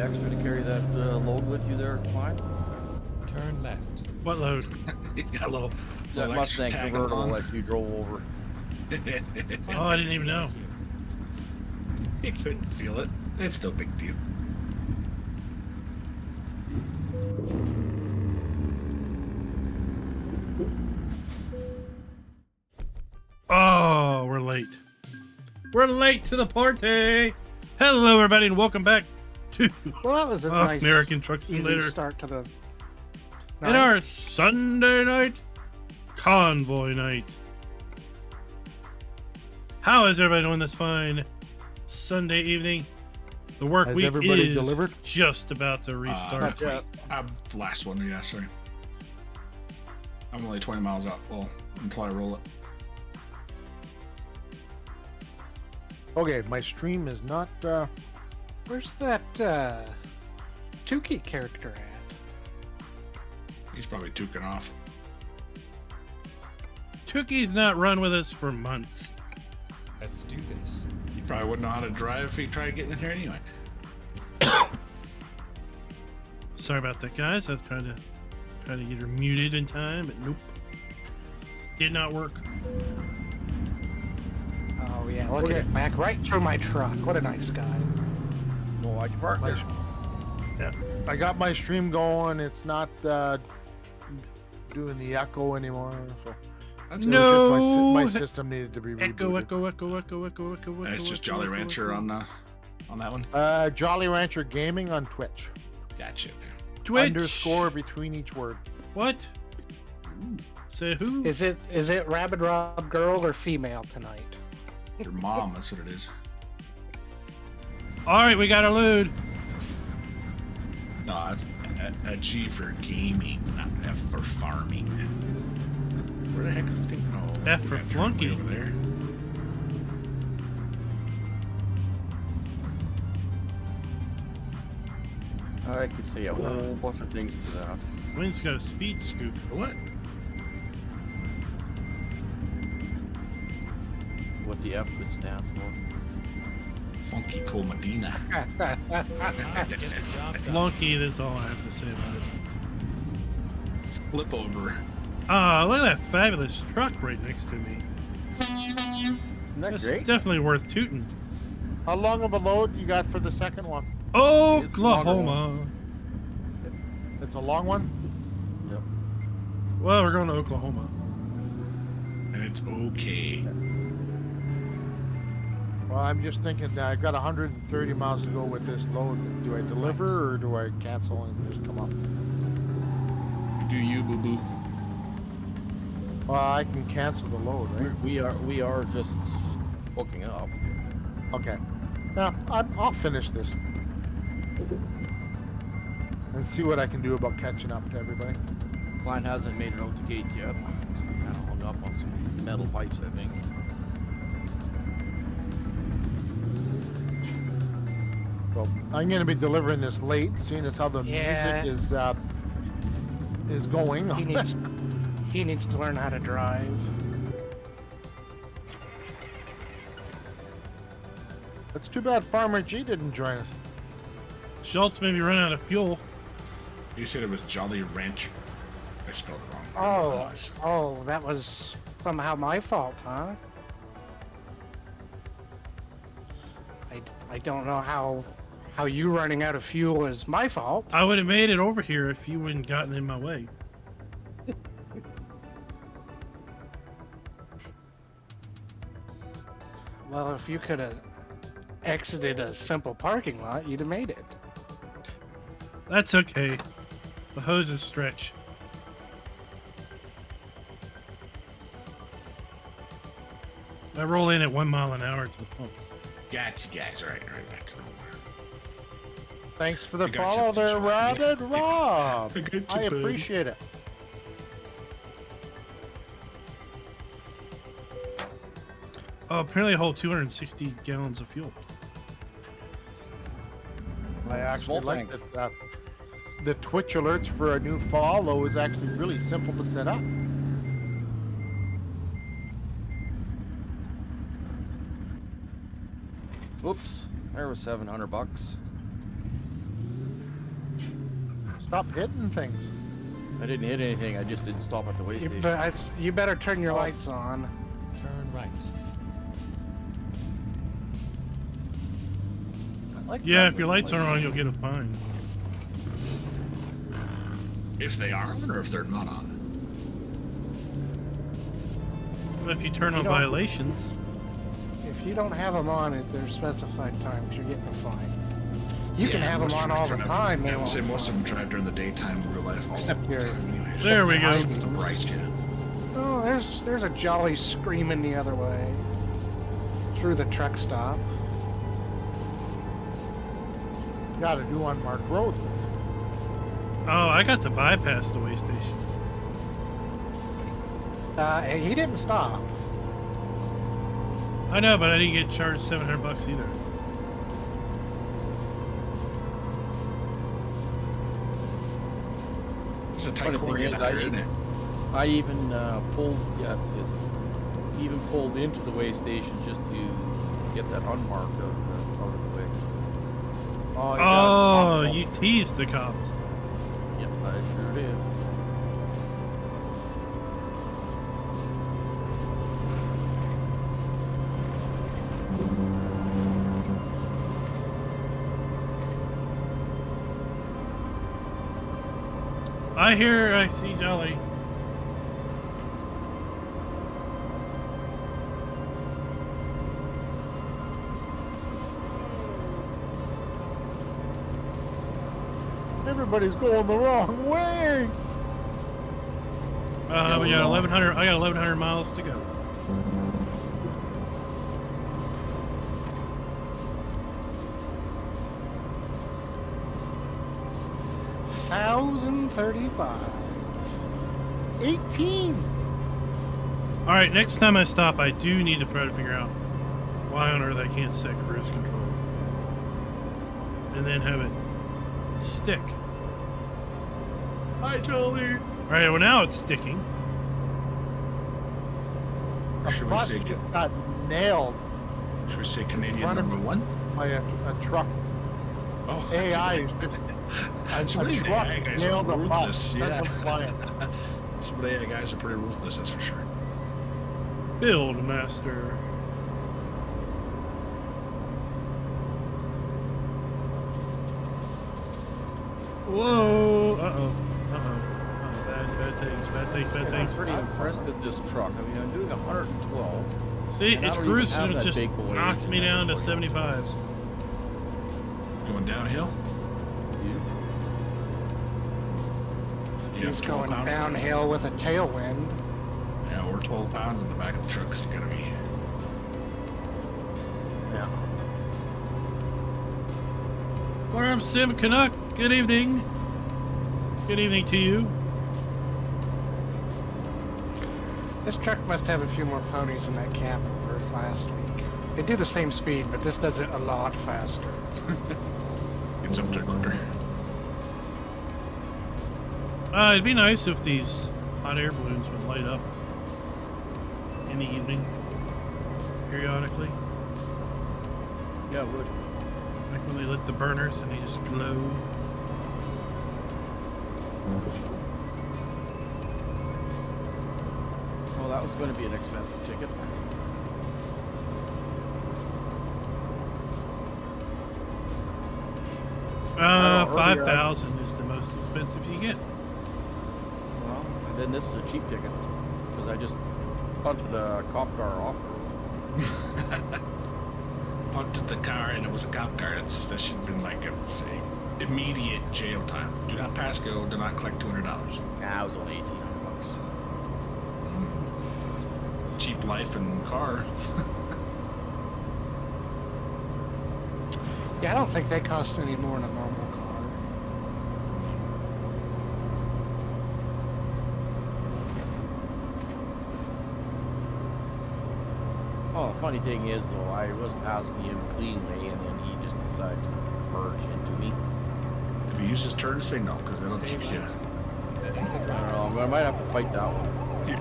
extra to carry that load with you there, Klein? Turn left. What load? You got a little That extra Mustang tag convertible along. that you drove over. Oh, I didn't even know. You couldn't feel it. It's still a big deal. Oh, we're late. We're late to the party. Hello, everybody, and welcome back to Well, that was a nice, American Truck easy Simulator start to the in night. our Sunday night convoy night. How is everybody doing this fine Sunday evening? The work Has week everybody is delivered? just about to restart. yet. The last one, yeah, sorry. I'm only 20 miles out. Well, until I roll it. Okay, my stream is not. Where's that Tukey character at? He's probably tuking off. Tukey's not run with us for months. Let's do this. He probably wouldn't know how to drive if he tried getting in here anyway. Sorry about that, guys. I was trying to get her muted in time, but nope, did not work. Oh yeah, look at it, back right through my truck. What a nice guy. Well, why'd you park there? Yeah, I got my stream going. It's not doing the echo anymore. So That's it No. was just my system needed to be Echo, rebooted. echo, echo, echo, echo, echo, And echo. it's just echo, Jolly echo, Rancher echo. on that one. Jolly Rancher Gaming on Twitch. Gotcha. Twitch. Underscore between each word. What? Say who? Is it Rabid Rob girl or female tonight? Your mom, that's what it is. All right, we got our load. No, it's a G for gaming, not F for farming. Where the heck is this thing? Oh, F for we have to turn way flunky. over there. I could say a whole bunch of things to that. Wynn's got a speed scoop. What? What the F would stand for. Funky Cole Medina. Flunky, that's all I have to say about it. Flip over. Ah, look at that fabulous truck right next to me. Isn't that That's great? definitely worth tooting. How long of a load you got for the second one? It's a longer Oklahoma. It's a long one. Yep. Well, we're going to Oklahoma. And it's okay. Well, I'm just thinking I've got 130 miles to go with this load. Do I deliver or do I cancel and just come up? Do you, boo boo? Well, I can cancel the load, right? We are just hooking up. Okay. Now, I'll finish this. And see what I can do about catching up to everybody. Klein hasn't made it out the gate yet. So I'm kind of hung up on some metal pipes, I think. So I'm going to be delivering this late, seeing as how the Yeah. music is going. He needs to learn how to drive. It's too bad Farmer G didn't join us. Schultz maybe run out of fuel. You said it was Jolly Rancher. I spelled it wrong. Oh, that was somehow my fault, huh? I don't know how you running out of fuel is my fault. I would have made it over here if you wouldn't gotten in my way. Well, if you could have exited a simple parking lot, you'd have made it. That's okay. The hoses stretch. I roll in at 1 mile an hour to the pump. Gotcha, guys. All right back to normal. Thanks for the I got you, follow there, Johnny. Rabid Rob. I got you, I bud. appreciate it. Oh, apparently I hold 260 gallons of fuel. I actually Small like tank. this. The Twitch alerts for a new follow is actually really simple to set up. Oops, there was $700. Stop hitting things. I didn't hit anything. I just didn't stop at the way station. You better turn your lights on. Turn right. I like Yeah, that if your with lights aren't on, you'll get a fine. If they are on or if they're not on. If you turn on don't- violations, If you don't have them on at their specified times, you're getting a fine. You can Yeah, have them most on of all the drive- time. They I would won't say most of fine. them drive during the daytime in real life. All Except the your- time anyways. there we go. Except The bright, yeah. Oh, there's a jolly screaming the other way. Through the truck stop. You gotta do unmarked roads. Oh, I got to bypass the way station. He didn't stop. I know, but I didn't get charged $700 either. It's a Funny tight thing corner, is, isn't it? I even pulled, yes it is, even pulled into the way station just to get that unmarked out of the way. Oh, Oh, gotta you teased the cops. Yep, I sure did. I see Jolly. Everybody's going the wrong way. We got 1,100. I got 1,100 miles to go. $1,035. 18. All right, next time I stop, I do need to try to figure out why on earth I can't set cruise control, and then have it stick. Hi, Jolly. All right, well now it's sticking. A Should we bus say just got nailed Should we say Canadian front of number me. one? by a truck. Oh, AI is just a Some of these truck AI guys nailed are a bus. ruthless. Sent Yeah. them flying. Some of the AI guys are pretty ruthless, that's for sure. Build master. Whoa! Bad things. I'm pretty impressed with this truck. I mean, I'm doing 112. See, And I it's don't even cruising have and that just big boy knocked engine me that down to everybody 75. else Going downhill? You He's have 12 going pounds on it. downhill with a tailwind. Yeah, we're 12 pounds in the back of the truck, so you gotta be. Yeah. Farm Sim Canuck, good evening. Good evening to you. This truck must have a few more ponies in that cab over last week. They do the same speed, but this does it a lot faster. It's up there quicker. It'd be nice if these hot air balloons would light up in the evening, periodically. Yeah, it would. Like when they lit the burners and they just glow. Well, that was going to be an expensive ticket. Well, earlier 5,000 is the most expensive you get. Well, and then this is a cheap ticket because I just punted a cop car off the road. Punted the car and it was a cop car. That should have been like a immediate jail time. Do not pass go, do not collect $200. Nah, it was only $1,800. Cheap life and car. Yeah, I don't think they cost any more than a normal car. Oh, the funny thing is, though, I was passing him cleanly, and then he just decided to merge into me. Did he use his turn signal? Because that'll keep you. I don't know. I might have to fight that one. He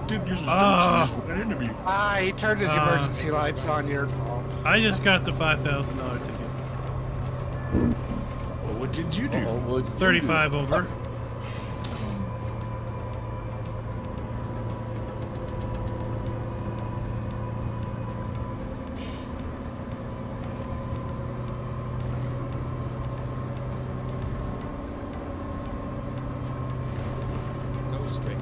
did use his Ah. turn signal. Ran into me. He turned his emergency lights on, your fault. I just got the $5,000 ticket. Well, What did you do? Uh-oh, what'd you do? 35 over. Go straight.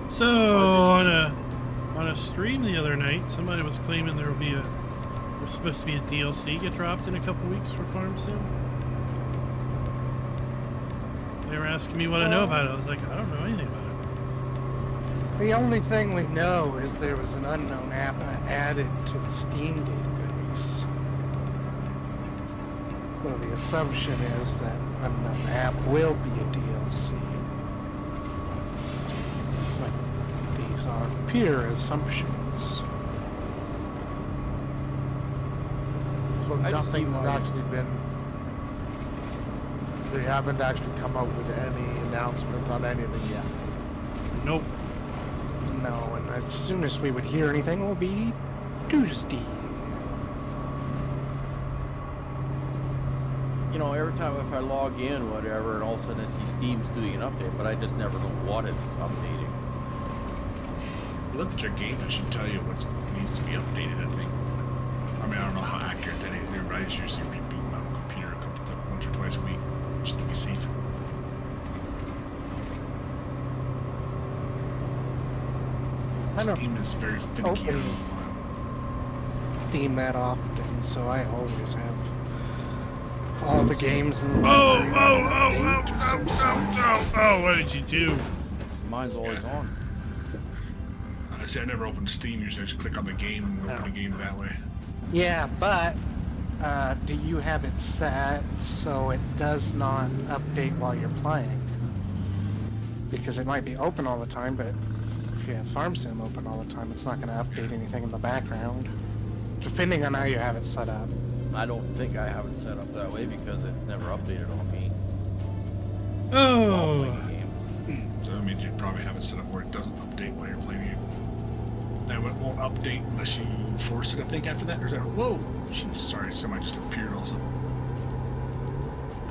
So on a stream the other night, somebody was claiming there's supposed to be a DLC get dropped in a couple weeks for Farm Sim. They were asking me what I know about it. I was like, I don't know anything about it. The only thing we know is there was an unknown app added to the Steam database. Well, the assumption is that unknown app will be a DLC. But these are pure assumptions. So I just see nothing has why- actually been. They haven't actually come out with any announcement on anything yet. Nope. No, and as soon as we would hear anything, will be Tuesday. You know, every time if I log in, whatever, and all of a sudden I see Steam's doing an update, but I just never know what it is updating. You look at your game, it should tell you what needs to be updated, I think. I mean, I don't know how accurate that is. Everybody's usually rebooting my computer once or twice a week, just to be safe. I don't Steam is very finicky. open Steam that often, so I always have all the games in the Oh, library oh, on oh, update oh, of some oh, sort. oh, oh, what did you do? Mine's always on. See, I never open Steam. Usually I just click on the game and open the game that way. Yeah, but do you have it set so it does not update while you're playing? Because it might be open all the time, but if you have Farm Sim open all the time, it's not going to update anything in the background. Depending on how you have it set up. I don't think I have it set up that way because it's never updated on me while Oh, playing a game. So that means you probably have it set up where it doesn't update while you're playing it. And it won't update unless you force it, I think, after that. Or is that... Whoa! Jeez, sorry, somebody just appeared also.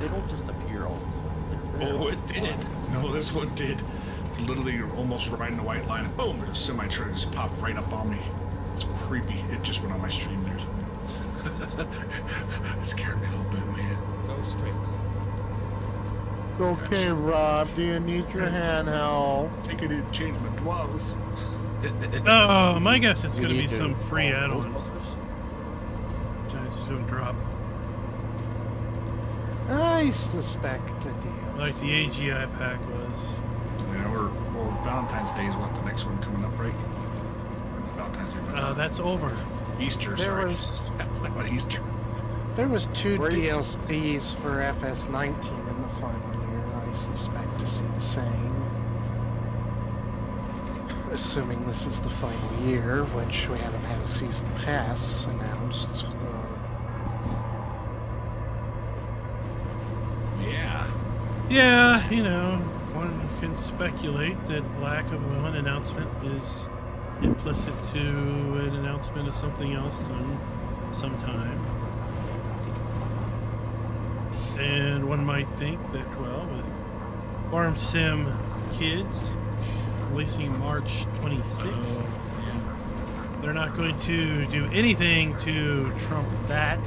They don't just appear all of a sudden. They're Oh, there. it did. No, this one did. Literally, you're almost riding the white line, and boom, there's a semi-truck just popped right up on me. It's creepy. It just went on my stream there. It scared me a little bit, man. Go straight. Okay, Rob, do you need your handheld? I think I need to change my gloves. oh, my guess it's We going to be need to some free call add-on, Ghostbusters. which I assume drop. I suspect a deal. Like the AGI pack was. Yeah, well, Valentine's Day is what, the next one coming up, right? Or not Valentine's Day, but That's over. Easter, There sorry. was That's not what Easter. There was two Where do you- DLCs for FS19 in the final year. I suspect to see the same. Assuming this is the final year, which we haven't had a season pass announced. Yeah. Yeah, you know, one can speculate that lack of one announcement is implicit to an announcement of something else sometime. And one might think that, well, with Farm Sim Kids releasing March 26th, they're not going to do anything to trump that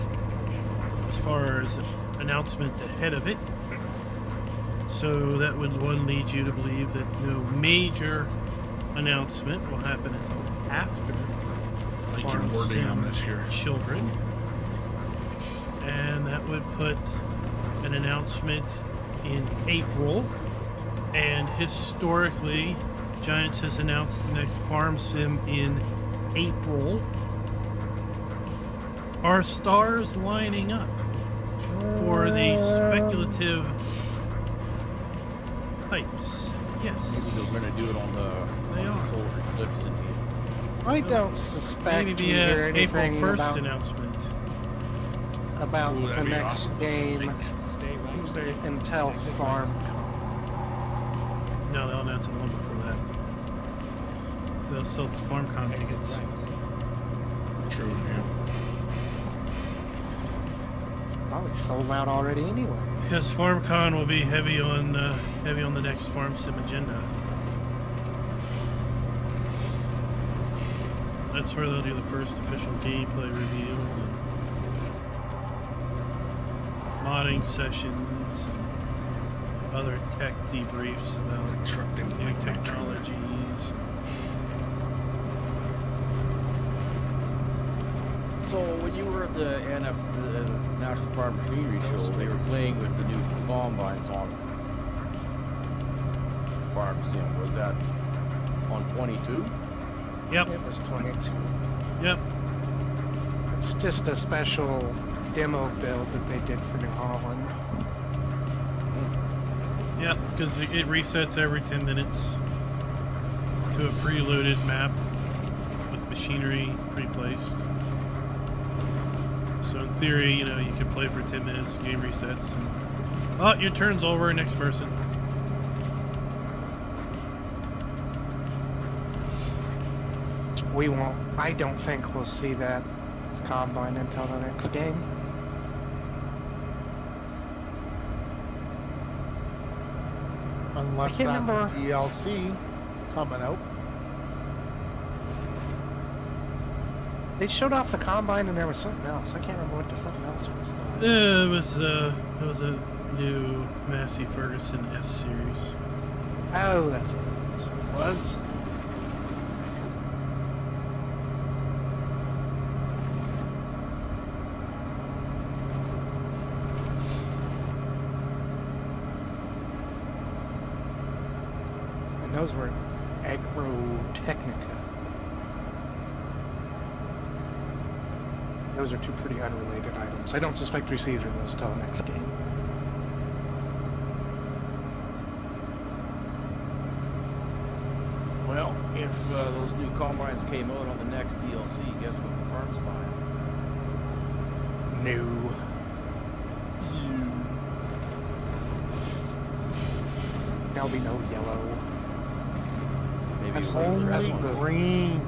as far as an announcement ahead of it. So that would one lead you to believe that no major announcement will happen until after I like your Farm wording Sim on this here. Children. And that would put an announcement in April. And historically, Giants has announced the next Farm Sim in April. Are stars lining up? for the speculative pipes. Yes. Maybe they're going to do it on the They are. solar eclipse in here. I don't suspect Maybe we be hear a April anything 1st announcement. about Ooh, the that'd be next awesome. game Stay right. Tuesday. until Farm. No, they'll announce it long before that. So they'll sell FarmCon Exit tickets. right. True, yeah. Probably sold out already anyway. Because FarmCon will be heavy on the next Farm Sim agenda. That's where they'll do the first official gameplay review, and modding sessions, and other tech debriefs about The truck didn't new like my trailer. technologies. So when you were at the National Farm Machinery Show, they were playing with the new combines on Farm Sim. Was that on 22? Yep, It was 22. yep. It's just a special demo build that they did for New Holland. Yep, because it resets every 10 minutes to a preloaded map with machinery pre-placed. So in theory, you know, you can play for 10 minutes, game resets, and oh, your turn's over, next person. We won't. I don't think we'll see that combine until the next game. Unless I can't that's remember. a DLC coming out. They showed off the combine and there was something else. I can't remember what the something else was though. It was a new Massey Ferguson S series. Oh, that's what it was. And those were Agro-Technica. Those are two pretty unrelated items. I don't suspect we see either of those till the next game. Well, if those new combines came out on the next DLC, guess what the farm's buying? New. There'll be no yellow. Maybe That's a regular that's one. the Green.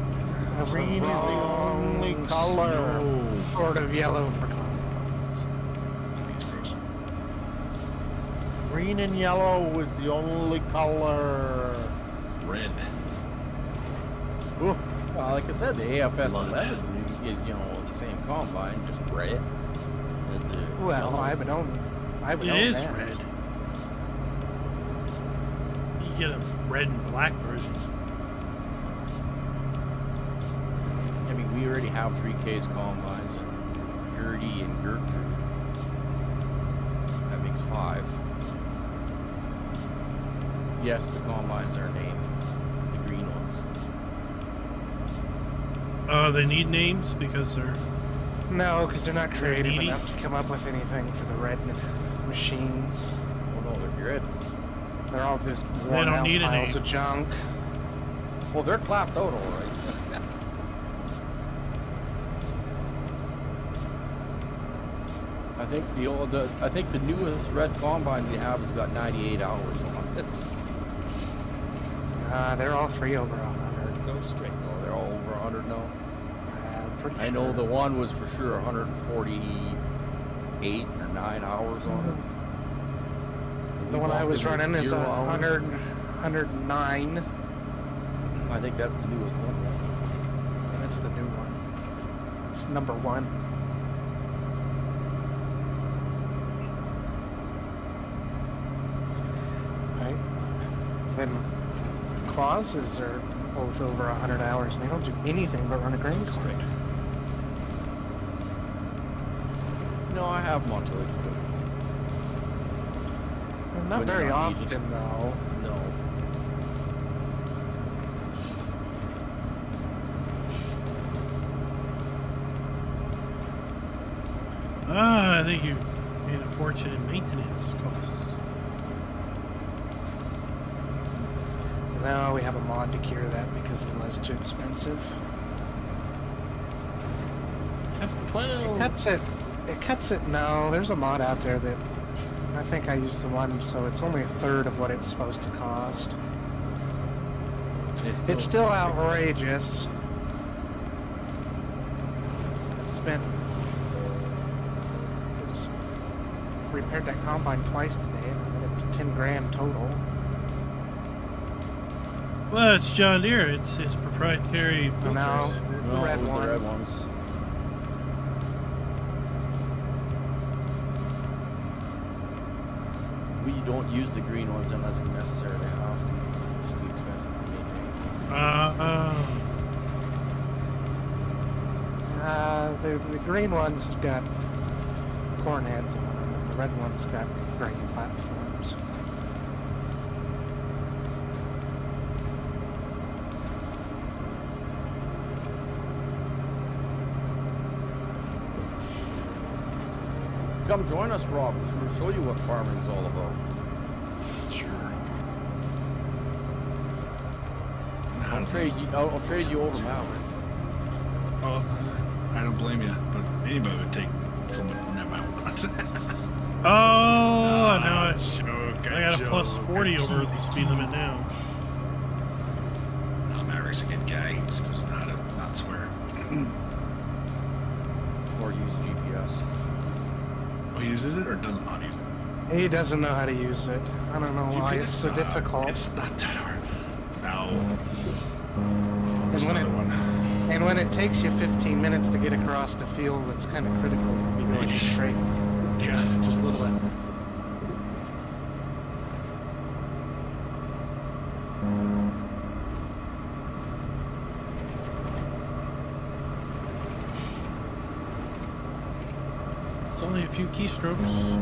that's Green is the wrong only color. sort of yellow for combines. It's gross. Green and yellow is the only color. Red. Ooh, Well, like I said, the AFS Blood. 11 is, you know, the same combine, just red. And the Well, yellow- I would own It that. is red. You get a red and black version. I mean, we already have 3Ks combines and Gertie and Gertrude. That makes 5. Yes, the combines are named. The green ones. They need names because they're No, because they're not creative needy. enough to come up with anything for the red machines. Oh no, they're good. They're all just worn don't out need a piles name. of junk. Well, they're clapped out all right. I think the newest red combine we have has got 98 hours on it. They're all 3 over 100. Go straight. Oh, they're all over 100 now. I'm pretty I know sure. the one was for sure 148 or 9 hours on it. And The we one I bumped was into running is 0 hours. 109, I think that's the newest one. and it's the new one. It's number 1. Right? Then clauses are both over 100 hours, and they don't do anything but run a grain cart. No, I have them on tillage equipment. Not When you're very not needed. often, though. No. I think you made a fortune in maintenance costs. No, we have a mod to cure that because it was too expensive. F12. It cuts it, no, there's a mod out there that, I think I used the one, so it's only a third of what it's supposed to cost. It's still outrageous. Repaired that combine twice today, and it was 10 grand total. Well, it's John Deere. It's proprietary Oh, no. filters. No, Red it was one. the red ones. We don't use the green ones unless we necessarily have to. It's too expensive to maintain. The green one's got corn heads on them, and the red one's got grain platforms. Come join us, Rob. We'll show you what farming's all about. Sure. I'll trade you over Maverick. Oh, I don't blame you, but anybody would take someone from that mountain. Oh, now Joke, I got a plus joke, 40 I over the tease speed you. limit now. No, Maverick's a good guy. He just doesn't know how to not swear. Or use GPS. Oh, he uses it or doesn't not use it? He doesn't know how to use it. I don't know why it's so difficult. It's not that hard. No. And There's when another one. And when it takes you 15 minutes to get across the field, it's kind of critical to be going straight. Yeah, just a little bit. It's only a few keystrokes.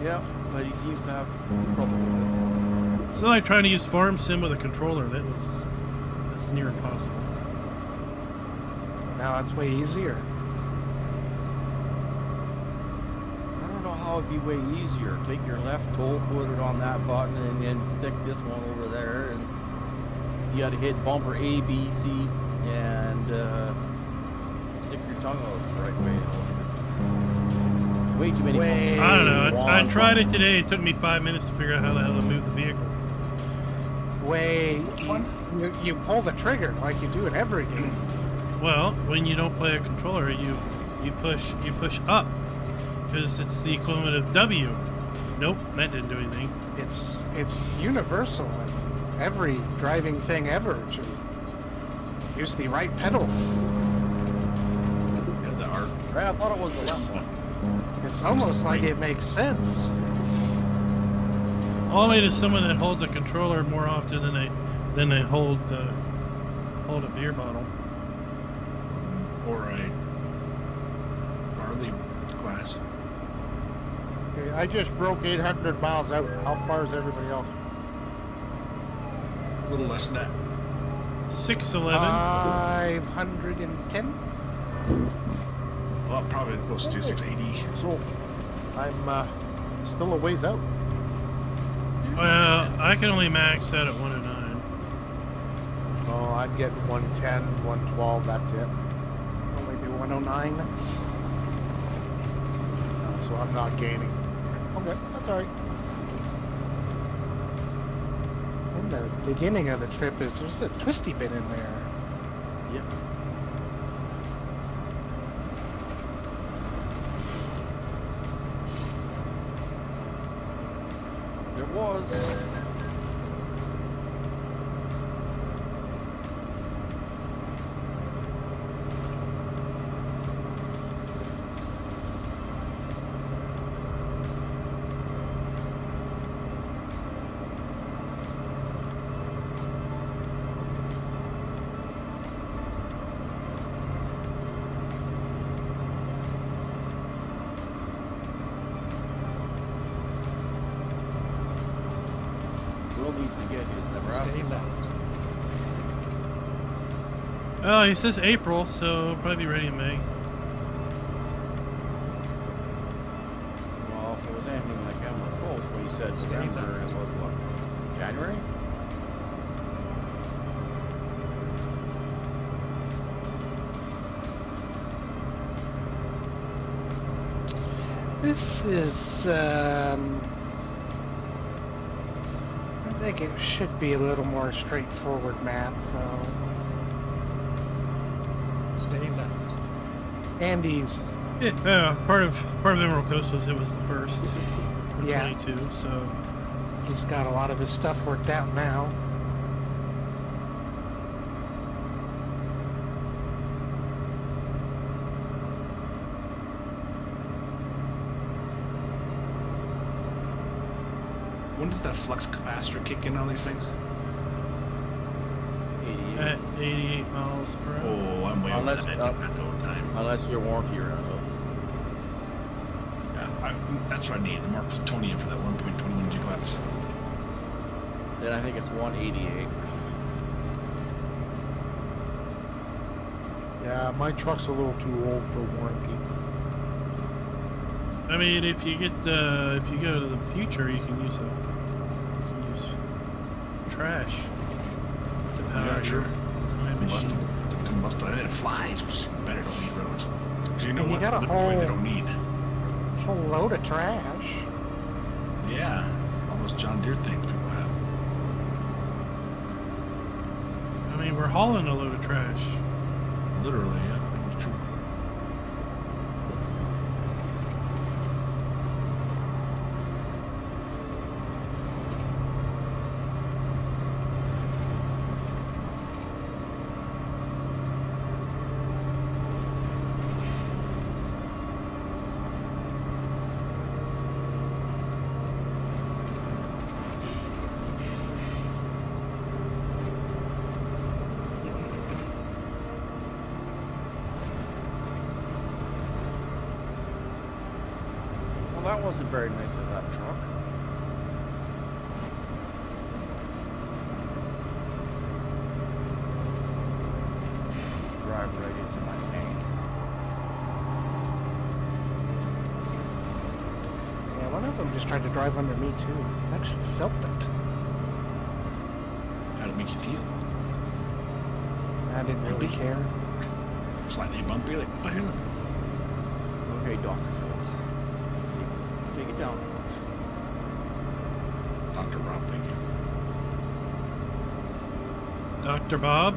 Yeah, but he seems to have trouble with it. It's not like trying to use Farm Sim with a controller. That's near impossible. Now it's way easier. I don't know how it'd be way easier. Take your left toe, put it on that button, and then stick this one over there, and you got to hit bumper A, B, C, and stick your tongue out the right way. Way too many. bumpers. I don't know. I One tried it bumper. today. It took me 5 minutes to figure out how the hell to move the vehicle. You pull the trigger like you do in every game. Well, when you don't play a controller, you push up because it's the equivalent of W. Nope, that didn't do anything. It's universal in every driving thing ever to use the right pedal. Yeah, the art. Right, I thought it was the left one. It's almost like it makes sense. Only to someone that holds a controller more often than they hold a beer bottle. Or a barley glass. Okay, I just broke 800 miles out. How far is everybody else? A little less than that. 611. 510? Well, probably close to 680. So, I'm still a ways out. Well, I can only max out at 109. Oh, I'm getting 110, 112, that's it. Only do 109. So I'm not gaining. Okay, that's alright. In the beginning of the trip there's a twisty bit in there. Yep. There was. Will needs to get his Nebraska. Oh, he says April, so it'll probably be ready in May. said November, and it was what? January? This is, I think it should be a little more straightforward map, though. Stay left. Andy's, Yeah, part of Emerald Coast was it was the first for Yeah. 22, so he's got a lot of his stuff worked out now. When does that flux capacitor kick in on these things? 88. at 88 miles per hour. Oh, I'm way over Unless, that go time. Unless your warranty runs out. Yeah, that's what I need. More plutonium for that 1.21 gigawatts. Then I think it's 188. Yeah, my truck's a little too old for warranty. I mean, if you get if you go to the future, you can use trash to power Yeah, your true. time machine. And it flies, which is better don't need roads. Because you know And you what? got a Literally, they whole- don't need. Whole load of trash. Yeah, all those John Deere things people have. I mean, we're hauling a load of trash. Literally, yeah. True. Well, that wasn't very nice of that truck. Drive right into my tank. Yeah, one of them just tried to drive under me too. I actually felt it. How'd it make you feel? I didn't really Bumpy? care. Slightly bumpy, like, what the hell? Okay, Dr. Phil. Let's take it down. Dr. Rob, thank you. Dr. Bob?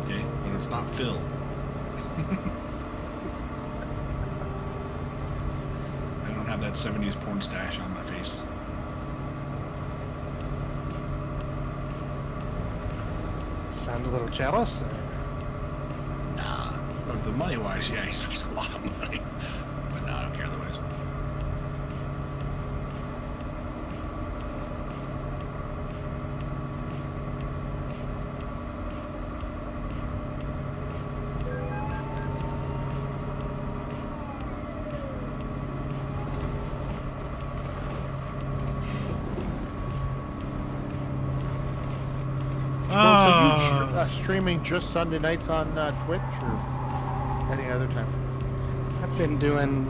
Okay, but it's not Phil. I don't have that 70s porn stash on my face. Sound a little jealous there. Nah. But the money wise, yeah, he's makes a lot of money. But nah, I don't care otherwise. Streaming just Sunday nights on Twitch or any other time? I've been doing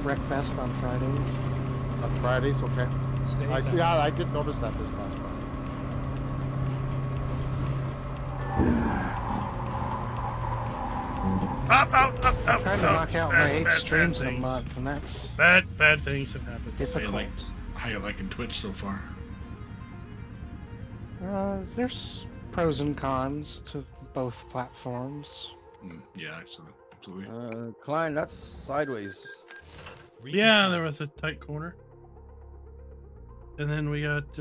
Wreckfest on Fridays. On Fridays, okay. Stay left. Yeah, I did notice that this past Friday. Trying to knock out my 8 streams in a month, and that's Bad things have happened. difficult. How you liking Twitch so far? There's pros and cons to both platforms. Yeah, absolutely. Klein, that's sideways. Yeah, there was a tight corner. And then we got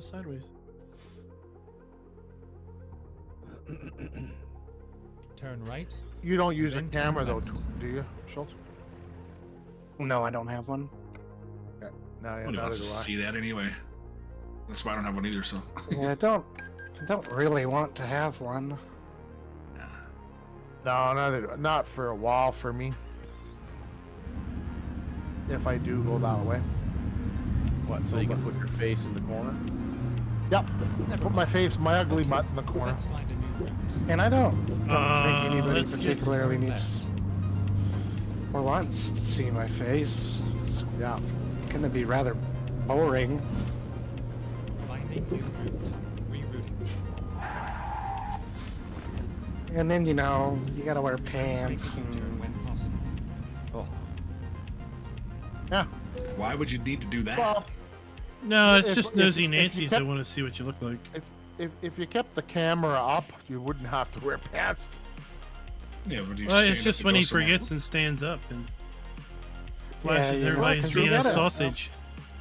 sideways. Turn right. You don't use a Then turn camera though, left. do you, Schultz? No, I don't have one. Okay. No, yeah, Nobody neither wants do to I. see that anyway. That's why I don't have one either, so. Yeah, I don't really want to have one. No, not for a while for me. If I do go that way. What, so you can put your face in the corner? Yep. Put my face, my ugly butt in the corner. Let's find a new route. And I don't think anybody let's get particularly to needs or wants to see my face. Yeah. going to be rather boring. Finding new route. Rerouting. And then, you know, you got to wear pants Make a U-turn and when possible. Oh, Yeah. Why would you need to do that? Well, No, it's If- just if- nosy if you Nancy's kept- that want to see what you look like. if you kept the camera up, you wouldn't have to wear pants. Yeah, but you Well, stand it's up just to when go he somewhere. forgets and stands up and flashes you know, everybody as 'cause you being a gotta- sausage.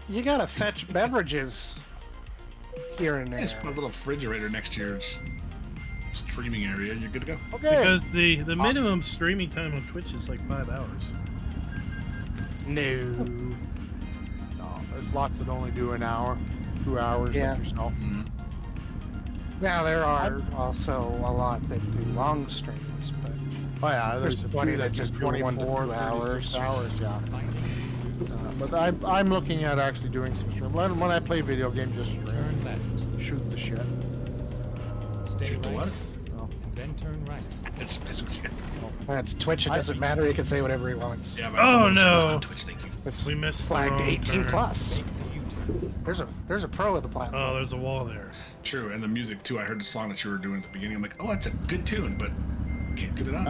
you got to fetch beverages here and Yeah, there. just put a little refrigerator next to your streaming area, and you're good to go. Okay. Because the minimum streaming time on Twitch is like 5 hours. No. No, there's lots that only do an hour, 2 hours, Yeah. like yourself. Now, there are also a lot that do long streams, but Oh yeah, There's there's a plenty few that that just do go 1 to 24, 2 36 hours. hours, yeah. Finding new route. But I'm looking at actually doing some stream. When I play video games, just stream, Turn left. shoot the shit. Stay Shoot the right. what? No. And then turn right. It's that's Twitch. It I- doesn't matter. He can say whatever he wants. yeah, but Oh, someone said, no. on Twitch, thank you. It's We missed the flagged wrong 18 turn. plus. Make the U-turn. There's a pro of the platform. Oh, there's a wall there. True, and the music too. I heard the song that you were doing at the beginning. I'm like, oh, that's a good tune, but can't do that on.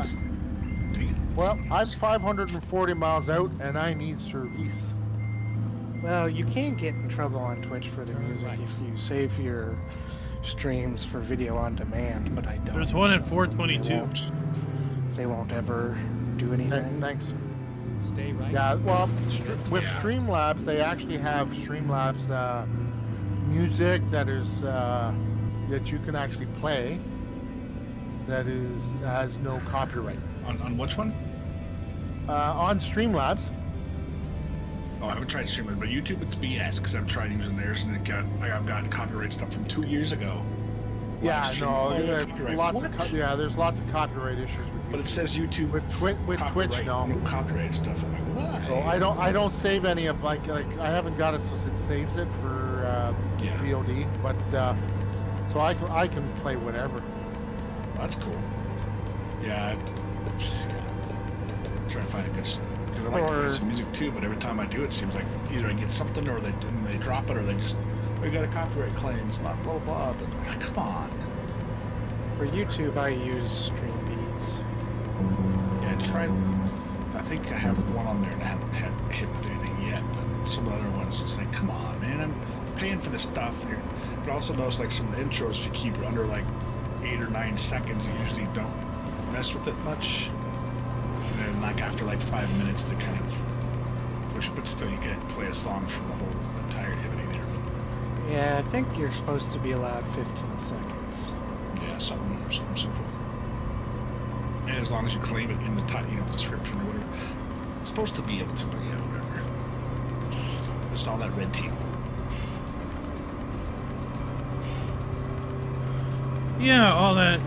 Dang it. Well, I'm 540 miles out, and I need service. Well, you can get in trouble on Twitch for the Turn music right. if you save your streams for video on demand, but I don't. There's one at so 422. They won't ever do anything. Thanks. Stay right. Yeah, well, with Yeah. Streamlabs, they actually have Streamlabs music that is that you can actually play. That has no copyright On which one? on Streamlabs. Oh, I haven't tried streaming, but YouTube it's BS because I've tried using theirs and I've got copyright stuff from 2 years ago. Yeah, Live stream. no, Oh, there's copyright. lots What? of there's lots of copyright issues with But YouTube. it says YouTube with Twitch, copyright, no. no copyright stuff. I'm like, what? So I don't save any of like I haven't got it so it saves it for Yeah. VOD, but so I can play whatever. That's cool. Yeah. Trying to find a good because I like to Or- play some music too, but every time I do, it seems like either I get something or they drop it or they just we got a copyright claim. It's not blah blah. But I'm like, come on. For YouTube, I use Streambeats. Yeah, try. I think I have one on there and I haven't had hit with anything yet, but some of the other ones, it's like, come on, man, I'm paying for this stuff here. But I also notice like some of the intros, if you keep it under like 8 or 9 seconds, you usually don't mess with it much. And then like after like 5 minutes, they kind of push it, but still you can't play a song for the whole entirety of it either. Yeah, I think you're supposed to be allowed 15 seconds. Yeah, something simple. And as long as you claim it in the description or whatever, it's supposed to be able to, but yeah, whatever. Just all that red tape. Yeah, all that,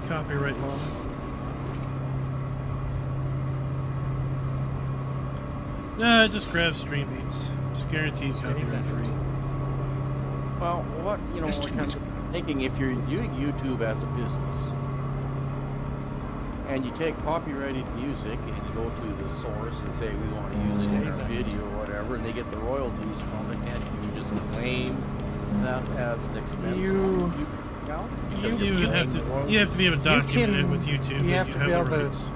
copyright law. Nah, just grab Streambeats. It's guaranteed copyright free. well, what Yes, what Jim, kind of thinking if you're doing YouTube as a business and you take copyrighted music and you go to the source and say we want to use it in our video or whatever, and they get the royalties from it, and you just claim that as an expense You- on YouTube account? You have to be able to document it can- with YouTube. you that have to be the able to- rights.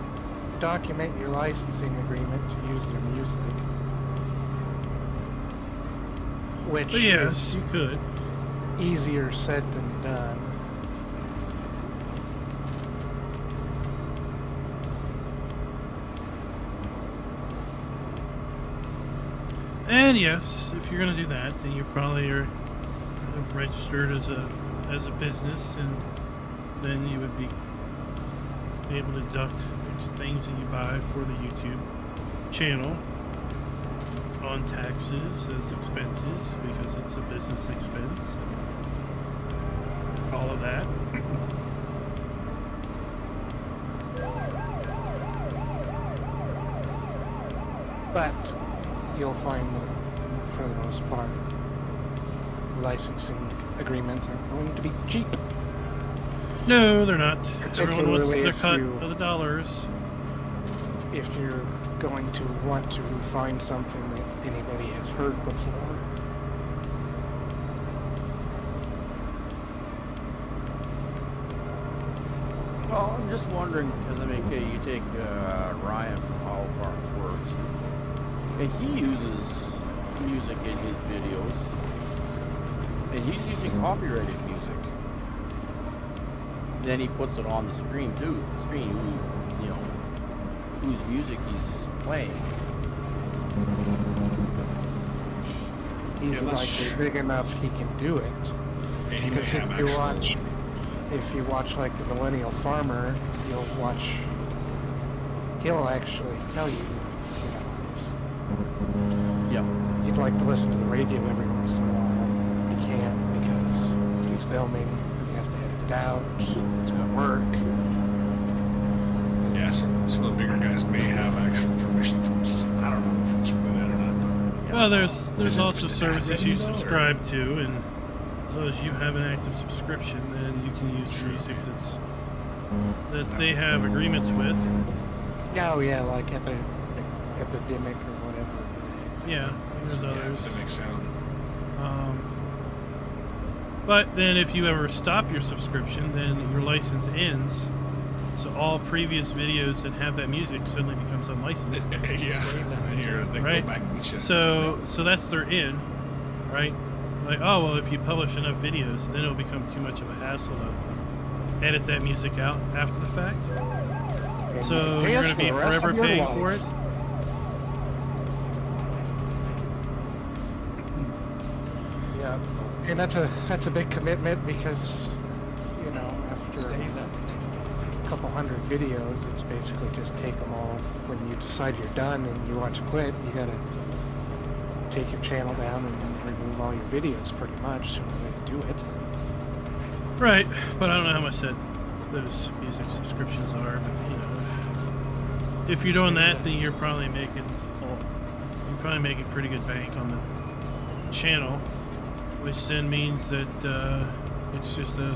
Document your licensing agreement to use their music. Which But yes, is you could. easier said than done. And yes, if you're gonna do that, then you probably are registered as a business, and then you would be able to deduct things that you buy for the YouTube channel on taxes as expenses because it's a business expense. All of that. But you'll find that for the most part, licensing agreements aren't going to be cheap. No, they're not. Everyone wants Particularly their if cut you- of the dollars. If you're going to want to find something that anybody has heard before. Well, I'm just wondering, because I mean, okay, you take Ryan from How Farms Works, and he uses music in his videos, and he's using copyrighted music. Then he puts it on the screen too. The screen, whose music he's playing. He's likely big enough he can do it. And he may Because have actual- if you watch like the Millennial Farmer, he'll actually tell you, Yep. you'd like to listen to the radio every once in a while. You can't because he's filming, he has to edit it out, it's gonna work. Yeah, some of the bigger guys may have actual permission from. I don't know if it's really that or not. Yeah. Well, Is there's it also just services ad you revenue, though, or- subscribe to, and as long as you have an active subscription, then you can use music that they have agreements with. Oh yeah, like Epidemic or whatever. Yeah, there's Yeah, others. that makes sense. But then if you ever stop your subscription, then your license ends. So all previous videos that have that music suddenly becomes unlicensed. Yeah, they Right. go back and get you. So that's their in, right? Like, oh well, if you publish enough videos, then it'll become too much of a hassle to edit that music out after the fact. And So pay you're us going to be for the rest forever of your paying life. for it. Yeah, and that's a big commitment because, after Stay left. a couple hundred videos, it's basically just take them all. When you decide you're done and you want to quit, you gotta take your channel down and remove all your videos pretty much. So they do it. Right, but I don't know how much those music subscriptions are. But if you're doing that, then you're probably making pretty good bank on the channel, which then means that it's just a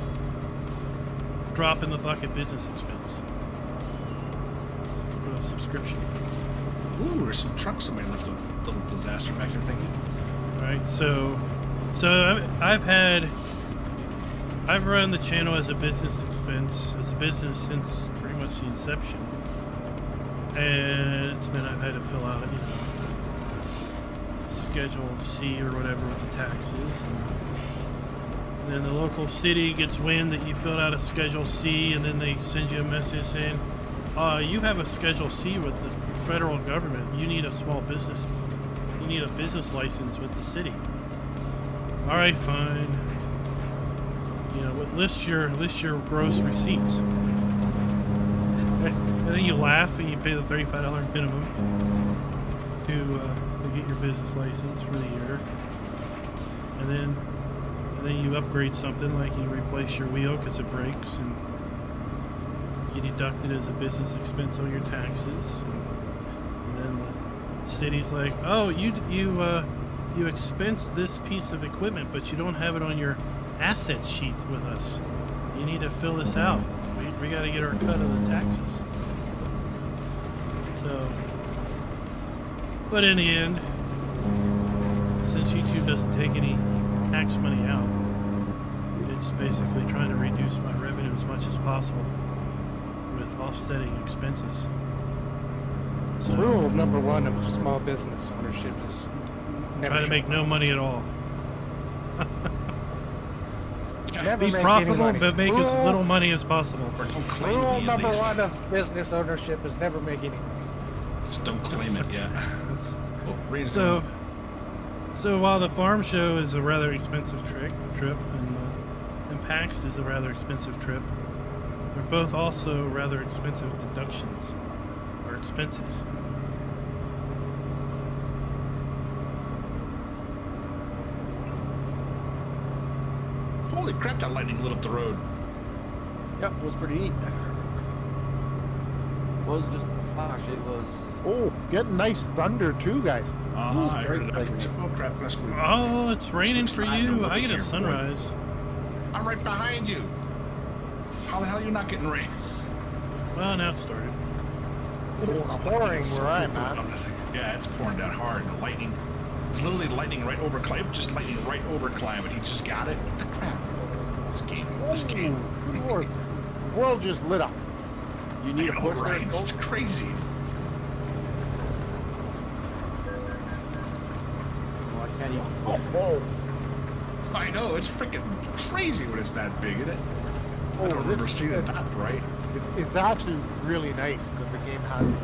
drop in the bucket business expense for the subscription. Ooh, there's some trucks somebody left a little disaster back there thing. Right, so I've run the channel as a business expense, as a business since pretty much the inception, and it's been I've had to fill out Schedule C or whatever with the taxes. And then the local city gets wind that you filled out a Schedule C, and then they send you a message saying, you have a Schedule C with the federal government. You need a small business. You need a business license with the city. All right, fine. List your gross receipts. And then you laugh and you pay the $35 minimum to get your business license for the year. And then you upgrade something, like you replace your wheel because it breaks, and you deduct it as a business expense on your taxes. And then the city's like, oh, you expense this piece of equipment, but you don't have it on your asset sheet with us. You need to fill this out. We got to get our cut of the taxes. So, but in the end, since YouTube doesn't take any tax money out, it's basically trying to reduce my revenue as much as possible with offsetting expenses. So, Rule number one of small business ownership is never try to make no money at all. Never Be make profitable, any money. but make as Rule- little money as possible. Or don't claim Rule it at number least. one of business ownership is never make any money. Just don't claim it yet. Well, raise So while the farm show is a rather expensive trip, and PAX is a rather expensive trip, they're both also rather expensive deductions or expenses. Holy crap! That lightning lit up the road. Yep, it was pretty neat. It wasn't just a flash, it was... Oh, getting nice thunder too, guys. I heard great it. lightning. Oh crap! That's cool. Oh, it's raining for I know you. what I to get a hear, boy. sunrise. I'm right behind you. How the hell are you not getting rain? Well, now it started. pouring where I'm at. Yeah, it's pouring down hard. The lightning, it's literally lightning right over Climb, just lightning right over Climb, and he just got it. What the crap? This game. Good Lord. The world just lit up. You need a I know, push there, right? Cole? It's crazy. Oh, I can't even. Oh, I know, it's freaking crazy when it's that big, isn't it? I don't this remember is seeing it good. that bright. It's actually really nice that the game has this.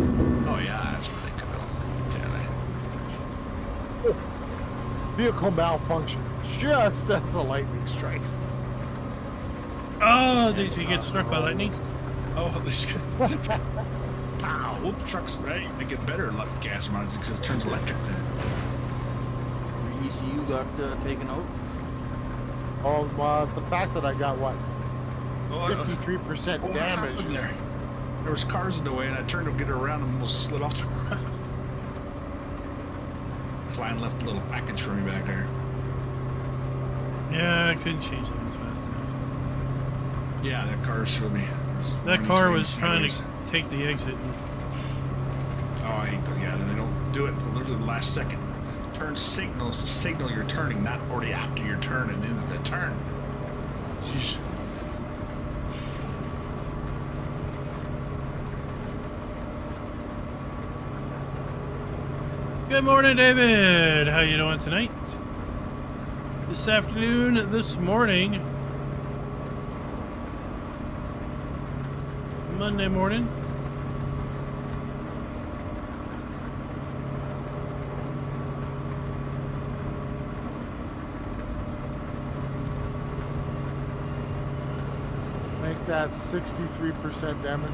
Oh yeah, that's really cool. Totally. Vehicle malfunction just as the lightning strikes. Oh, did you get struck by lightning? Oh, this pow! Whoop, trucks, right? They get better gas mileage because it turns electric then. Your ECU got taken out. Oh, the fact that I got what? Oh, 53% what damage. happened there? There was cars in the way, and I turned to get around and almost slid off the road. Klein left a little package for me back there. Yeah, I couldn't change lanes fast enough. Yeah, that car showed me. That car was trying to take the exit. Oh, I hate that. Yeah, they don't do it until literally the last second. Turn signals to signal you're turning, not already after your turn and then the turn. Jeez. Good morning, David. How you doing tonight? This afternoon, this morning, Monday morning. Make that 63% damage.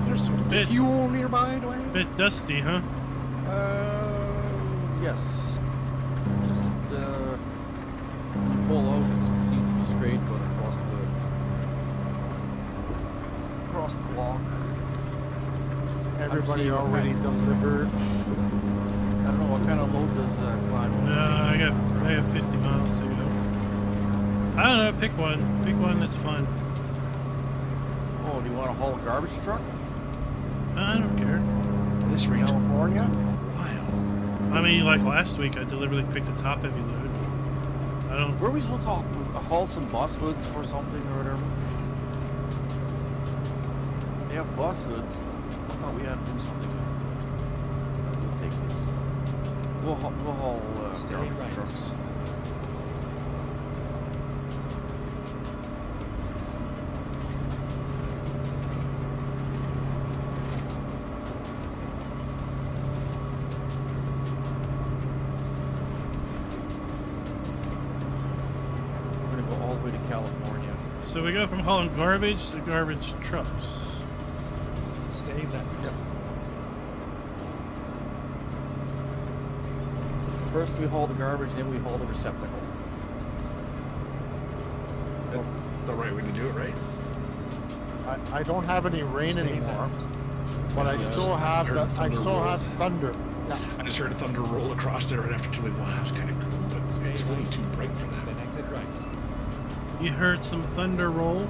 There's some Bit- fuel nearby, Dwayne. Bit dusty, huh? Yes. Just pull out. As you can see through straight, but across the block. Everybody seeing what already kind delivered. I don't know what kind of load does Climb. No, I got 50 miles to go. I don't know. Pick one. Pick one that's fun. Oh, do you want to haul a garbage truck? I don't care. This rain's California? wild. I mean, like last week, I deliberately picked a top heavy load. I don't. Were we supposed to haul some bus hoods for something or whatever? They have bus hoods. I thought we had to do something with. We'll take this. We'll haul garbage right. trucks. We're gonna go all the way to California. So we go from hauling garbage to garbage trucks. Stay left. Yep. First we haul the garbage, then we haul the receptacle. That's the right way to do it, right? I don't have any rain Stay anymore, left. but I Yeah. still have Heard the, I thunder still roll. have thunder. Yeah. I just heard a thunder roll across there right after two. Like, wow, that's kind of cool, but it's Stay really right. too bright for that. Then exit right. You heard some thunder roll.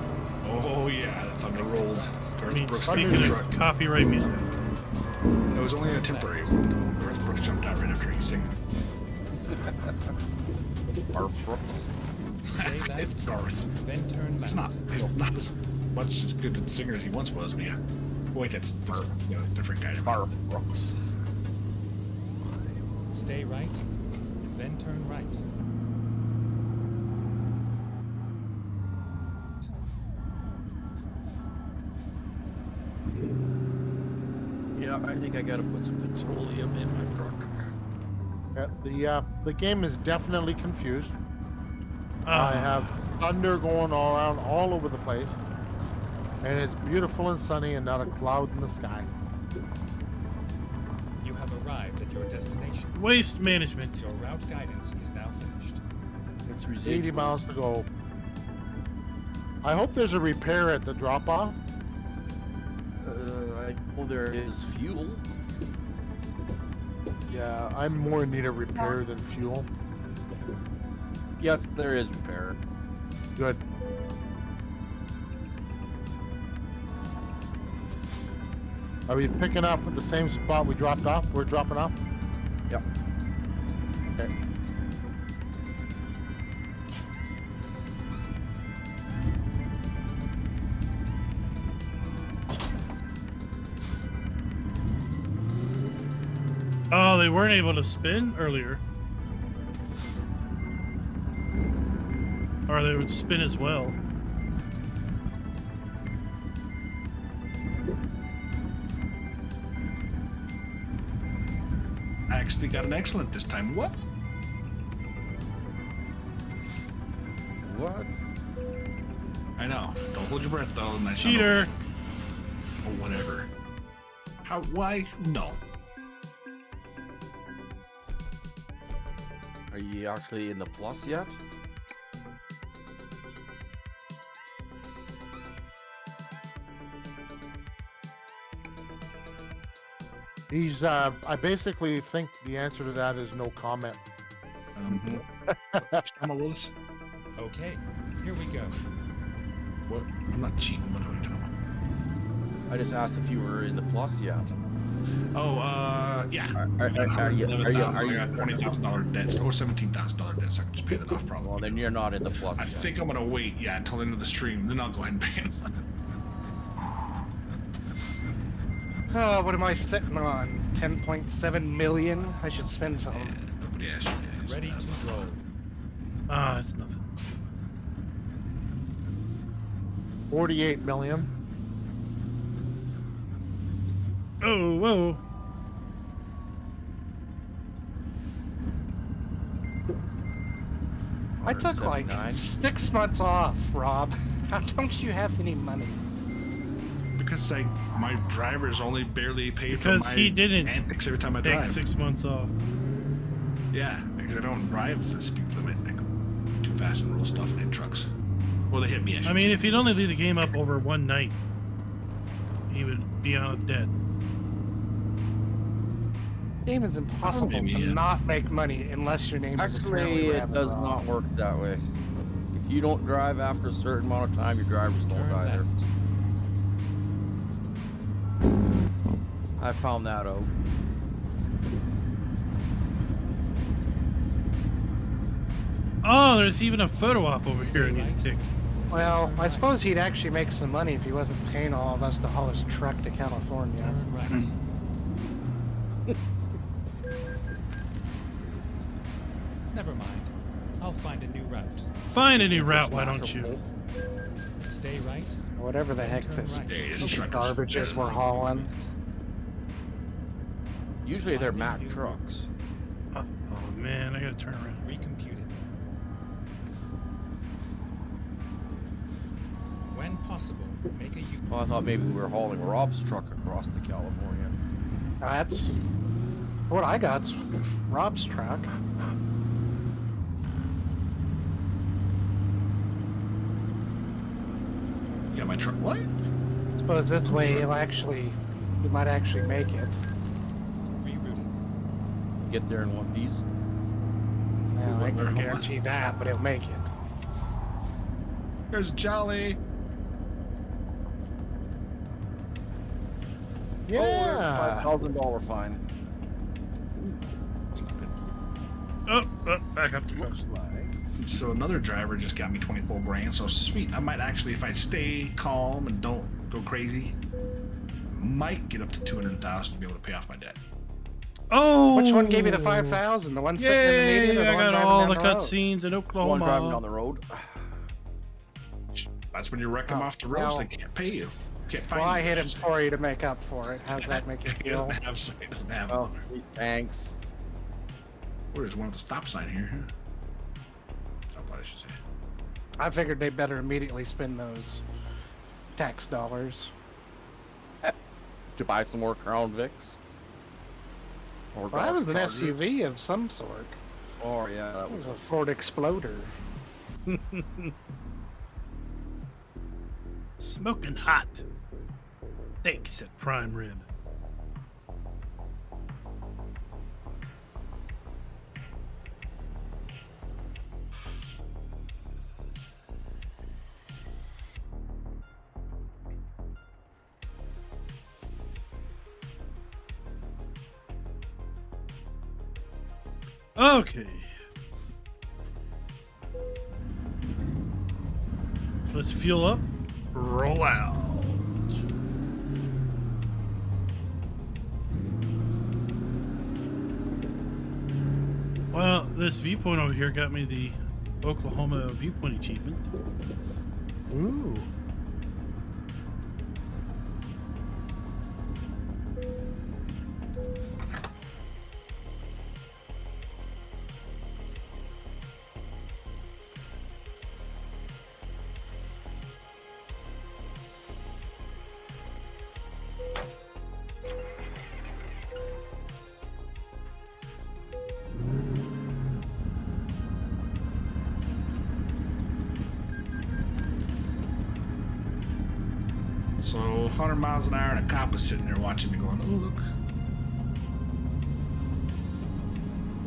Oh yeah, the thunder rolled. I Garth mean, Brooks speaking picked the of truck. copyright music. It was only a temporary one though. Garth Brooks jumped out right after he sang. Barf Brooks. Stay left. It's Garth. Then turn left. He's not as much as good a singer as he once was, but yeah. Wait, that's a different guy. Barf Brooks. Stay right. Then turn right. Yeah, I think I gotta put some petroleum in my truck. The game is definitely confused. Ah, I have thunder going all around all over the place, and it's beautiful and sunny and not a cloud in the sky. You have arrived at your destination. waste management. Your route guidance is now finished. It's 80 residual. miles to go. I hope there's a repair at the drop-off. I know there is fuel. Yeah, I'm more in need of repair than fuel. Yes, there is repair. Good. Are we picking up at the same spot we dropped off? We're dropping off? Yep. Okay. Oh, they weren't able to spin earlier. Or they would spin as well. I actually got an excellent this time. What? What? I know. Don't hold your breath though. Nice. Cheater! Or whatever. How? Why? No. Are you actually in the plus yet? He's, I basically think the answer to that is no comment. Emma Willis. Okay, here we go. What? I'm not cheating. What are we talking about? I just asked if you were in the plus yet. Oh, yeah. Are you? I got $20,000 debts or $17,000 debts. I can just pay that off probably. Well, then you're not in the plus I yet. think I'm gonna wait, yeah, until the end of the stream. Then I'll go ahead and pay them. Oh, what am I sitting on? 10.7 million? I should spend some. Nobody asked you guys. Ready to roll. Ah, it's nothing. 48 million. Oh, whoa. I took like 179. 6 months off, Rob. How don't you have any money? Because my drivers only barely paid Because for my he didn't antics every time I Take drive. 6 months off. Yeah, because I don't drive the speed limit. I go too fast and roll stuff and hit trucks. Well, they hit me. I mean, if he'd only leave the game up over one night, he would be out of debt. Game is impossible maybe, to yeah. not make money unless your name is Actually, apparently it Rabbit does Rob. not work that way. If you don't drive after a certain amount of time, your drivers don't Turn either. left. I found that out. Oh, there's even a photo op over here I need to take. Well, I suppose he'd actually make some money if he wasn't paying all of us to haul his truck to California. Turn right. Never mind. I'll find a new route. Find a new route, why don't you? Stay right. Whatever the heck Turn this right. Yeah, it's truckers. garbage is we're hauling. Usually they're Mack trucks. Oh man, I gotta turn around. Recomputed. When possible, make a U. Well, I thought maybe we were hauling Rob's truck across to California. That's what I got's Rob's truck. Yeah, my truck. What? Suppose this way you might actually make it. Rerouting. Get there in one piece. Now, I Hold can on. guarantee that, but he'll make it. There's Jolly. Yeah. $5,000 fine. Oh, back up. Looks like. So another driver just got me 24 grand. So sweet. I might actually, if I stay calm and don't go crazy, might get up to 200,000 to be able to pay off my debt. Oh! Which one gave you the 5,000? The one sitting in the Yay! median or the I one got driving all down the the road? cutscenes in One driving down Oklahoma. the road. That's when you wreck them Oh, off the roads. well. They can't pay you. Can't find Well, I you. hit him for you to make up for it. How's that make you He feel? doesn't have Oh, one. thanks. Where's one with the stop sign here? Stop light, I should say. I figured they better immediately spend those tax dollars. To buy some more Crown Vics. Or Well, that was an Dodge Chargers. SUV of some sort. Oh yeah, that It was was a Ford Exploder. Smoking hot. Thanks at Prime Rib. Okay. Let's fuel up. Roll out. Well, this viewpoint over here got me the Oklahoma viewpoint achievement. Ooh. So 100 miles an hour and a cop is sitting there watching me going, oh, look.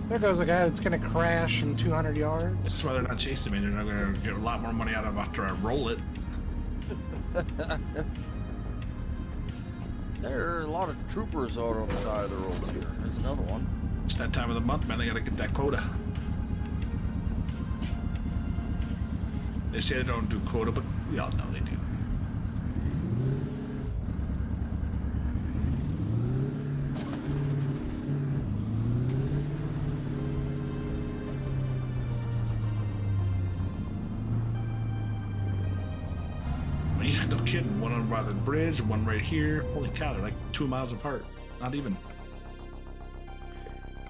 There goes a guy that's going to crash in 200 yards. That's why they're not chasing me. They're not going to get a lot more money out of it after I roll it. There are a lot of troopers out on the side of the roads here. There's another one. It's that time of the month, man. They got to get that quota. They say they don't do quota, but we all know they do. Yeah, no kidding. One over by the bridge, one right here. Holy cow, they're like 2 miles apart. Not even.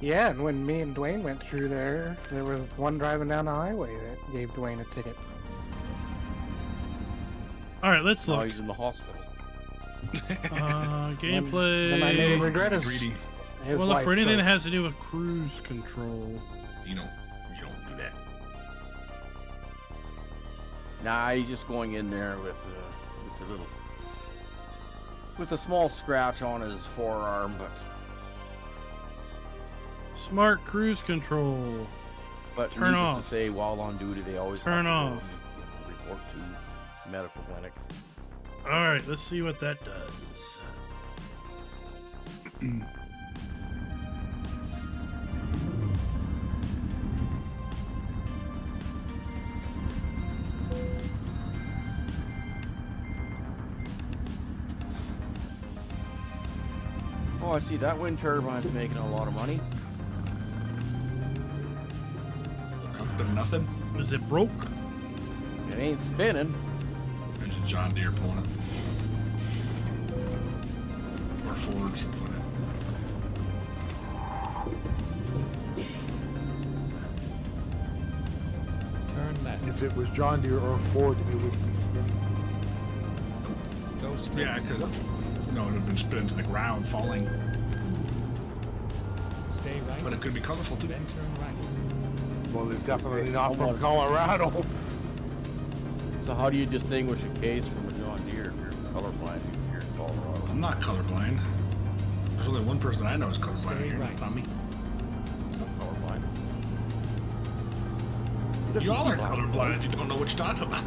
Yeah, and when me and Dwayne went through there, there was one driving down the highway that gave Dwayne a ticket. All right, let's Now look. he's in the hospital. Gameplay. Then I made him regret his Greedy. his Well, look, life for anything that choices. has to do with cruise control. You don't do that. Nah, he's just going in there with a little, with a small scratch on his forearm, Smart cruise control. but Turn needless off. to say, while on duty, they always Turn have to off. go and report to medical clinic. All right, let's see what that does. Oh, I see that wind turbine's making a lot of money. But nothing. Is it broke? It ain't spinning. There's a John Deere pulling it. Or Ford, something like that. Turn left. If it was John Deere or Ford, it would be spinning. Go straight. Yeah, because it would have been spinning to the ground, falling. Stay right. But it could be colorful too. Then turn right. Well, it's definitely not from Almost. Colorado. So how do you distinguish a case from a John Deere if you're colorblind if you're in Colorado? I'm not colorblind. There's only one person I know is colorblind Stay here. right. It's not me. I'm not colorblind. You all are colorblind if you don't know what you're talking about.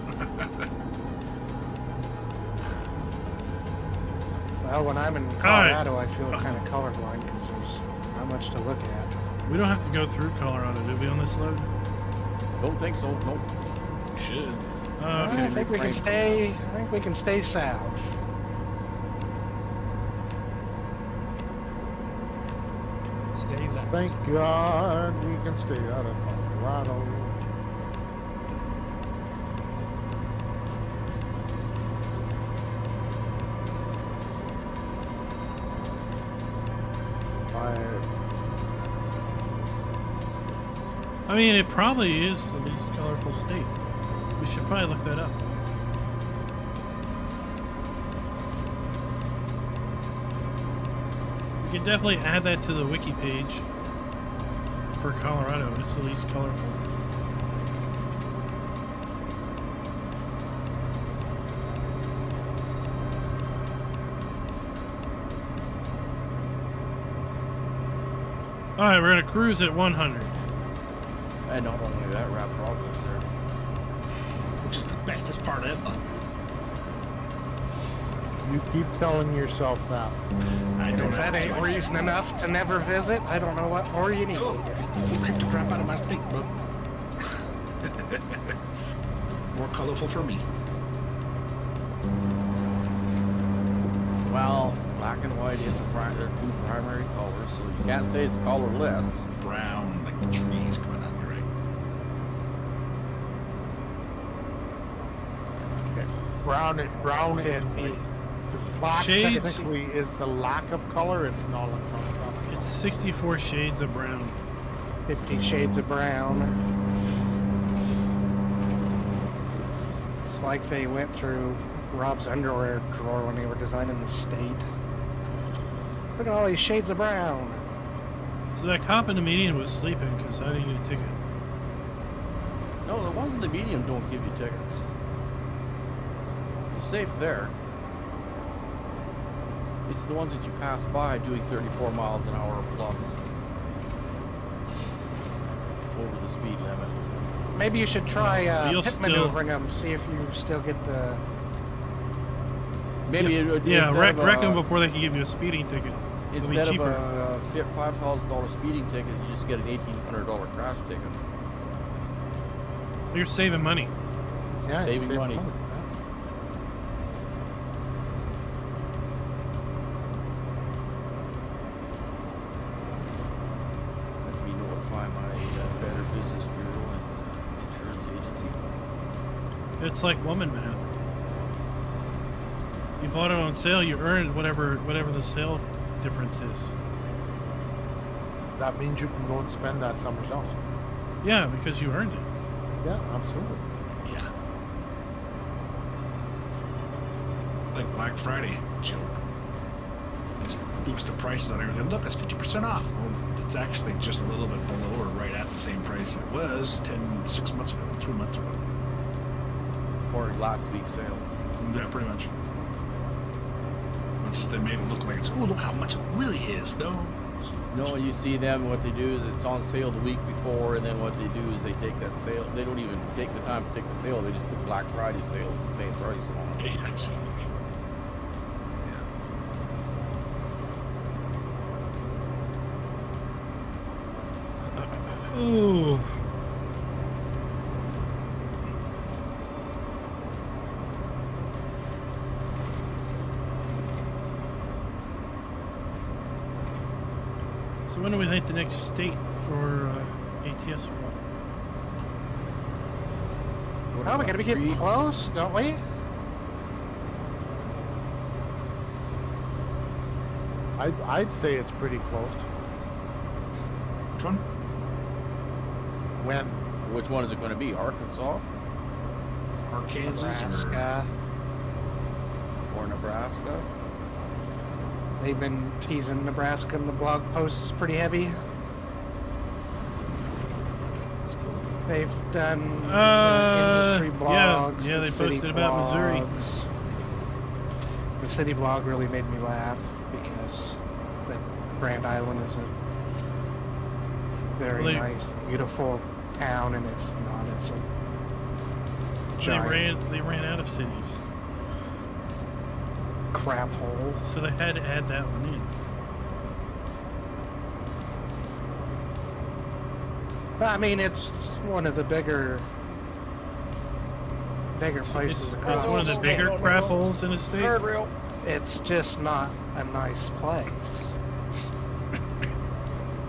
Well, when I'm in Colorado, I feel kind of colorblind because there's not much to look at. We don't have to go through Colorado, do we, on this load? Don't think so. Nope. You should. Okay. I think we can stay. I think we can stay south. Stay left. Thank God we can stay out of Colorado. I mean, it probably is the least colorful state. We should probably look that up. We can definitely add that to the wiki page for Colorado. It's the least colorful. Alright, we're gonna cruise at 100. And not only that, wrap problems there. Which is the bestest part ever. You keep telling yourself that. I don't If that have ain't to. reason enough to never visit, I don't know what more you need. Oh, you kicked the crap out of my state, bro. More colorful for me. Well, black and white is they're two primary colors, so you can't say it's colorless. Brown, like the trees coming out. You're right. Brown and blue. Black Shades. technically is the lack of color. It's not like It's 64 shades of brown. 50 Shades of Brown. It's like they went through Rob's underwear drawer when they were designing the state. Look at all these shades of brown. So that cop in the median was sleeping because I didn't get a ticket. No, the ones in the medium don't give you tickets. You're safe there. It's the ones that you pass by doing 34 miles an hour plus over the speed limit. Maybe you should try You'll pit still- maneuvering them, see if you still get the... Maybe Yeah, instead wreck them of before they can give you a speeding ticket. It'll be instead of cheaper. a $5,000 speeding ticket, you just get an $1,800 crash ticket. You're saving money. Yeah, Saving save money. yeah. Let me notify my Better Business Bureau and insurance agency. It's like woman math. You bought it on sale, you earned whatever the sale difference is. That means you can go and spend that somewhere else. Yeah, because you earned it. Yeah, absolutely. Yeah. Like Black Friday joke. Just boost the prices on everything. Look, it's 50% off. Well, it's actually just a little bit below or right at the same price it was 6 months ago, 3 months ago. Or last week's sale. Yeah, pretty much. It's just they made it look like it's, oh, look how much it really is. No. No, you see them, what they do is it's on sale the week before, and then what they do is they take that sale. They don't even take the time to take the sale. They just put Black Friday sale at the same price on it. Yeah, exactly. Ooh. So when do we think the next state for ATS will go? So what Oh, we about gotta be getting three? close, don't we? I'd say it's pretty close. Which one? When? Which one is it going to be? Arkansas Arkansas or Nebraska. or Nebraska? They've been teasing Nebraska in the blog posts pretty heavy. that's cool. They've done industry yeah, blogs. yeah, the they city posted about Missouri. blogs. The city blog really made me laugh because that Grand Island is a very Well, they- nice, beautiful town, and it's not. It's a giant They ran out of cities, crap hole. so they had to add that one in. But, I mean, it's one of the bigger places across It's one of the state. bigger crap holes in the state. Guardrail. It's just not a nice place.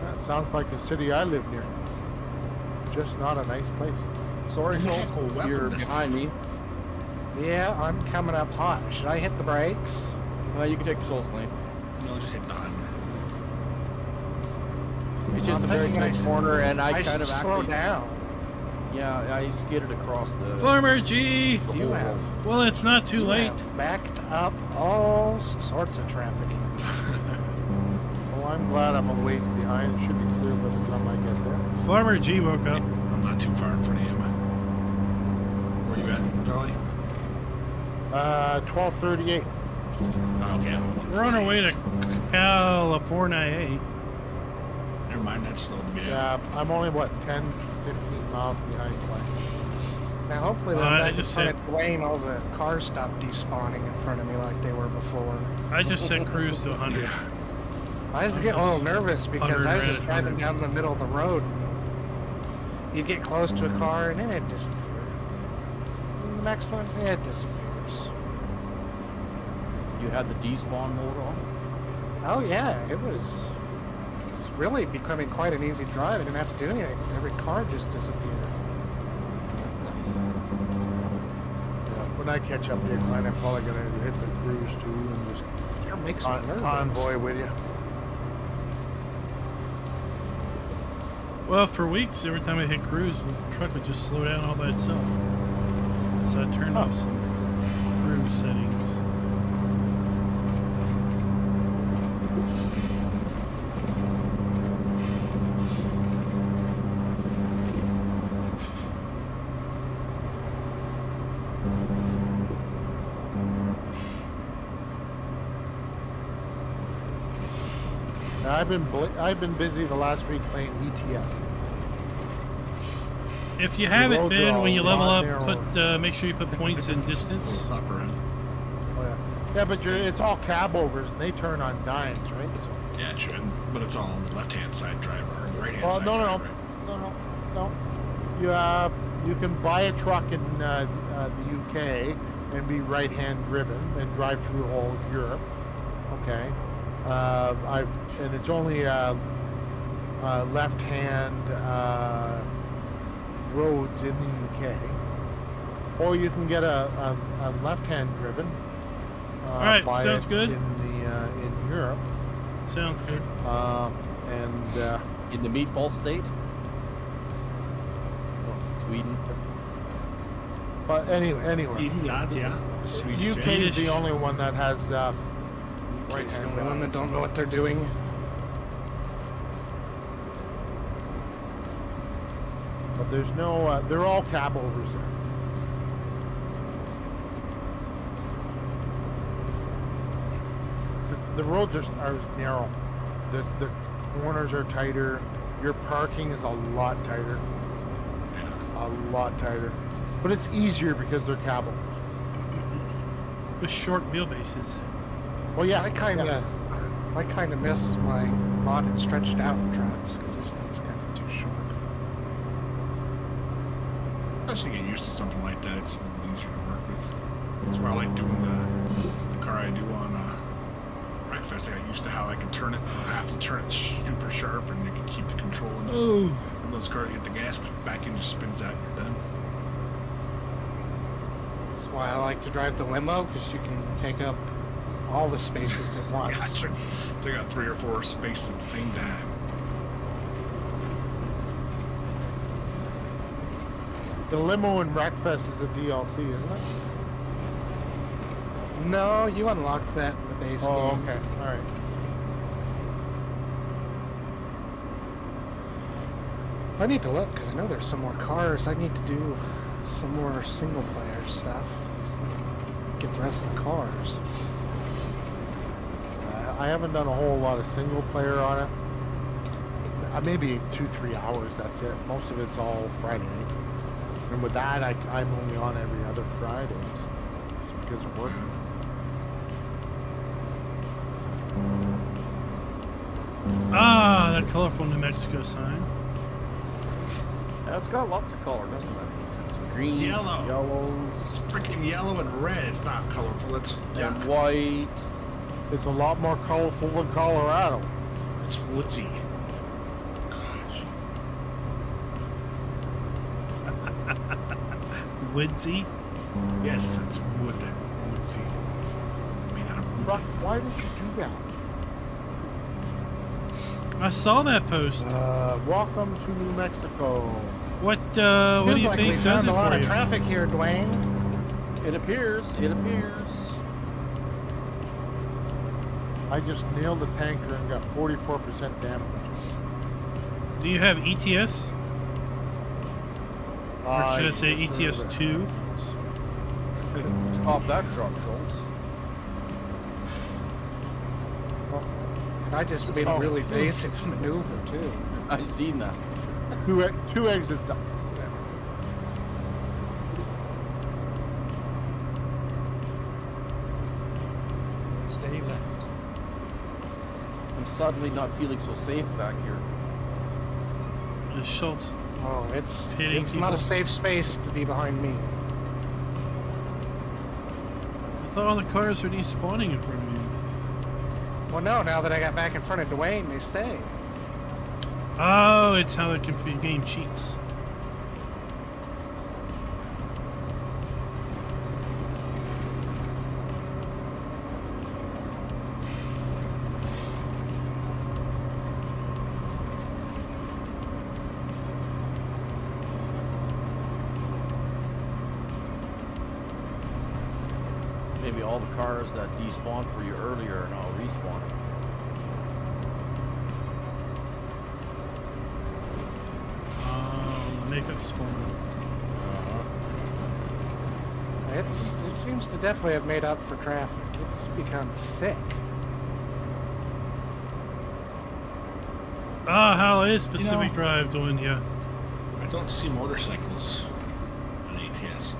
That sounds like the city I live near. Just not a nice place. Sorry, Schultz, Medical you're weapons. behind me. Yeah, I'm coming up hot. Should I hit the brakes? Well, you can take the Schultz lane. No, just hit behind me. It's just I'm a very thinking tight corner, and I I kind should of slow actually, down. yeah, I skidded across the Farmer G! the You whole have, road. Well, it's not too you late. have backed up all sorts of traffic here. Well, I'm glad I'm a ways behind. It should be clear by the time I get there. Farmer G woke up. I'm not too far in front of you. Where you at, Charlie? 12:38. Oh, okay. We're on our way to California. Never mind, that's slow to me. Yeah, I'm only, what, 10, 15 miles behind Glenn. Now, hopefully, I that just doesn't said- start Dwayne, all the cars stop despawning in front of me like they were before. I just set cruise to 100. I was I'm getting a little just nervous because I was just 100. driving down the middle of the road. You get close to a car and then it disappears. And the next one, it disappears. You had the despawn mode on. Oh yeah, it was really becoming quite an easy drive. I didn't have to do anything because every car just disappeared. Nice. Yeah, when I catch up here, Glenn, I'm probably going to hit the cruise too and just It makes me nervous. convoy with you. Well, for weeks, every time I hit cruise, the truck would just slow down all by itself. So I turned off some cruise settings. Now, I've been busy the last week playing ETS. If you haven't roads are been, all when you level not up, make sure you put points in distance. Not for him. Oh, yeah. Yeah, but it's all cab overs and they turn on dimes, right? So, Yeah, sure. But it's all on the left-hand side driver or the right-hand well, side no. driver. You can buy a truck in the UK and be right-hand driven and drive through all Europe. Okay. And it's only left-hand roads in the UK. Or you can get a left-hand driven. All right, buy sounds it good. In Europe. Sounds good. And In the meatball state, Sweden. but anyway, Yeah. Swedish. UK is the only one that has It's the right-hand only one drive. that don't know what they're doing. But there's no, they're all cab overs there. The roads are narrow. The corners are tighter. Your parking is a lot tighter. A lot tighter. But it's easier because they're cab overs. With short wheelbases. Well, yeah, I kind of miss my modded stretched out trucks because this thing's kind of too short. Once you get used to something like that, it's a little easier to work with. That's why I like doing the car I do on Breakfast. I got used to how I can turn it. I have to turn it super sharp, and you can keep the control. And Oh. some of those cars, you hit the gas back in, just spins out, and you're done. That's why I like to drive the limo because you can take up all the spaces at once. Gotcha. They got 3 or 4 spaces at the same time. the limo in Breakfast is a DLC, isn't it? No, you unlocked that in the base Oh, game. okay. All right. I need to look because I know there's some more cars. I need to do some more single player stuff. Get the rest of the cars. I haven't done a whole lot of single player on it. Maybe 2-3 hours, that's it. Most of it's all Friday. And with that, I'm only on every other Friday. Just because of work. Ah, that colorful New Mexico sign. Yeah, it's got lots of color, doesn't it? It's got some greens, yellow. yellows, It's freaking yellow and red. It's not colorful. It's and white. It's a lot more colorful than Colorado. It's woodsy. Gosh. Woodsy. Yes, it's wood. Woodsy. Made out of wood. Why did you do that? I saw that post. Welcome to New Mexico. What do Seems you like we think does found it a lot for of you? traffic here, Dwayne. It appears. It appears. I just nailed the tanker and got 44% damage. Do you have ETS? Or should I say just ETS reserved 2? Stop that truck, Jones. And I just made a really basic maneuver, too. I seen that. Two exits up. Stay left. I'm suddenly not feeling so safe back here. Is Schultz? Oh, it's Hitting not people. a safe space to be behind me. I thought all the cars were despawning in front of you. Well, no, now that I got back in front of Dwayne, they stay. Oh, it's how the game cheats. Maybe all the cars that despawned for you earlier are now respawning. Makeup spawn. It seems to definitely have made up for traffic. It's become thick. Ah, how is Pacific You know- Drive doing? Yeah. I don't see motorcycles on ATS.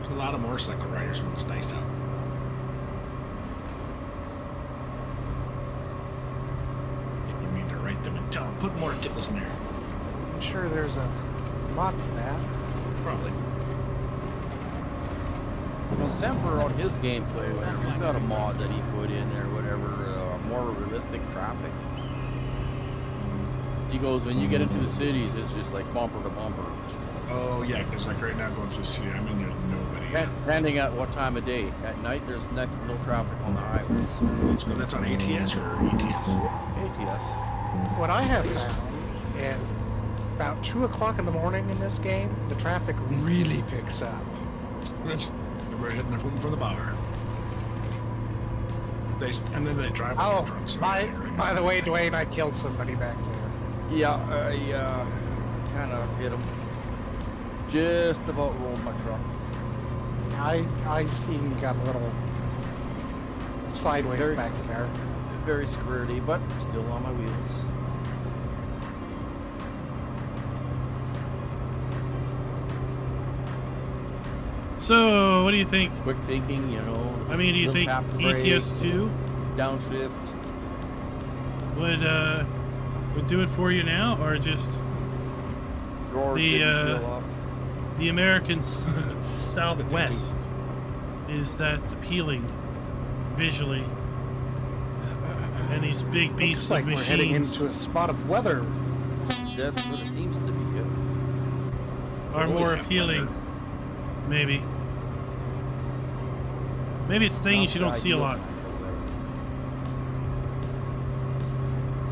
There's a lot of motorcycle riders when it's nice out. I think we need to write them and tell them, put more tickles in there. I'm sure there's a mod for that. Probably. Well, Semper on his gameplay, whatever, he's got a mod that he put in there, whatever, more realistic traffic. He goes, when you get into the cities, it's just like bumper to bumper. Oh yeah, because like right now going through the city, I mean there's nobody. Depending at what time of day. At night, there's next to no traffic on the highways. That's on ATS or ETS? ATS. What I have found, at about 2 o'clock in the morning in this game, the traffic really picks up. That's everybody hitting their foot from the bar. And then they drive like Oh, drunks. by the way, Dwayne, I killed somebody back there. Yeah, I kind of hit him. Just about rolled my truck. I seen you got a little sideways Very- back there. Very squirty, but still on my wheels. So, what do you think? Quick thinking, you know. I mean, do you little think tap the brake, ETS 2 downshift? would do it for you now, or just Drawers The, didn't fill up. the American Southwest? Is that appealing visually? And these big beasts Looks like of we're machines. heading into a spot of weather. That's what it seems to be, yes. are Always more have appealing. weather. Maybe. Maybe it's things you don't Not see a lot. ideal.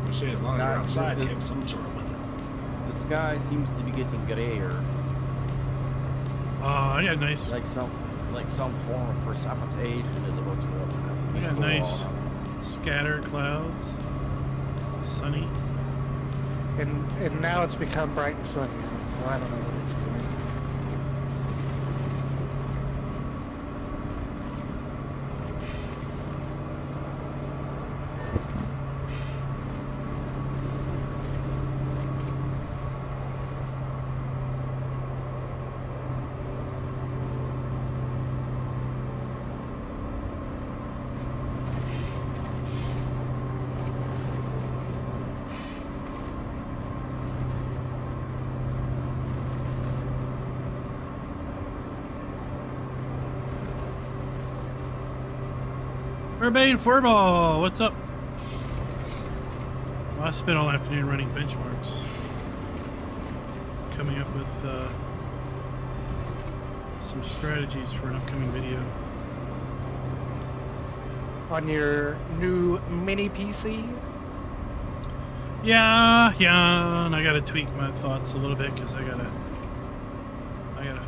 I say as long as Nah, you're outside, you it- have some sort of weather. The sky seems to be getting grayer, Yeah, nice. like some form of precipitation is about to be Yeah, storm nice. on us. Scattered clouds. Sunny. And now it's become bright and sunny, so I don't know what it's doing. Urbane Furball, what's up? Well, I spent all afternoon running benchmarks. Coming up with some strategies for an upcoming video. On your new mini PC? Yeah, and I gotta tweak my thoughts a little bit because I gotta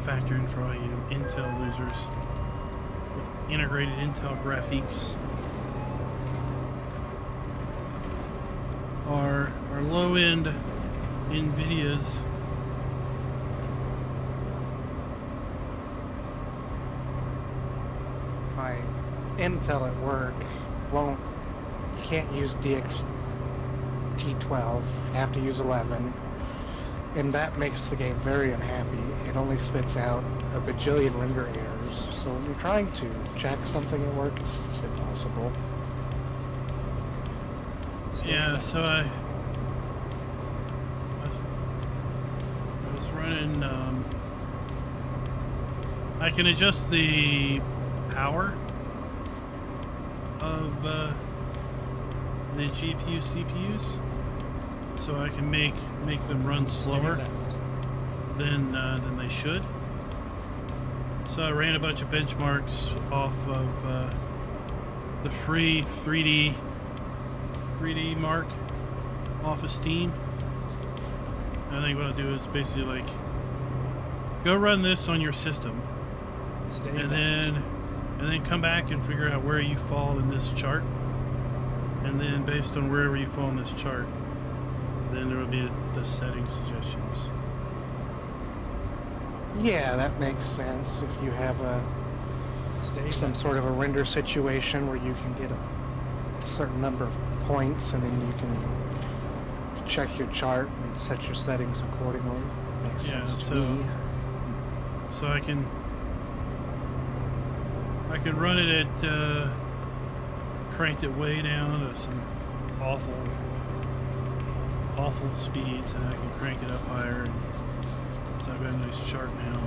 factor in for all you Intel losers with integrated Intel graphics. Our low-end NVIDIA's My Intel at work won't. You can't use DX T12. You have to use 11, and that makes the game very unhappy. It only spits out a bajillion render errors. So when you're trying to check something at work, it's impossible. yeah. So I was running. I can adjust the power of the GPU CPUs, so I can make them run slower than they should. So I ran a bunch of benchmarks off of the free 3D Mark off of Steam. I think what I'll do is basically like go run this on your system, and then come back and figure out where you fall in this chart. And then based on wherever you fall in this chart, then there will be the setting suggestions. Yeah, that makes sense. If you have some sort of a render situation where you can get a certain number of points, and then you can check your chart and set your settings accordingly. Makes sense to me. So I can run it at cranked it way down to some awful speeds, and I can crank it up higher. And so I've got a nice chart now,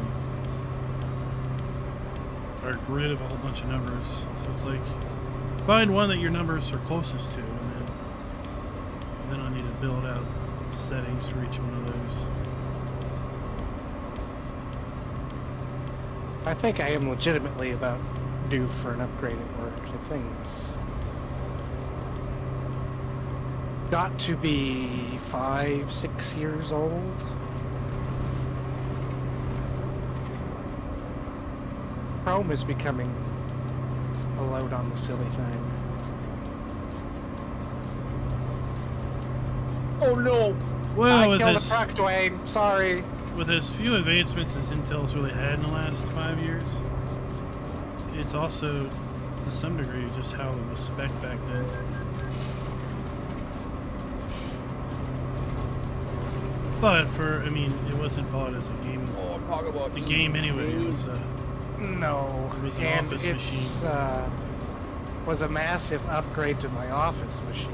or a grid of a whole bunch of numbers. So it's like find one that your numbers are closest to, and then I need to build out settings for each one of those. I think I am legitimately about due for an upgrade at work. The thing's got to be 5-6 years old. Chrome is becoming a load on the silly thing. Oh no! Well, I with killed a this, truck, Dwayne. Sorry. with as few advancements as Intel's really had in the last 5 years, it's also, to some degree, just how it was spec back then. But I mean, it wasn't bought as a game. Oh, I'm talking about The game anyway was No. It was an and office it's, machine. Was a massive upgrade to my office machine.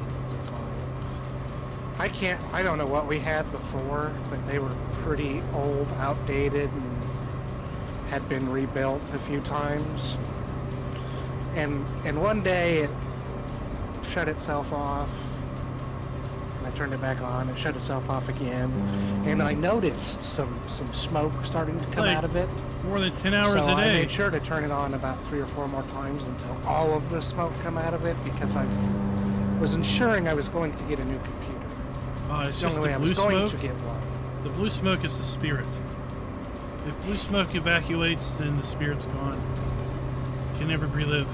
I don't know what we had before, but they were pretty old, outdated, and had been rebuilt a few times. And one day it shut itself off, and I turned it back on. It shut itself off again, and I noticed some smoke starting to come like out of it. more than 10 hours So a I day. made sure to turn it on about 3 or 4 more times until all of the smoke come out of it, because I was ensuring I was going to get a new computer. It's the just only way the I blue was going smoke. to get one. The blue smoke is the spirit. If blue smoke evacuates, then the spirit's gone. Can never relive.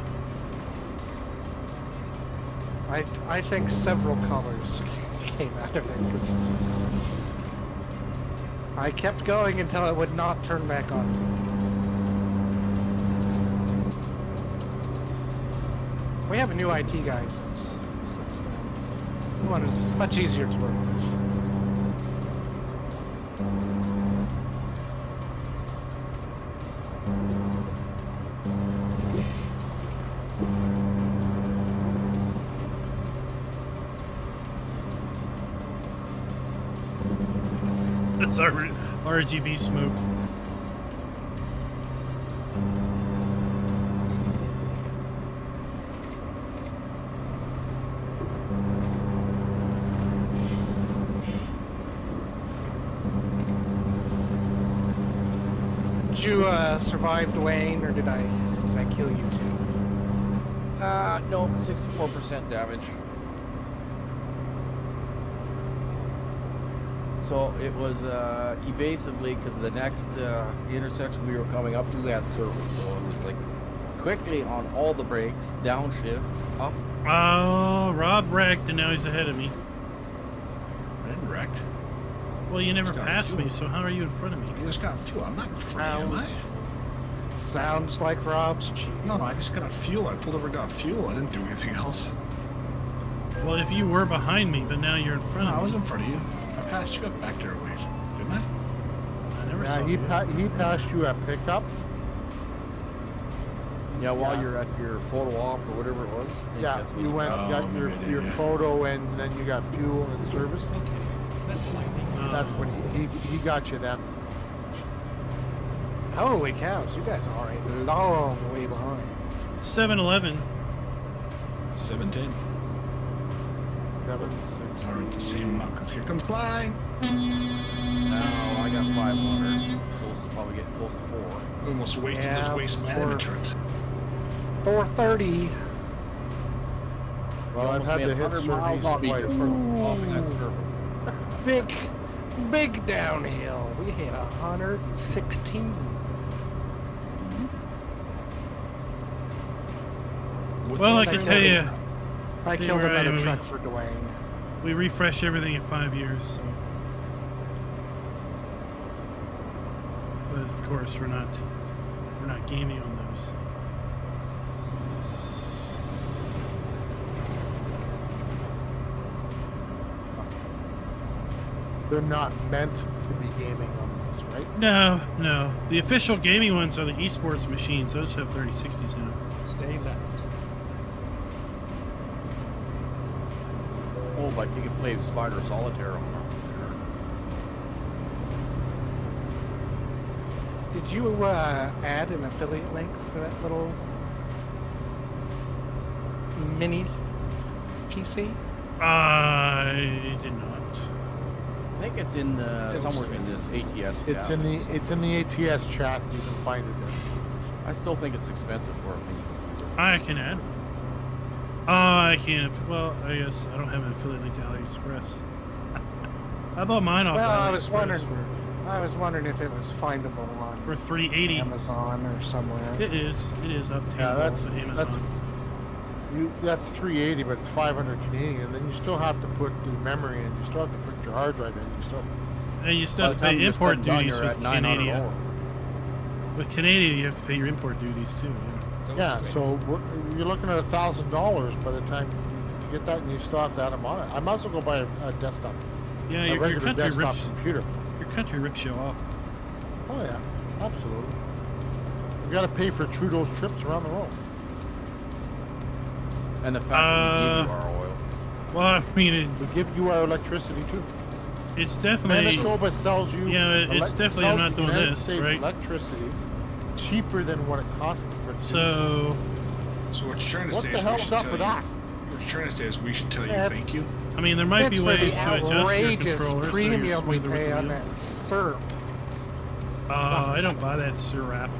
I think several colors came out of it, because I kept going until it would not turn back on. We have a new IT guy since then. The one is much easier to work with. That's our RGB smoke. Did you survive, Dwayne, or did I kill you too? No, 64% damage. So it was evasively because the next intersection we were coming up to had service. So it was like quickly on all the brakes, downshift, up. Oh, Rob wrecked, and now he's ahead of me. I didn't wreck. Well, you never Just got passed me, fuel. so how are you in front of me? I just got fuel. I'm not in front of you, am I? Sounds like Rob's cheating. No, I just got fuel. I pulled over and got fuel. I didn't do anything else. Well, if you were behind me, but now you're in front No, of I me. was in front of you. I passed you up back there a ways, didn't I? I never Yeah, saw he, you. he passed you at pickup. Yeah, while Yeah. you're at your photo op or whatever it was. I think Yeah, that's when you went, passed. got your, maybe, your yeah. photo, and then you got fuel and service. Okay, that's lightning. That's when he got you then. Holy cows, you guys are a long way behind. 7-Eleven. 710. 7, 6. Are at the same mark. Here comes Klein. Now I got 500. Schultz is probably getting close to 4. Almost wasted Yeah, those waste management trucks. 430. Well, I've had to hit service twice. Popping that service. Big downhill. We hit 116. Well, I can tell you, I They killed were another anyway. truck for Dwayne. we refresh everything in 5 years, so. But of course, we're not gaming on those. They're not meant to be gaming on this, right? No, no. The official gaming ones are the esports machines. Those have 3060s in them. Stay left. Oh, but you can play Spider Solitaire on them, sure. Did you add an affiliate link for that little mini PC? I did not. I think it's in somewhere in this ATS chat. It's in the ATS chat. You can find it there. I still think it's expensive for me. I can add. I can't. Well, I guess I don't have an affiliate link to AliExpress. I bought mine off Well, I AliExpress was wondering if it was findable on for $380. Amazon or somewhere. It is. It is obtainable Yeah, that's on Amazon. that's $380, but it's 500 Canadian. And then you still have to put the memory in. You still have to put your hard drive in. You still. And you still By have the to time pay you're import done, duties you're with at 900 Canadian. more. With Canadian, you have to pay your import duties too. Yeah, so you're looking at $1,000 by the time you get that, and you still have to add them on it. I might as well go buy a desktop, Yeah, a your regular country desktop rips. computer. Your country rips you off. Oh yeah, absolutely. You got to pay for Trudeau's trips around the world. And the fact that we give you our oil. Well, I mean, We give you our electricity too. it's definitely. Manitoba sells you. Yeah, it's definitely- I'm not doing United this, States right? Electricity cheaper than what it costs them for. So, So what you're trying to What say the is we hell's should up tell with you. that? What you're trying to say is we should tell you That's- thank you. I mean, there might It's be for the ways to adjust your outrageous controller so you're premium we smoother with pay the on wheel. that syrup. I don't buy that syrup.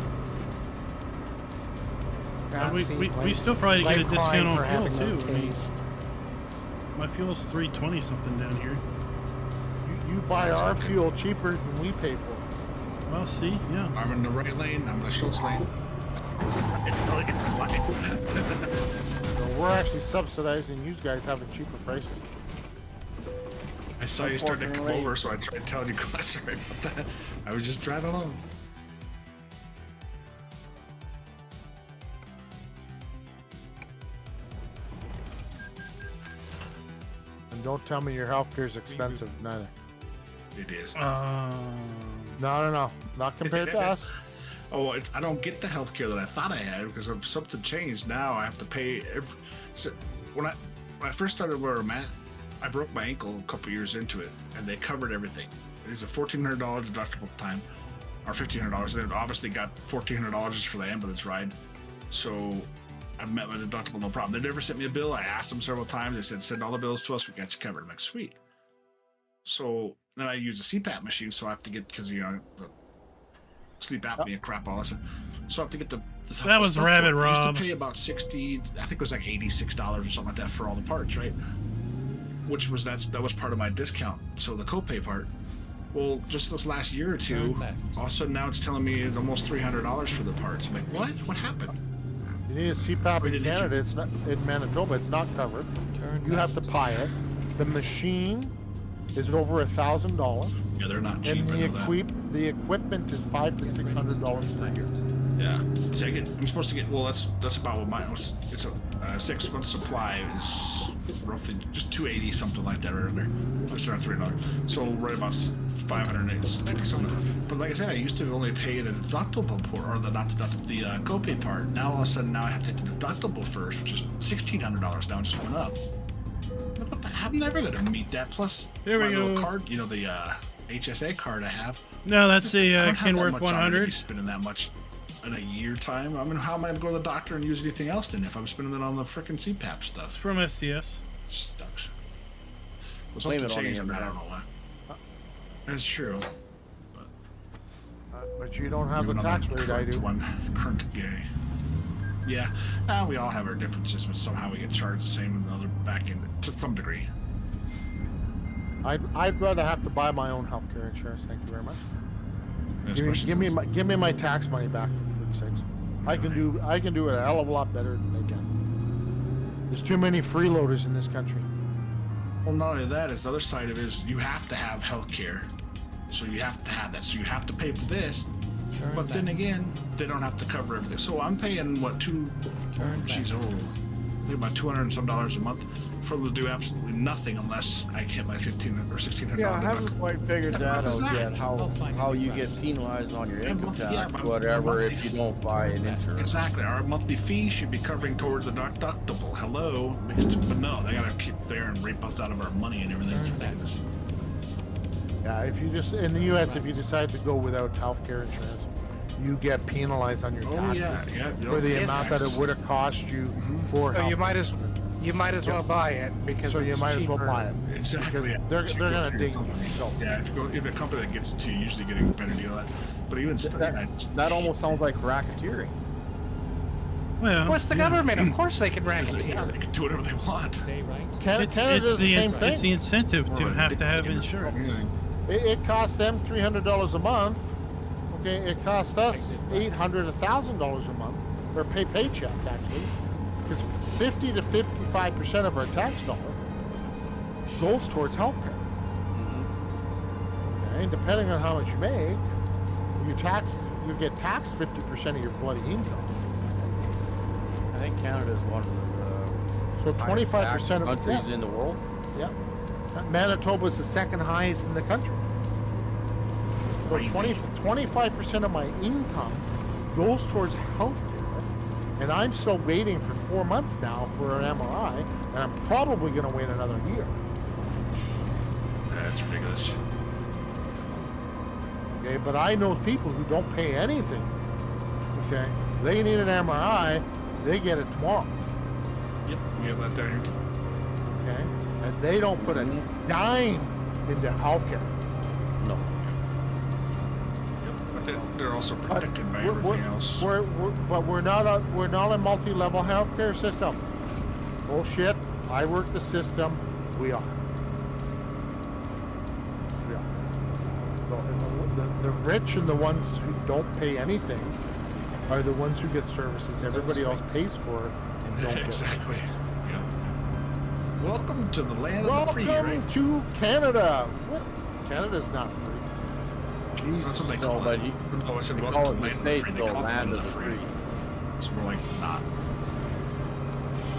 We still probably get a discount on fuel too. I mean, my fuel's $3.20 something down here. You buy That's our okay. fuel cheaper than we pay for it. Well, see, yeah. I'm in the right lane. I'm in the Schultz lane. So we're actually subsidizing you guys having cheaper prices. I saw you starting to come Unfortunately. over, so I tried telling you sorry about that. I was just driving along. And don't tell me your healthcare is expensive, neither. It is. No. Not compared to us. Oh, I don't get the health care that I thought I had because of something changed. Now I have to pay so when I first started where I'm at, I broke my ankle a couple years into it, and they covered everything. It's a $1,400 deductible time, or $1,500, and it obviously got $1,400 just for the ambulance ride. So I've met my deductible, no problem. They never sent me a bill. I asked them several times. They said, send all the bills to us. We got you covered. I'm like, sweet. So then I use a CPAP machine, so I have to get, because, you know, the sleep apnea crap, all that stuff. So I have to get the That was stuff Rabbit for it. I Rob. used to pay about 60, I think it was like $86 or something like that for all the parts, right? which was that was part of my discount. So the copay part. Well, just this last year or two, Turn left. all of a sudden now it's telling me it's almost $300 for the parts. I'm like, what? What happened? You need a CPAP Where in did you- Canada. It's not in Manitoba. It's not covered. Turn You have left. to buy it. The machine is over $1,000, Yeah, they're not cheap. and I know that. the equipment is $500 to $600 per year. Yeah. See, I'm supposed to get. Well, that's about what mine was. It's a 6 month supply is roughly just $280 something like that right there, just around $300. So right about $550 something. But like I said, I used to only pay the deductible part, or the not deductible, the copay part. Now all of a sudden, now I have to take the deductible first, which is $1,600 now. It just went up. Look, what the, I'm never gonna meet that. Plus, There we my little go. card, the HSA card I have. No, that's I a don't have that Kenworth much on me to be 100. spending that much in a year time. I mean, how am I gonna go to the doctor and use anything else then if I'm spending it on the frickin' CPAP stuff? From SCS. Sucks. Well, Blame something it on the changed on that. I internet. don't know why. That's true. But you don't have the Even on tax the rate I current do. current gay. Yeah, we all have our differences, but somehow we get charged the same in the other back end to some degree. I'd rather have to buy my own healthcare insurance. Thank you very much. Especially Give me my tax money back for 36. I can do it a hell of a lot better than they can. There's too many freeloaders in this country. Well, not only that, is the other side of it is you have to have health care. So you have to have that. So you have to pay for this. Turn But then left. again, they don't have to cover everything. So I'm paying what Turn geez, left. I think about $200 and some a month for them to do absolutely nothing unless I hit my $1,500 or $1,600 Yeah, I deductible. haven't quite figured What that is out that? yet. I'll find How it you right. get penalized on your Yeah, income monthly- yeah, tax, my- whatever, my if you don't buy an insurance. Exactly. Our monthly fee should be covering towards the deductible. Hello, but no, they gotta keep there and rape us out of our money and everything. It's Turn back. ridiculous. Yeah, if you just in the U.S. if you decide to go without healthcare insurance, you get penalized on your Oh taxes yeah. for the Yes. amount that it would have cost you for So health. you might as well buy it because So you it's might as well cheaper. buy it. Exactly. Because they're gonna dig you. So Yeah, if a company that gets it to you, usually get a better deal at. But even still, yeah, That almost sounds like racketeering. Well, What's the government? Of course they can yeah, racketeer. they can do whatever they want. Stay right. Canada does the same thing. it's the incentive to Or have to have addicting. insurance. It costs them $300 a month. Okay, it costs us $800, $1,000 a month, or paycheck actually, because 50 to 55% of our tax dollar goes towards healthcare. Okay, and depending on how much you make, you get taxed 50% of your bloody income. I think Canada is one of So the highest 25% taxed of countries in the world. Yeah. Manitoba is the second highest in the country. So Crazy. 25% of my income goes towards health care, and I'm still waiting for 4 months now for an MRI, and I'm probably going to wait another year. That's ridiculous. Okay, but I know people who don't pay anything. Okay, they need an MRI, they get it tomorrow. Yep, we have that down here too. Okay, and they don't put a dime into health care. No. But they're also protected by everything else. But we're not a multi-level healthcare system. Bullshit. I work the system. We are. We are. So, and the rich and the ones who don't pay anything are the ones who get services everybody else pays for and don't get. Exactly. Yep. Welcome to the land of the free, Welcome right? to Canada. What? Canada's not free. Jesus. That's what they No, call but it. you, Oh, I said they welcome call to it the the land of the state, free. They though, call it land of the free. It's more like not.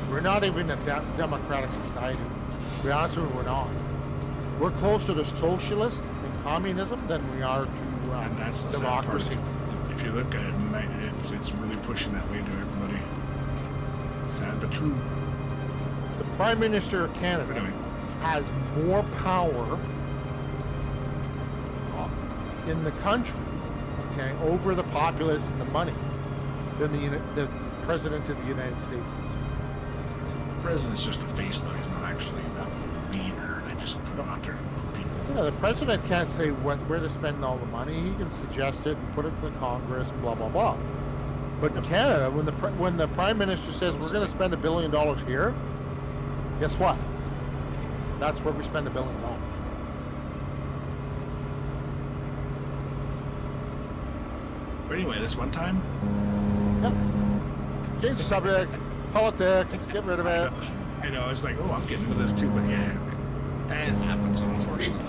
We're not even a democratic society. To be honest with you, we're not. We're closer to socialist and communism than we are to And that's the democracy. sad part. If you look at it, it's really pushing that way to everybody. Sad but true. The Prime Minister of Canada Anyway. has more power in the country, okay, over the populace and the money than the President of the United States is. The president's just a face, though. He's not actually the leader. They just put him out there to the people. Yeah, the president can't say where to spend all the money. He can suggest it and put it to Congress, blah blah blah. But in Canada, when the prime minister says we're going to spend $1 billion here, guess what? That's where we spend $1 billion. But anyway, this one time, Yep. Change the subject. Politics. Get rid of it. you know, it's like, oh, I'm getting into this too, but yeah, it happens, unfortunately.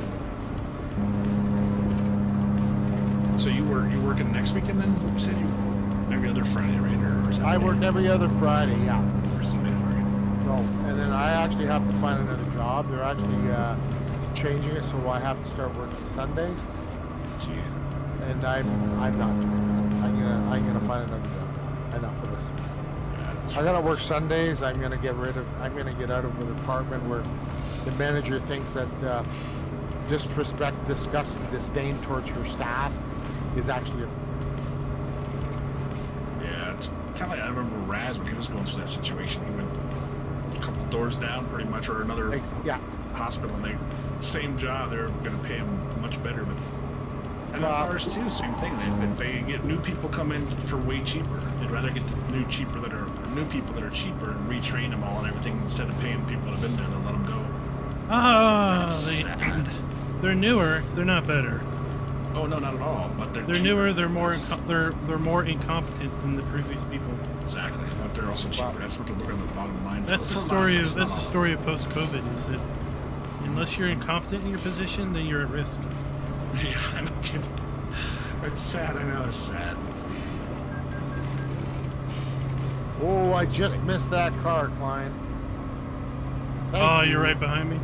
So you're working next weekend then? You said you every other Friday, right? Or I work every other Friday. Yeah. Or Sunday, right? No, and then I actually have to find another job. They're actually changing it, so I have to start working Sundays. Gee. And I'm not doing that. I'm gonna find another job. Enough of this. Yeah, that's I gotta work Sundays. I'm gonna get out of the department where the manager thinks that disrespect, disgust, and disdain towards her staff is actually Yeah, it's kind of like I remember Raz when he was going through that situation. He went a couple doors down, pretty much, or another yeah. hospital, and same job. They're going to pay him much better, but and ours too, same thing. They get new people come in for way cheaper. They'd rather get the new people that are cheaper and retrain them all and everything instead of paying people that have been there. They'll let them go. That's sad. They're newer. They're not better. Oh no, not at all. But they're cheaper. newer. They're more. That's- They're more incompetent than the previous people. Exactly, but they're also cheaper. That's what they're looking at the bottom line. That's for. the For story mine, of. That's not the all. story of post-COVID. Is that unless you're incompetent in your position, then you're at risk. Yeah, I know. It's sad. I know it's sad. Oh, I just missed that car, Klein. Thank Oh, you. you're right behind me.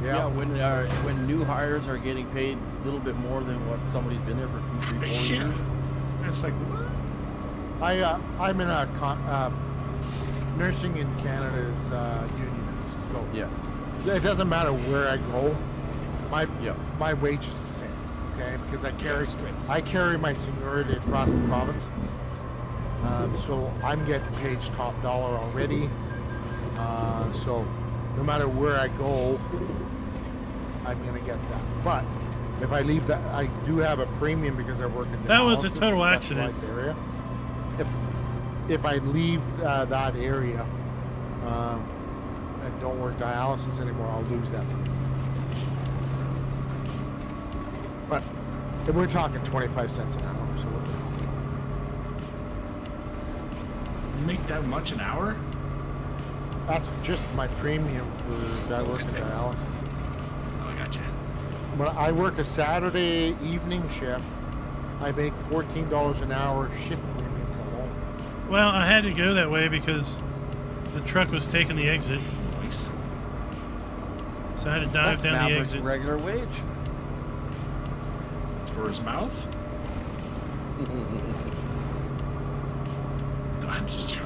Yeah, Yeah. when new hires are getting paid a little bit more than what somebody's been there for 2, 3, 4 years. Yeah. It's like what? I'm in a nursing in Canada's union. So Yes. it doesn't matter where I go. Yeah. My wage is the same. Okay, because that's good. I carry my seniority across the province. So I'm getting paid top dollar already. So no matter where I go, I'm gonna get that. But if I leave that, I do have a premium because I work in the That was a dialysis total specialized accident. area. If I leave that area and don't work dialysis anymore, I'll lose that premium. But if we're talking 25 cents an hour, so what the hell? You make that much an hour? That's just my premium for that work in dialysis. Oh, I got you. When I work a Saturday evening shift, I make $14 an hour shift premiums alone. Well, I had to go that way because the truck was taking the exit, Nice. so I had to dive That's down the Maverick's exit. regular wage. For his mouth? I'm just joking.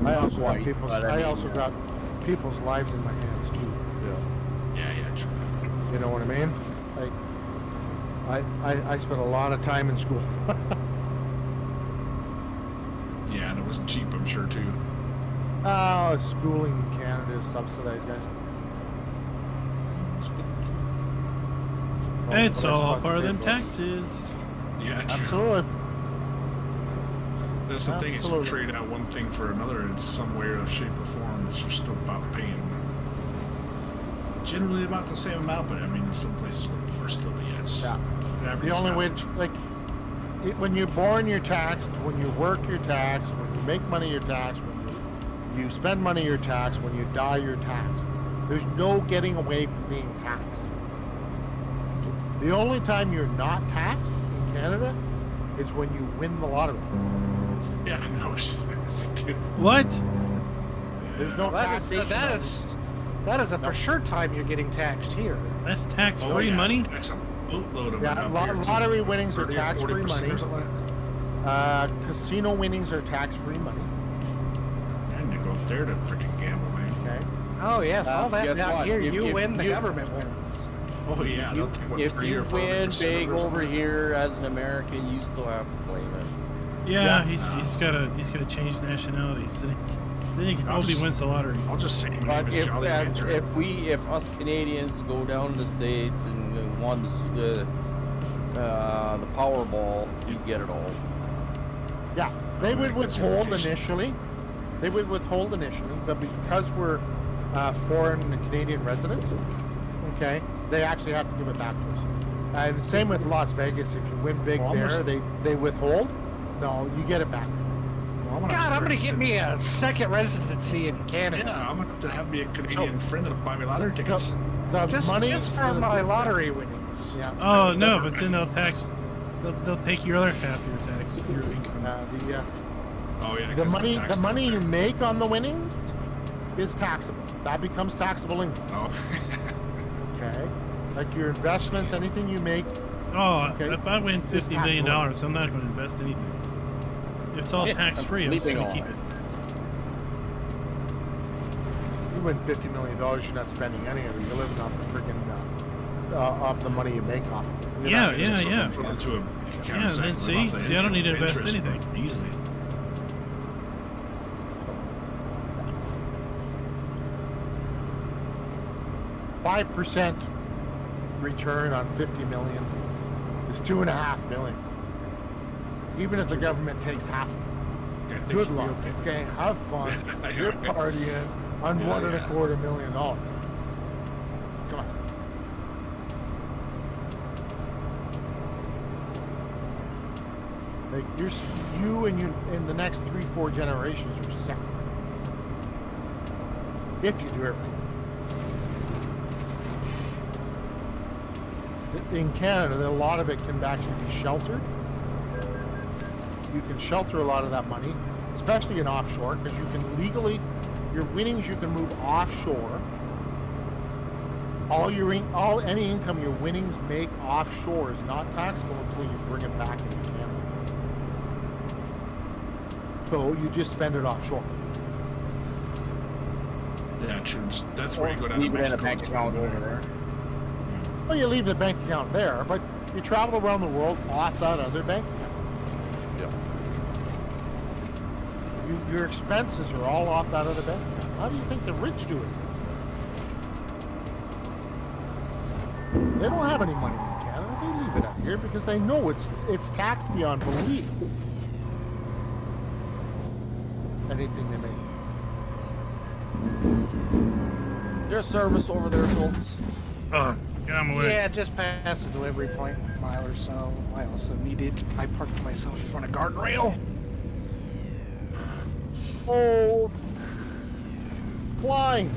I also got Quite, people's. but I I mean, also got people's lives in my hands too. Yeah. Yeah, true. You know what I mean? Like, I spent a lot of time in school. Yeah, and it wasn't cheap, I'm sure, too. Schooling in Canada is subsidized, guys. It's But I all suppose part of they them both- taxes. Yeah, true. Absolutely. That's the thing, is you Absolutely. trade out one thing for another in some way or shape or form. You're still about paying generally about the same amount, but I mean, some places a little more still, but yeah, it's Yeah. the average The only way, average. when you're born, you're taxed. When you work, you're taxed. When you make money, you're taxed. When you spend money, you're taxed. When you die, you're taxed. There's no getting away from being taxed. The only time you're not taxed in Canada is when you win the lottery. Yeah, I know. Dude. What? There's no taxation. That is a for sure time you're getting taxed here. That's tax-free Oh, yeah. money? That's a boatload of it Yeah, up here, too. lottery winnings are 30 or tax-free 40% money. or something like that. Casino winnings are tax-free money. And you go up there to freaking gamble, man. Okay. Oh yes, all that guess down what? here, If- you if win, the you- government wins. Oh, yeah, they'll take, what, If 3 you or 4% win big or over something. here as an American, you still have to claim it. Yeah, Yeah. he's gotta change nationalities. Then he I'll hope he just- wins the lottery. I'll just say my But name is Jolly Rancher. if us Canadians go down to the States and won the Powerball, you get it all. Yeah, they Oh, would that gets your withhold vacation. initially, They would withhold initially, but because we're foreign and Canadian residents, okay, they actually have to give it back to us. And same with Las Vegas. If you win big Well, there, they withhold. No, you get it back. Well, God, I'm gonna get me a second residency in Canada. Yeah, I'm gonna have to have me a Canadian friend that'll buy me lottery tickets. The Just for my lottery winnings. Yeah. Oh no, but then they'll tax. They'll take your other half of your tax, your income. Oh yeah. The 'cause money, tax the money you credit. make on the winnings is taxable. That becomes taxable income. Oh. Okay. Like your investments, anything you make. Oh, Okay. if I win It's $50 million, taxable. I'm not going to invest anything. If it's all Yeah, tax free, I'm just leaving going to all keep it. You win $50 million, you're not spending any of it. You're living off the friggin' off the money you make off it. You're Yeah, not- yeah, yeah. Put into a account Yeah, so I then can see? live off the See, I don't need to invest interest anything. Easily. %5 return on 50 million is $2.5 million. Even if the government takes half, Yeah, I think good you'll be luck. okay. Okay, have fun. You're partying on Yeah, $1.25 million. Come on. Like you in the next 3-4 generations are set. If you do everything. In Canada, a lot of it can actually be sheltered. You can shelter a lot of that money, especially in offshore, because you can legally, your winnings you can move offshore. Any income your winnings make offshore is not taxable until you bring it back into Canada. So you just spend it offshore. Yeah, true. That's where you go down to Leave it in a Mexico. bank and account spend it over there. Well, you leave the bank account there, but you travel around the world off that other bank account. Yeah. Your expenses are all off that other bank account. How do you think the rich do it? They don't have any money in Canada. They leave it out here because they know it's taxed beyond belief. Anything they make. There's service over there, Schultz. Oh, get out of my way. Yeah, just past the delivery point, a mile or so. I also I parked myself in front of guardrail. Oh, flying.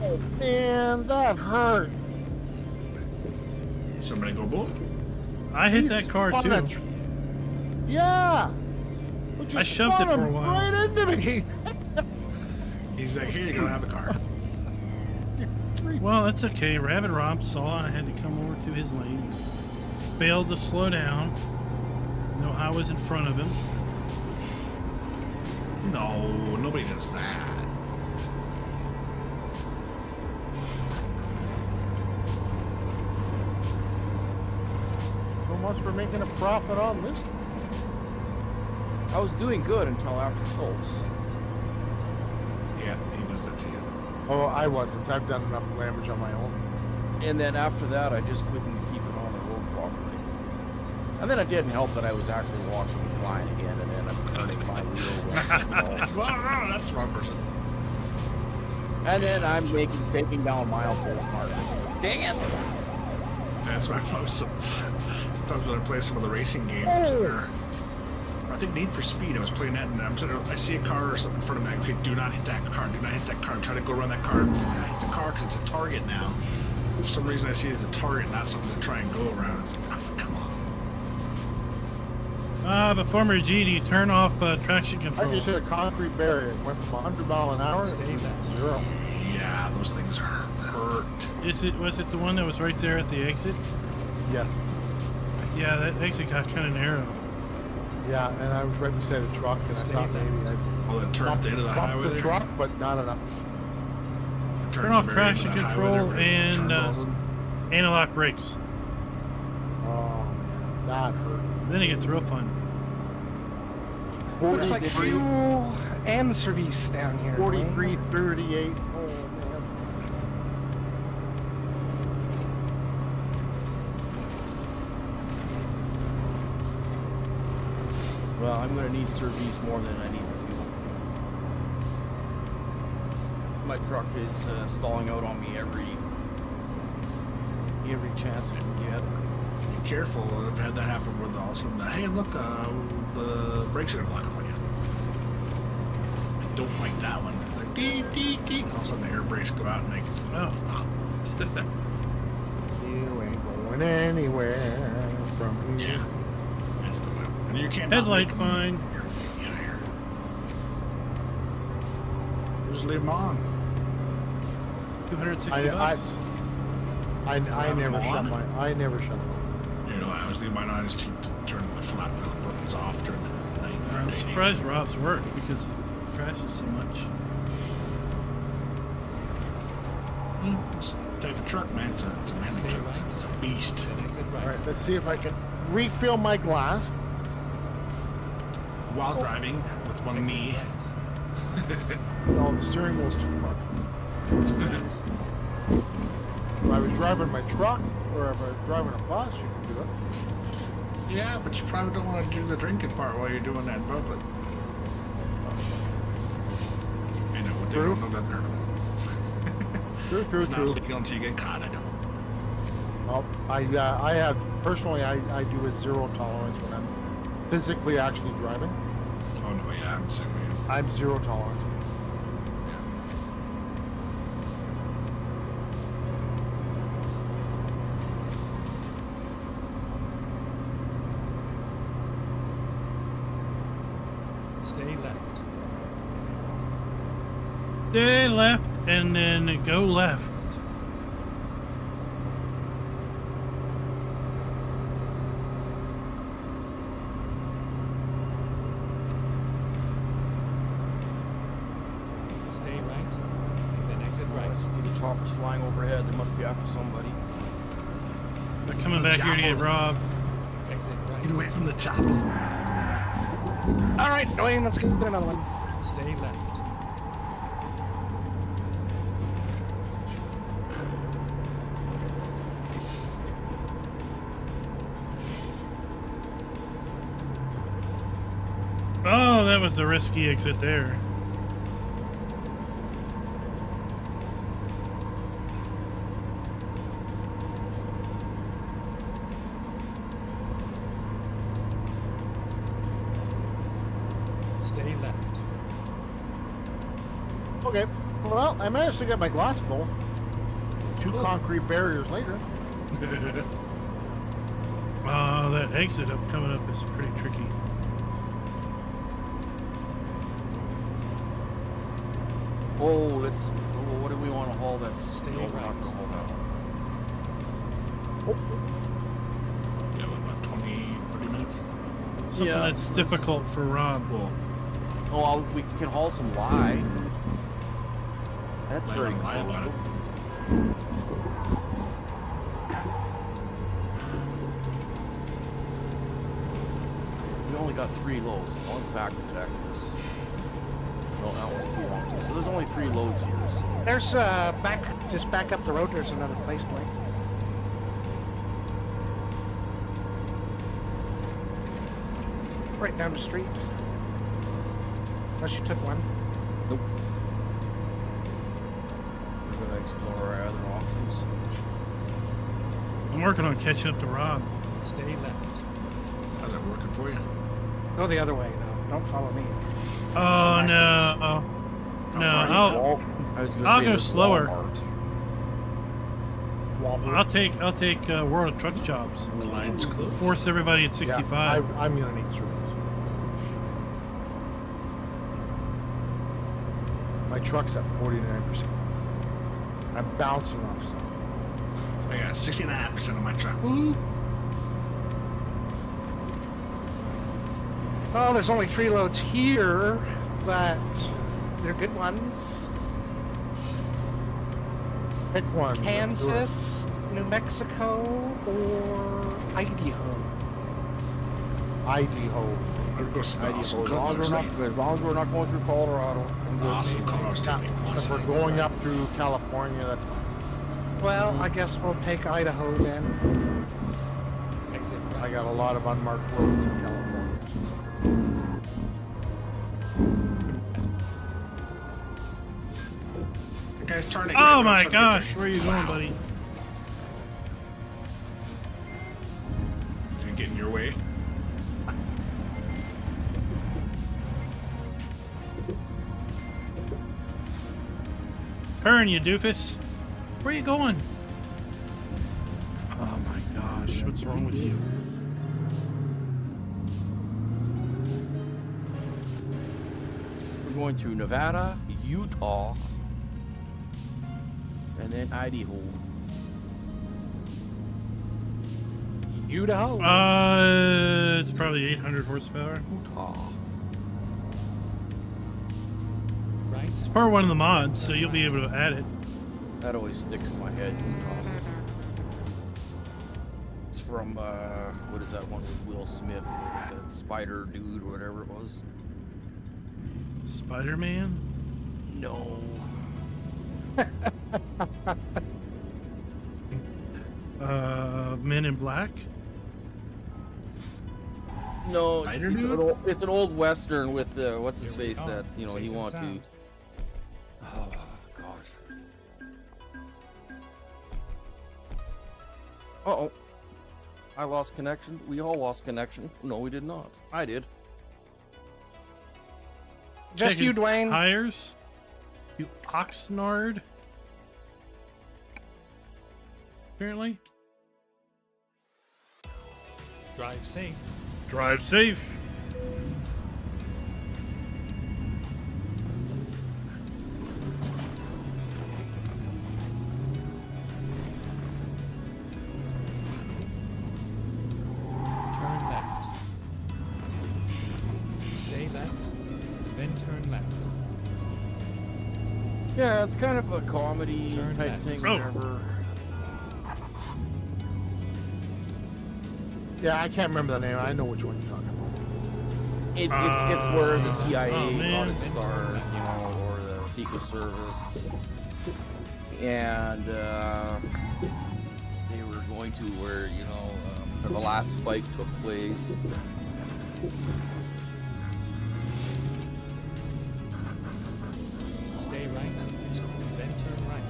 Oh man, that hurt. Somebody go boom. I hit He that car spun too. a tr- Yeah. But you I shoved spun it for a him while. right into me. He's like, here, you go have a car. Well, that's okay. Rabbit Romp saw I had to come over to his lane. Failed to slow down. No, I was in front of him. No, nobody does that. So much for making a profit on this. I was doing good until after Schultz. Yeah, he does that to you. Oh, I wasn't. I've done enough damage on my own. And then after that, I just couldn't keep it on the road properly. And then it didn't help that I was actually watching the decline again, and then I'm turning my wheel west and all. Well, no, that's the wrong person. And then I'm taking down mile post market. Dang it! That's my post. Sometimes when I play some of the racing games, I think Need for Speed, I was playing that, and I'm sitting there, I see a car or something in front of me. Okay, do not hit that car. Do not hit that car. Try to go around that car. I hit the car because it's a target now. For some reason, I see it as a target, not something to try and go around. It's like, oh, come on. But Former G, do you turn off traction I control? just hit a concrete barrier. It went from 100 mile an hour to 0. Yeah, those things are hurt. Was it the one that was right there at the exit? Yes. Yeah, that exit got kind of narrow. Yeah, and I was right beside a truck, and I thought maybe I'd Well, then turn at the end of the bump highway the there. truck, but not enough. Turn at off the very end of traction the highway control there, and, turn all of them. Anti-lock brakes. Oh, man, that hurt. Then it gets real fun. Looks like 43, fuel and service down here. 43, 38. Oh, man. Well, I'm gonna need service more than I need the fuel. My truck is stalling out on me every chance it can get. Be careful. I've had that happen where all of a sudden, hey, look, the brakes are gonna lock up on you. I don't like that one. Like, dee, dee, dee. All of a sudden, the air brakes go out and they stop. You ain't going anywhere from here. Yeah. That's the way. And you can't. Headlight fine. Yeah, here. Just leave them on. 260 bucks. I never them shut on? I never shut it on. You know, I always leave mine on just keep turning the flat valve buttons off during the night. I'm day. surprised Rob's worked because it crashes so much. It's a type of truck, man. It's a manly truck. It's a beast. Then exit right. Alright, let's see if I can refill my glass. While driving with one knee. No, the steering wheel's too far. If I was driving my truck, or if I was driving a bus, you can do it. Yeah, but you probably don't want to do the drinking part while you're doing that in public. You know what they True. don't know that they're True, it's not true. illegal until you get caught. I know. Well, I have, personally, I do a zero tolerance when I'm physically actually driving. Oh no, yeah, I'm saying I'm zero tolerance. Stay left. Stay left and then go left. Stay right. And then exit I right. see the choppers flying overhead. They must be after somebody. They're coming back here to get Rob. Exit right. Get away from the chopper. Alright, Dwayne, let's get another one. Stay left. Oh, that was the risky exit there. Stay left. Okay, well, I managed to get my glass full. Two concrete barriers later. That exit up coming up is pretty tricky. Oh, let's. What do we want to haul? That's. Stay No, we're right. not gonna haul that one. Yeah, what, about 20, 30 minutes? Something Yeah, that's let's- difficult for Rob. Well, We can haul some lye. That's Lie very don't lie about cool. it. We only got 3 loads. One's back to Texas. No, that one's too long too. So there's only 3 loads here. So. There's just back up the road, there's another place, Dwayne. Right down the street. Unless you took one. Nope. We're gonna explore our other options. I'm working on catching up to Rob. Stay left. how's that working for you? Go the other way, though. Don't follow me. Oh no. How No, far you I'll I was gonna I'll say go there's slower. Walmart. I'll take World of Truck Jobs. The line's closed. Force everybody at 65. Yeah, I'm gonna need service. My truck's at 49%. I'm bouncing off some. I got 69% of my truck. Woo! Oh, there's only 3 loads here, but they're good ones. Pick one. Kansas, New Mexico, or Idaho. Idaho. I'll go some As awesome long as we're not going through Colorado. Awesome Colorado State. If Awesome. we're going up through California, that's fine. Well, I guess we'll take Idaho then. Exit I right. got a lot of unmarked roads in California. The guy's turning. Oh right, my right, gosh, where are you going, buddy? Did he get in your way? Turn, you doofus. Where are you going? Oh my gosh, what's wrong with you? We're going through Nevada, Utah, and then Idaho. Idaho. It's probably 800 horsepower. Utah. Right? It's part of one of the mods, so you'll be able to add it. That always sticks in my head. Utah. It's from what is that one with Will Smith, the spider dude, or whatever it was. Spider-Man? No. Men in Black? No, Spider it's dude? it's an old western with what's his Here we face are. that he Safe and want to. sound. Oh gosh. Uh-oh. I lost connection. We all lost connection. No, we did not. I did. Just Taking you, Dwayne. Tires? You Oxnard? Apparently. Drive safe. Drive safe. Turn left. Stay left. Then turn left. Yeah, it's kind of a comedy Turn type left. thing, Oh. whatever. Yeah, I can't remember the name. I know which one you're talking about. It's where the CIA oh, man. got its start, you know, or the Secret Service, and they were going to where, you know, the last spike took place. Stay right. Then turn right.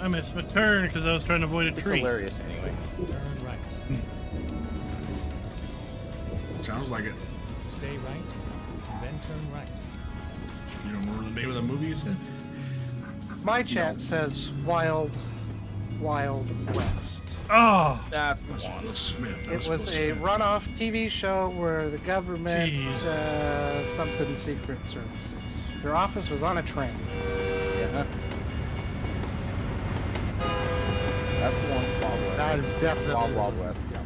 I missed my turn because I was trying to avoid a It's tree. hilarious anyway. Turn right. Sounds like it. Stay right. Then turn right. You don't remember the name of the movie you said? My chat says Wild West. Oh, That's the That's one. Will Smith. That It was Will a Smith. runoff TV show where the government, Jeez. something Secret Services. Their office was on a train. Yeah. That's the one. Wild West. That is definitely Wild West. Yeah.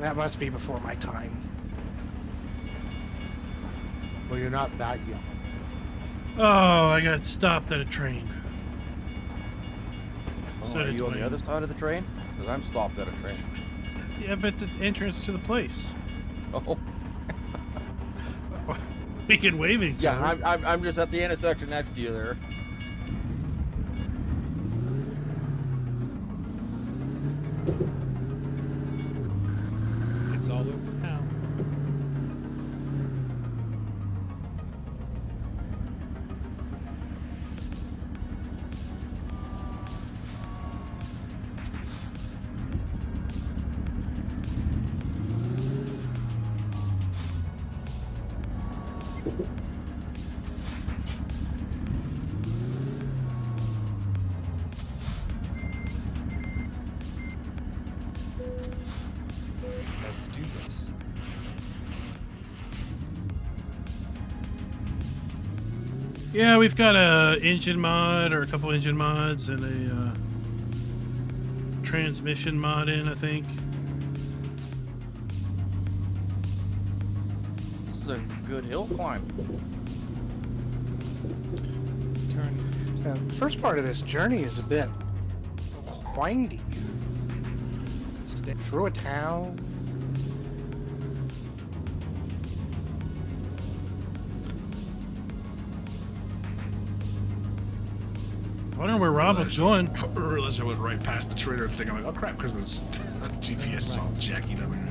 That must be before my time. Well, you're not that young. oh, I got stopped at a train. Oh, So are did you on the Dwayne. other side of the train? Because I'm stopped at a train. Yeah, but this entrance to the place. Oh, We can wave at each yeah. other. I'm just at the intersection next to you there. It's all over town. Let's do this. Yeah, we've got a engine mod or a couple engine mods and a transmission mod in, I think. This is a good hill climb. Turn The first part of this journey is a bit windy. stay. Through a town. I wonder where Rob was going. I realized I went right past the trailer thing. I'm like, oh crap, because the GPS is all jacking up here.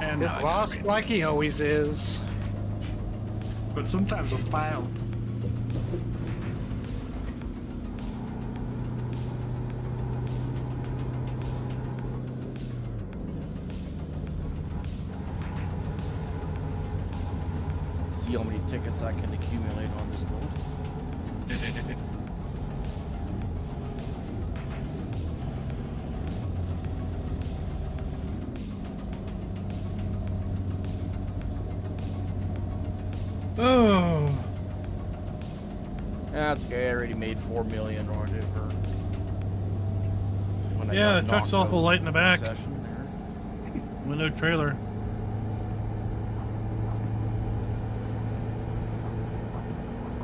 And Get lost like he always is. but sometimes I'm found. See how many tickets I can accumulate on this load. Oh. That's okay. I already made 4 million or whatever. When I Yeah, got the truck's knocked awful out light in the back. session there. Window trailer.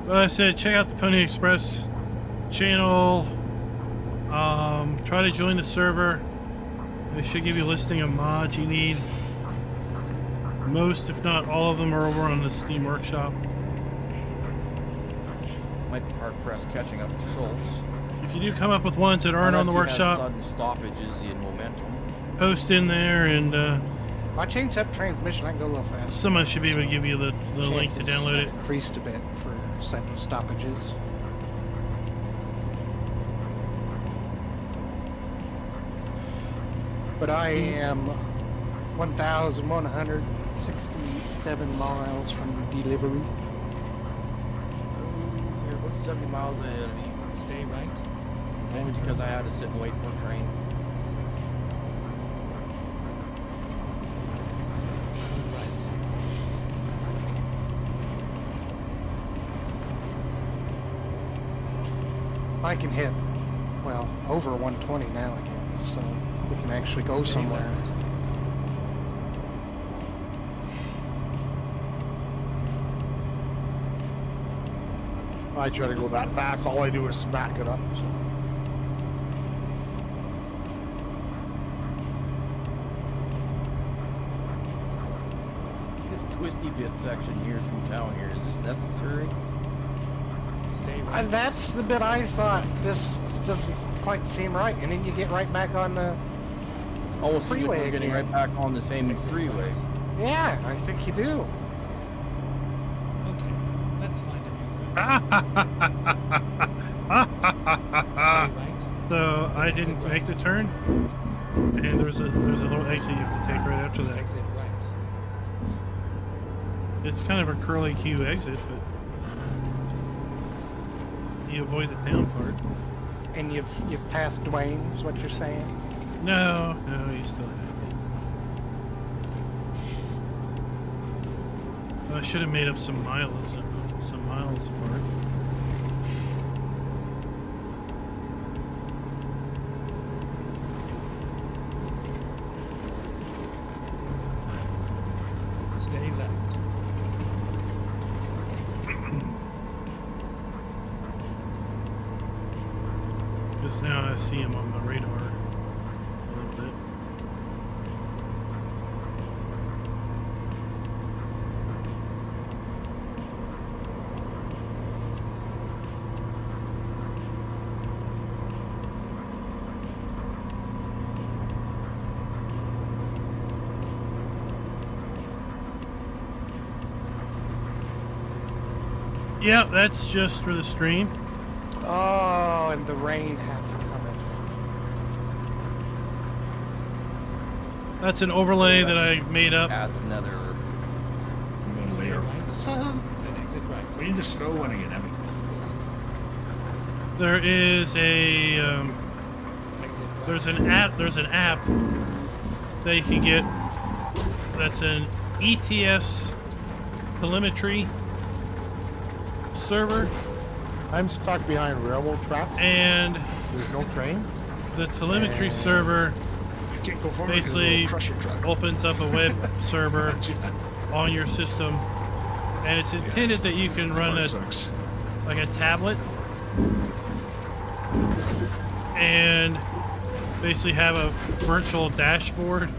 But I said, check out the Pony Express channel. Try to join the server. They should give you a listing of mods you need. Most, if not all of them, are over on the Steam Workshop. Might be hard pressed catching up to Schultz. If you do come up with ones that aren't on the Unless he has workshop, sudden stoppages in momentum. post in there, and If I change up transmission, I can go a little faster. someone should be able to give you the link to Chances download it. have increased a bit for sudden stoppages. But I am 1,167 miles from delivery. You're about 70 miles ahead of me. Stay right. Only because I had to sit and wait for a train. I can hit, well, over 120 now again, so we can actually go somewhere. I try to go that fast. All I do is smack it up. So. This twisty bit section here from town here, is this necessary? Stay right. That's the bit I thought, this doesn't quite seem right, and then you get right back on the, Oh, so Freeway we're getting again. right back on the same freeway. yeah, I think you do. Okay, let's find a new route. Stay right. So I didn't make the turn, and there's a little exit you have to take right after that. Exit right. It's kind of a curly Q exit, but you avoid the down part. And you've passed Dwayne, is what you're saying? No, you still have it. I should have made up some miles apart. Stay left. Because now I see him on my radar a little bit. Yeah, that's just for the stream. Oh, and the rain half cometh. That's an overlay that I made up. Adds another. Layer. Then exit right. We need to snow one again, haven't we? There is a Exit right. there's an app that you can get that's an ATS telemetry server, I'm stuck behind railroad tracks. and There's no train. the telemetry server You can't go forward because basically it'll crush your truck. opens up a web server Yeah, on your system, and it's intended that you can run part a sucks. like a tablet and basically have a virtual dashboard.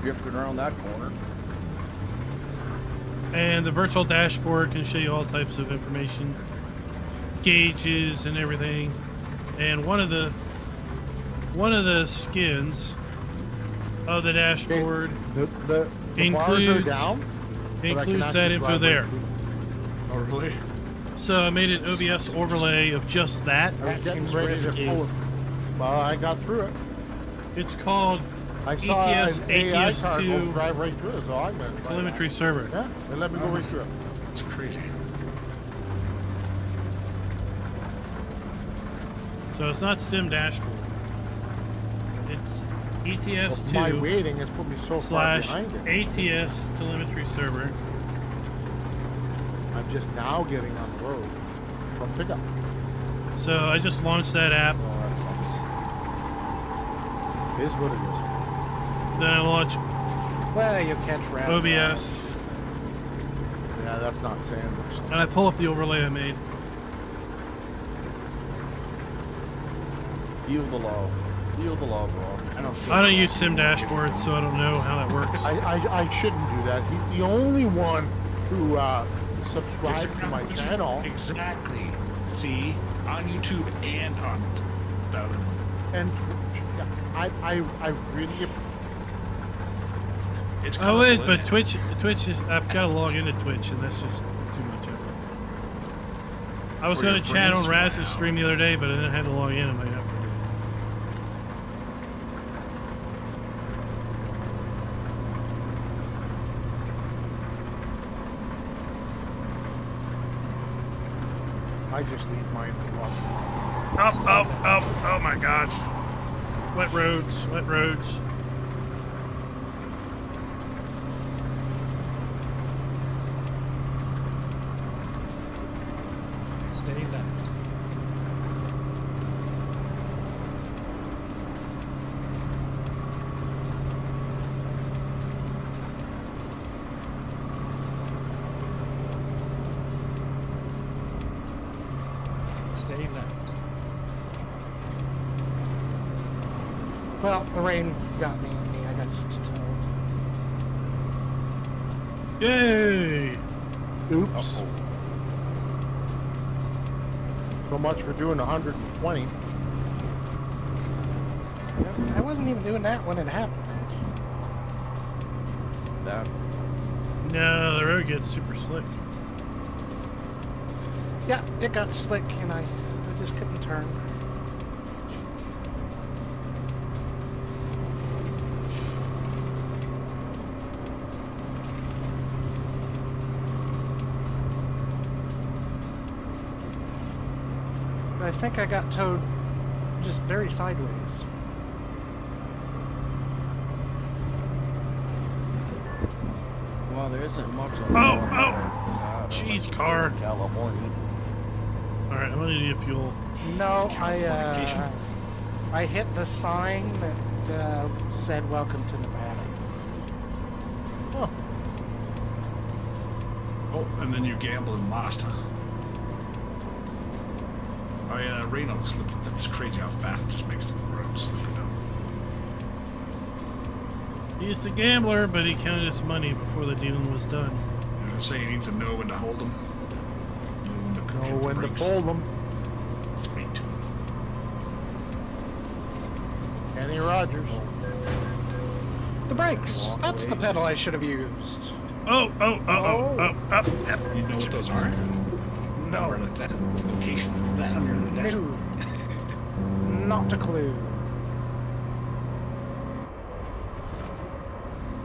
Drifting around that corner. And the virtual dashboard can show you all types of information, gauges and everything. And one of the skins Oh, the dashboard The bars are Includes- down. but I can includes that actually info drive there. right through. Oh, really? So I made an OBS overlay of just that. I was That getting seems ready to risky. pull it. Well, I got through it. It's called I saw ATS an AI car go ATS2 drive right through it, so I'm gonna try telemetry that. server. Yeah, they let me go right through it. It's crazy. So it's not Sim Dashboard. It's Well, my ETS2 waiting has put me so far slash behind it. ATS telemetry server. I'm just now getting on the road from pickup. So I just launched that app. Oh, that sucks. It is what it is. Then I launch Well, you catch rabbit. OBS. Yeah, that's not Sanders. And I pull up the overlay I made. Feel the love. Feel the love, bro. I don't use Sim Dashboard, so I don't know how that works. I shouldn't do that. He's the only one who subscribes to my channel. Exactly. See, on YouTube and on the other one. And yeah, I really It's Oh wait, colorful, but isn't it? Twitch is, I've got to log into Twitch, and that's just too much effort. I was For going your to chat on friends? Raz's Wow. stream the other day, but I didn't have to log in. I might have to. I just leave mine alone. Oh my gosh. Wet roads, wet roads. Stay left. Stay left. Well, the rain got me. I got to tow. Yay! Oops. So much for doing 120. I wasn't even doing that when it happened. That's No, the road gets super slick. Yeah, it got slick and I just couldn't turn. I think I got towed just very sideways. well, there isn't much on Jeez, car. California. Alright, I'm gonna need fuel. No, Californication. I hit the sign that said "Welcome to Nevada." Oh, Oh, and then you gambled and lost, huh? Oh yeah, rain on slip. That's crazy how fast it just makes the road slip down. He's the gambler, but he counted his money before the dealing was done. You know, say you need to know when to hold them. Know when to know hit the when to brakes. fold them. Sweet. Kenny Rogers. The brakes. Walk That's the away. pedal I should have used. Oh. Yep. You know what those are? Number like that. Location of that on your desk. No. Not a clue.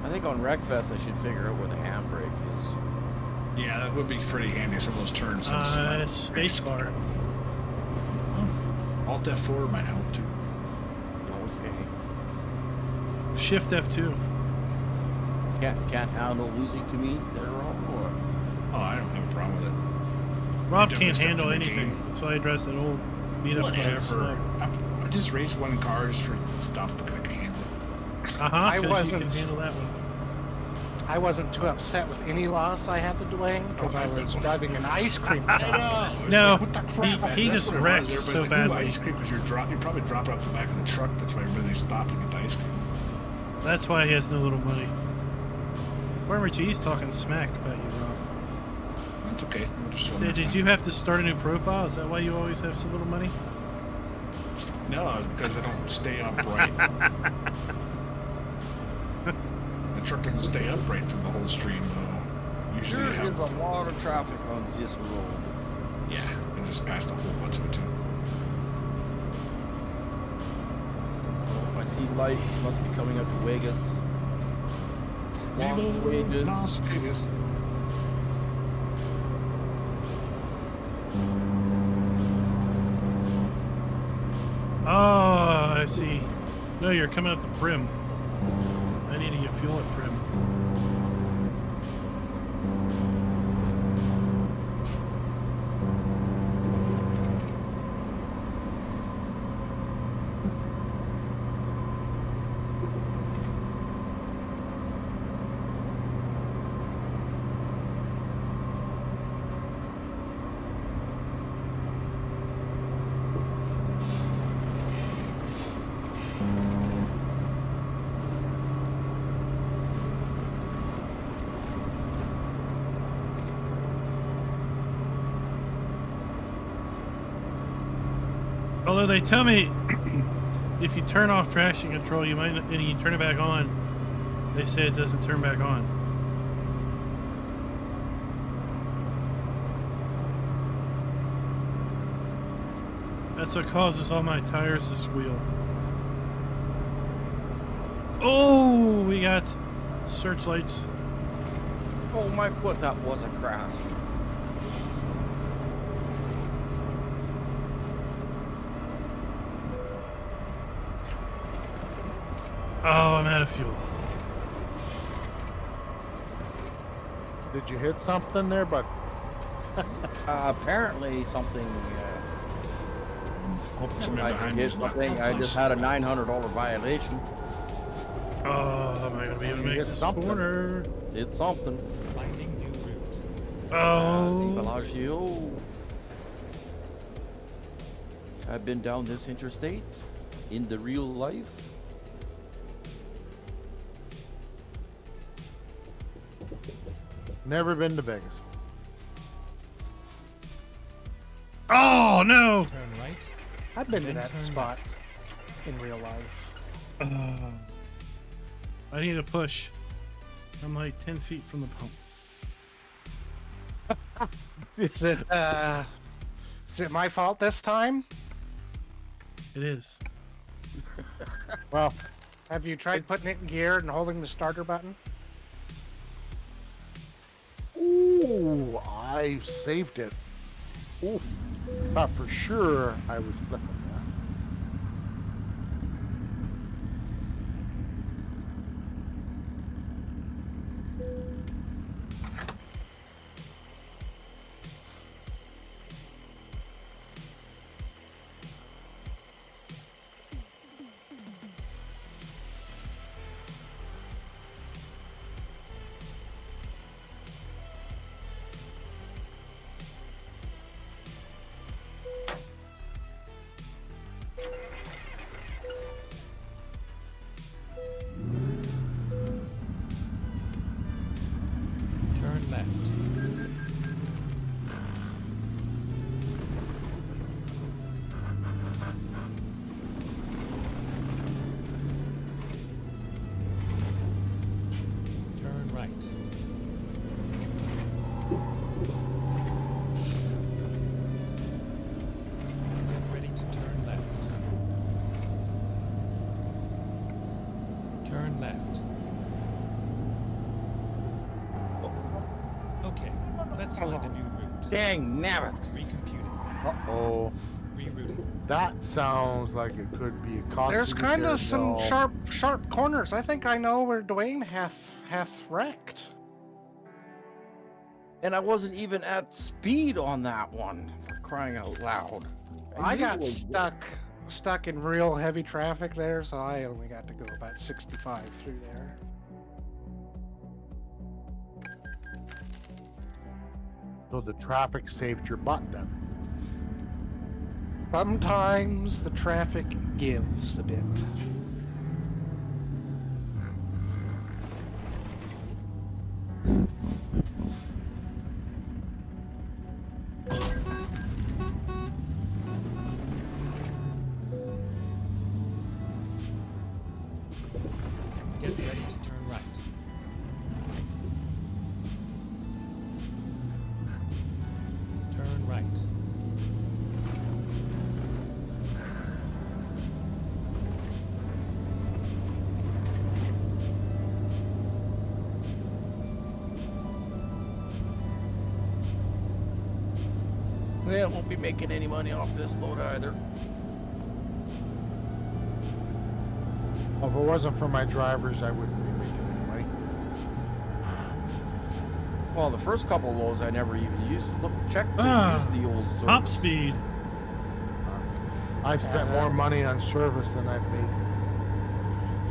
I think on Wreckfest I should figure out where the handbrake is. Yeah, that would be pretty handy. Some of those turns. and slide Space brakes. bar. Alt F4 might help too. Okay. Shift F2. Can't handle losing to me there, or Oh, I don't have a problem with it. Rob You can't definitely handle step in the anything. game. That's why he drives that old beat up Whatever. I just raced one car just for stuff because I can handle it. Uh-huh, I 'cause you wasn't. can handle that one. I wasn't too upset with any loss I had to Dwayne because Oh, I I was bet. driving an ice cream I truck. know. It's No, like, what the crap? he That's just what it was. wrecked Everybody's so like, badly. Ooh, ice cream because you're probably dropping off the back of the truck. That's why everybody stopped to get the ice cream. That's why he has no little money. Farmer G's talking smack about you, Rob. That's okay. We'll just He show said, them did next you time. have to start a new profile? Is that why you always have so little money? No, because I don't stay upright. truck doesn't stay upright for the whole stream, though. Usually There you have, is a lot of traffic on this road. yeah, I just passed a whole bunch of it too. Oh, I see lights. Must be coming up to Vegas. Las Vegas. Las Vegas. Oh, I see. No, you're coming up the Prim. I need to get fuel at Prim. Although they tell me if you turn off traction control, you might, and you turn it back on, they say it doesn't turn back on. That's what causes all my tires to squeal. Oh, we got searchlights. Oh my foot! That was a crash. Oh, I'm out of fuel. Did you hit something there, but Apparently something. Hope somebody I behind me hit is not something. I just had a $900 violation. Oh, am I gonna be able to make hit this something. corner? It's something. Finding new route. Oh, Bellagio. I've been down this interstate in the real life. never been to Vegas? oh no! Turn right. I've been to Then that turn spot in real life. I need a push. I'm like 10 feet from the pump. Is it my fault this time? It is. Well, Have you tried putting it in gear and holding the starter button? ooh, I saved it. Ooh, thought for sure I was flipping that. Turn left. Turn right. Get ready to turn left. Turn left. Okay, let's find a new route. Dang, nabbit. Recomputing. Uh-oh. Rerouting. That sounds like it could be a cost. There's kind of some sharp corners. I think I know where Dwayne half wrecked. And I wasn't even at speed on that one. For crying out loud. I got usually- stuck in real heavy traffic there, so I only got to go about 65 through there. So the traffic saved your butt then. Sometimes the traffic gives a bit. Get ready to turn right. right. Yeah, won't be making any money off this load either. Well, if it wasn't for my drivers, I wouldn't be making any money. Well, the first couple loads I never even used. Look, check the use the old service. Top speed. I've spent more money on service than I've made.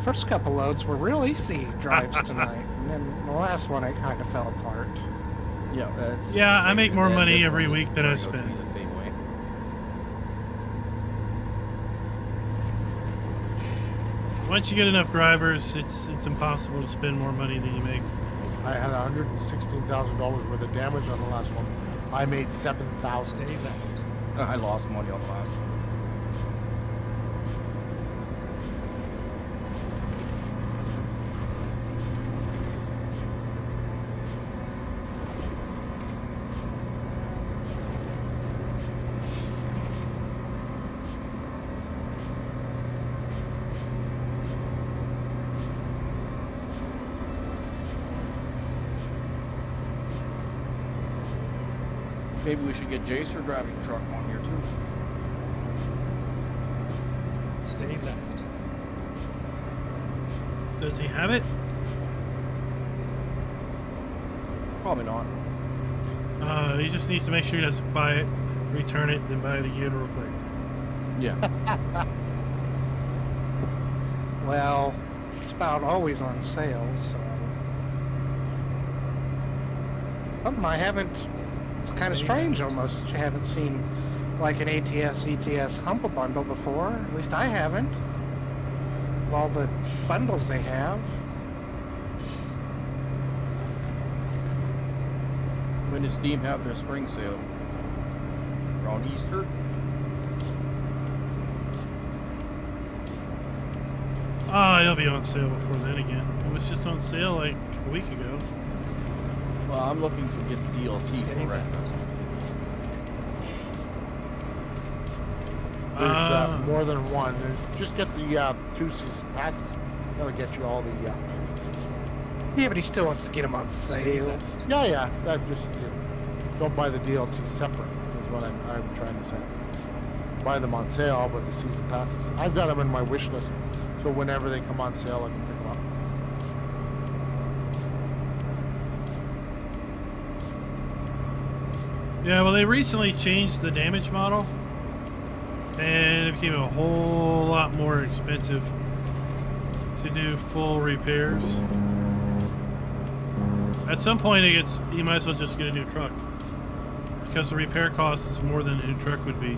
First couple loads were real easy drives tonight, and then the last one it kind of fell apart. Yeah, that's Yeah, the same. I make And more then money this every one is week than I turning out to spend. be the same way. Once you get enough drivers, it's impossible to spend more money than you make. I had $116,000 worth of damage on the last one. I made $7,000. Stay left. I lost money on the last one. Maybe we should get Jacer driving truck on here too. Stay left. Does he have it? Probably not. He just needs to make sure he doesn't buy it, return it, then buy it again real quick. Yeah. Well, it's about always on sale, so. Something I haven't. It's kind of strange almost that you haven't seen like an ATS, ETS Humble bundle before. At least I haven't. Of all the bundles they have. When does Steam have their spring sale? Around Easter? It'll be on sale before then again. It was just on sale like a week ago. Well, I'm looking to get the DLC for Breakfast. There's more than one. Just get the 2 season passes. That'll get you all the. Yeah, but he still wants to get them on sale. Yeah. That just don't buy the DLC separate. Is what I'm trying to say. Buy them on sale, but the season passes. I've got them in my wish list, so whenever they come on sale, I can pick them up. Yeah, well, they recently changed the damage model, and it became a whole lot more expensive to do full repairs. At some point, you might as well just get a new truck, because the repair cost is more than a new truck would be.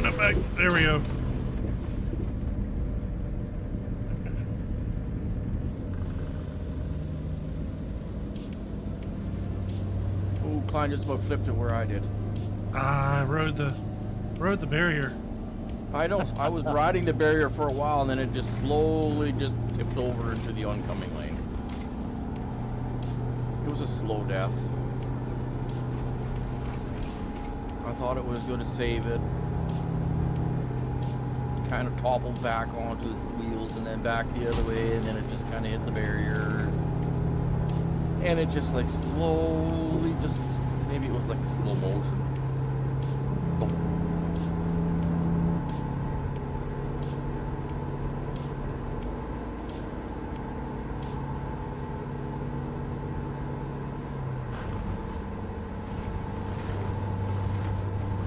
No, back. There we go. Oh, Klein just about flipped it where I did. I rode the barrier. I was riding the barrier for a while, and then it just slowly just tipped over into the oncoming lane. It was a slow death. I thought it was going to save it. It kind of toppled back onto its wheels and then back the other way, and then it just kind of hit the barrier. And it just like slowly maybe it was like a slow motion.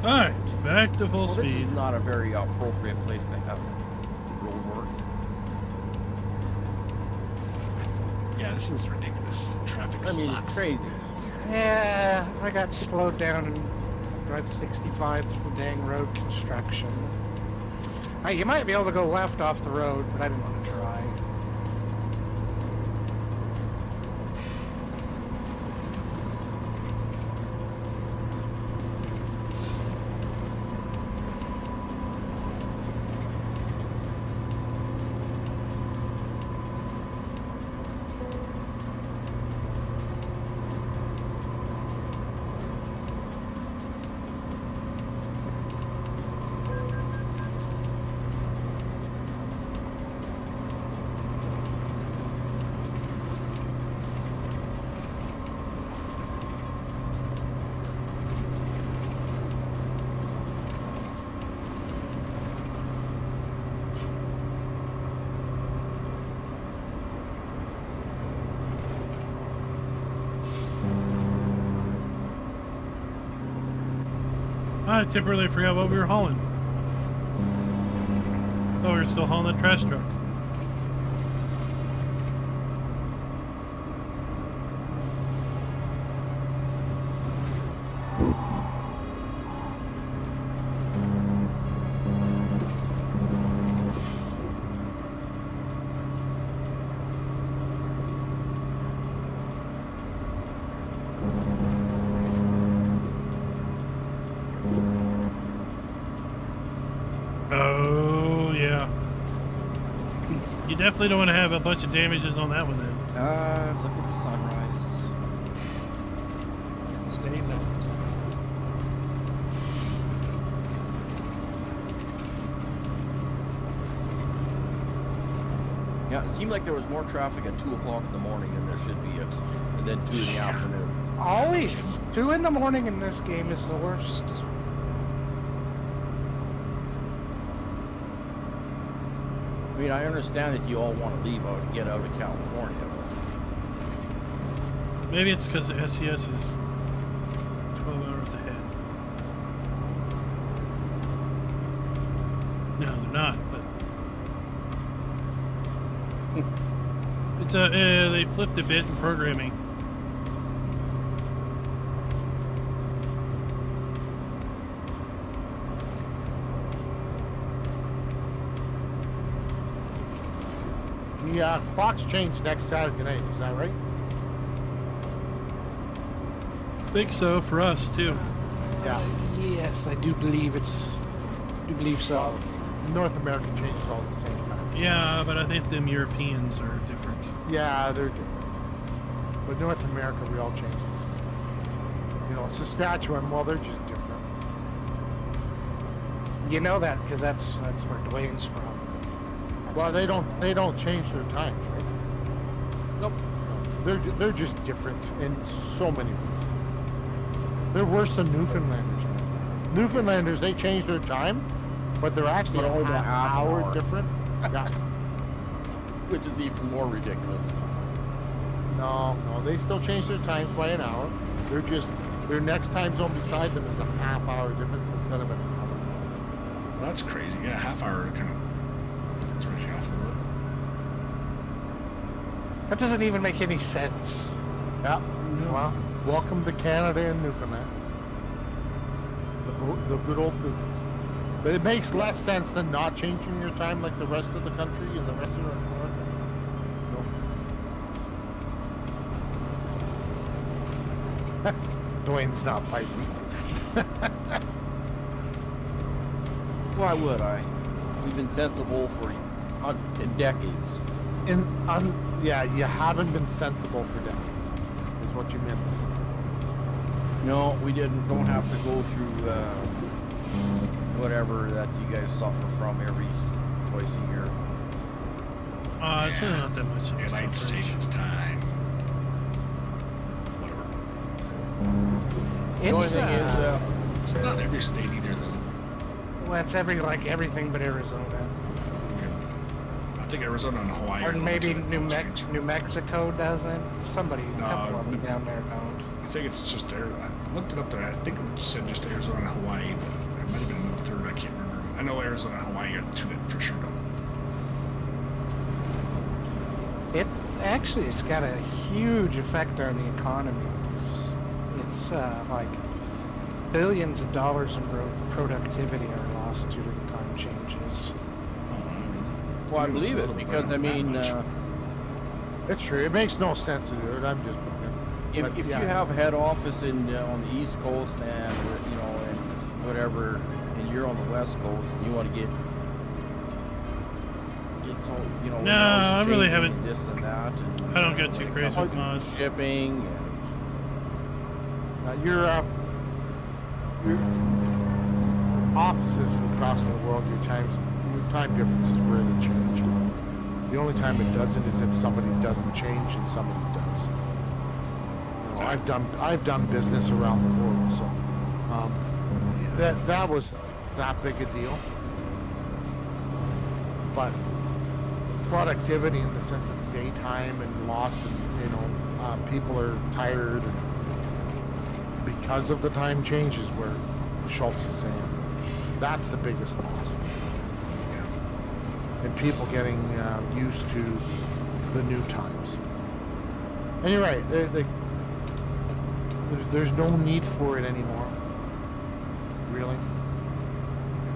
Alright, back to full Well, this speed. is not a very appropriate place to have road work. Yeah, this is ridiculous. Traffic I mean, sucks. it's crazy. Yeah, I got slowed down and drive 65 through the dang road construction. You might be able to go left off the road, but I didn't want to try. I temporarily forgot what we were hauling. Oh, we were still hauling that trash truck. Oh, yeah. You definitely don't want to have a bunch of damages on that one then. Look at the sunrise. Stay left. Yeah, it seemed like there was more traffic at 2 o'clock in the morning than there should be than 2 in the afternoon. Always 2 in the morning in this game is the worst. I mean, I understand that you all want to leave out and get out of California, but Maybe it's because the SCS is 12 hours ahead. No, they're not, but... it's they flipped a bit in programming. The clocks change next Saturday night, is that right? I think so, for us, too. Yeah. Yes, I do believe so. North America changes all at the same time. Yeah, but I think them Europeans are different. Yeah, they're different. But North America, we all change this. You know, Saskatchewan, well, they're just different. You know that because that's where Dwayne's from. Well, they don't change their times, right? nope. They're just different in so many ways. They're worse than Newfoundlanders. Newfoundlanders, they change their time, but they're actually But only a half an hour hour. different. Yeah. Which is even more ridiculous. No, they still change their times by an hour. Their next time zone beside them is a half hour difference instead of an hour. Well, that's crazy. Yeah, half hour kind of. That's really half a little. That doesn't even make any sense. Yeah. No. Well, welcome to Canada and Newfoundland. The good old business. But it makes less sense than not changing your time like the rest of the country and the rest of North America. No. Dwayne's not fighting. Why would I? We've been sensible for in decades. Yeah, you haven't been sensible for decades, is what you meant to say. No, we don't have to go through whatever that you guys suffer from twice a year. It's really not that much of a Daylight suffrage. savings time. Whatever. The only It's thing is, It's not every state either, though. well, it's everything but Arizona, I think Arizona and Hawaii. or are the maybe two that don't change. New Mexico doesn't. Somebody, a No, couple of them but- down there don't. I think it's just I looked it up there. I think it said just Arizona and Hawaii, but there might have been another third. I can't remember. I know Arizona and Hawaii are the two that for sure don't. actually, it's got a huge effect on the economy. It's like billions of dollars in productivity are lost due to the time changes. Well, I believe it because I mean, It's true. It makes no sense to do it. I'm just. if yeah. you have a head office in on the East Coast and you know and whatever, and you're on the West Coast and you want to get it's all you know. No, I really changing haven't- this and that. And, I don't get when too it crazy comes with to mods. shipping. And, Your opposites across the world, your time difference is rarely change. The only time it doesn't is if somebody doesn't change and somebody does. You know, I've done business around the world, so that was that big a deal. But productivity in the sense of daytime and lost, and you know, people are tired and because of the time changes where Schultz is saying that's the biggest loss. And people getting used to the new times. And you're right, there's no need for it anymore. Really?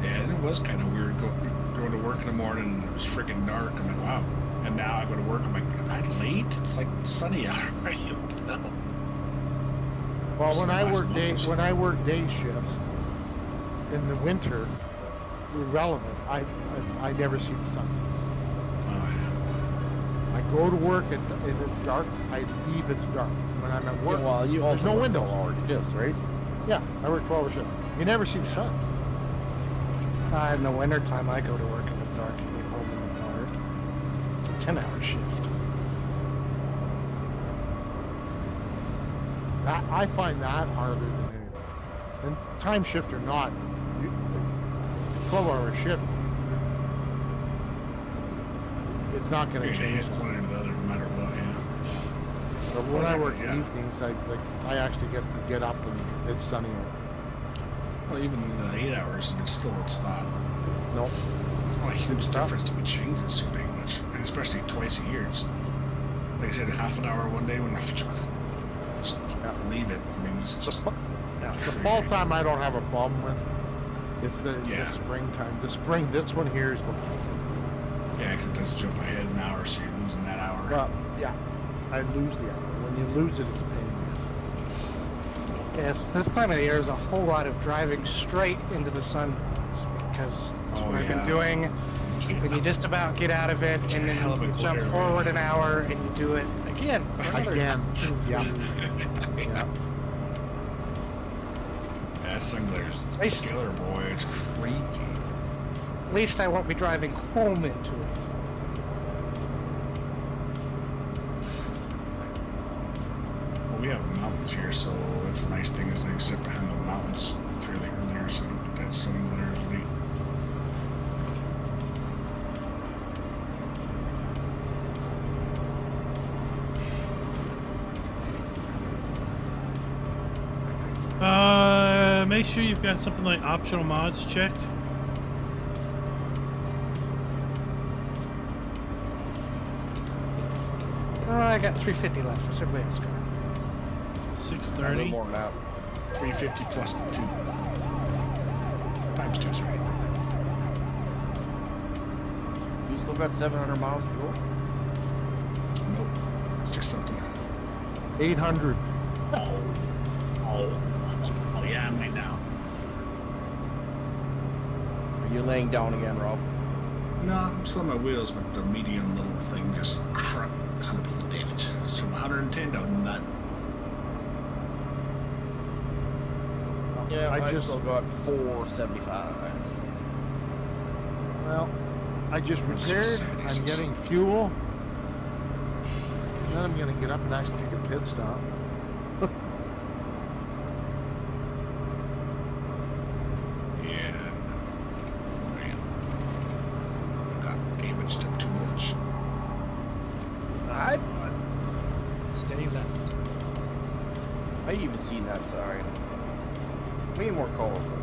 Yeah, and it was kind of weird going to work in the morning and it was freaking dark. I'm like, wow. And now I go to work, I'm like, am I late? It's like sunny out already. What the hell? Well, So when last I work month or so. day shifts in the winter, irrelevant. I never see the sun. Oh, I go to work and if it's dark, I leave it's dark. When I'm at work, well, you there's also no work window. 12-hour shifts, right? Yeah, I work 12 hours shift. You never see the sun. In the wintertime, I go to work in the dark and get home in the dark. It's a 10-hour shift. I find that harder than anything. And time shift or not, 12-hour shift, it's not going to yeah. change. One or the other, no matter what, yeah. So when I work Yeah. evenings, I actually get up and it's sunny out. Well, even the 8 hours, it's not. No, It's not a huge stuff. difference to be changing so dang much, and especially twice a year. It's, like I said, half an hour one day when I just leave it. I mean, it's just the fall time I don't have a problem with. It's the springtime. The spring, this one here is what gets me. yeah, because it does jump ahead an hour, so you're losing that hour. Well, yeah, I lose the hour. When you lose it, it's a pain. Yes, this time of the year is a whole lot of driving straight into the sun because that's Oh, what I've been yeah. doing. And you just about get out of it, It's and a then hell of a you jump glare, forward man. an hour, and you do it again. another Again, yeah, yeah. That sun glare Nice. is killer, boy. It's crazy. At least I won't be driving home into it. Well, we have mountains here, so that's the nice thing is they sit behind the mountains fairly earlier, so you don't get that sun glare late. Make sure you've got something like optional mods checked. I got 350 left. What's everybody else got? A little 630. more than that. 350 plus the 2. Times 2, sorry. You still got 700 miles to go. Nope. 6 something. 800. Oh, yeah, I'm right now. Are you laying down again, Rob? No, I'm still on my wheels, but the medium little thing just cut up with the damage. So 110 down to none. Yeah, I I just- still got 475. Well, I just What's repaired. 676? I'm getting fuel. And then I'm gonna get up and actually take a pit stop. Yeah. Man. I got damaged too much. I Steady left. even seen that sign. Way more colorful.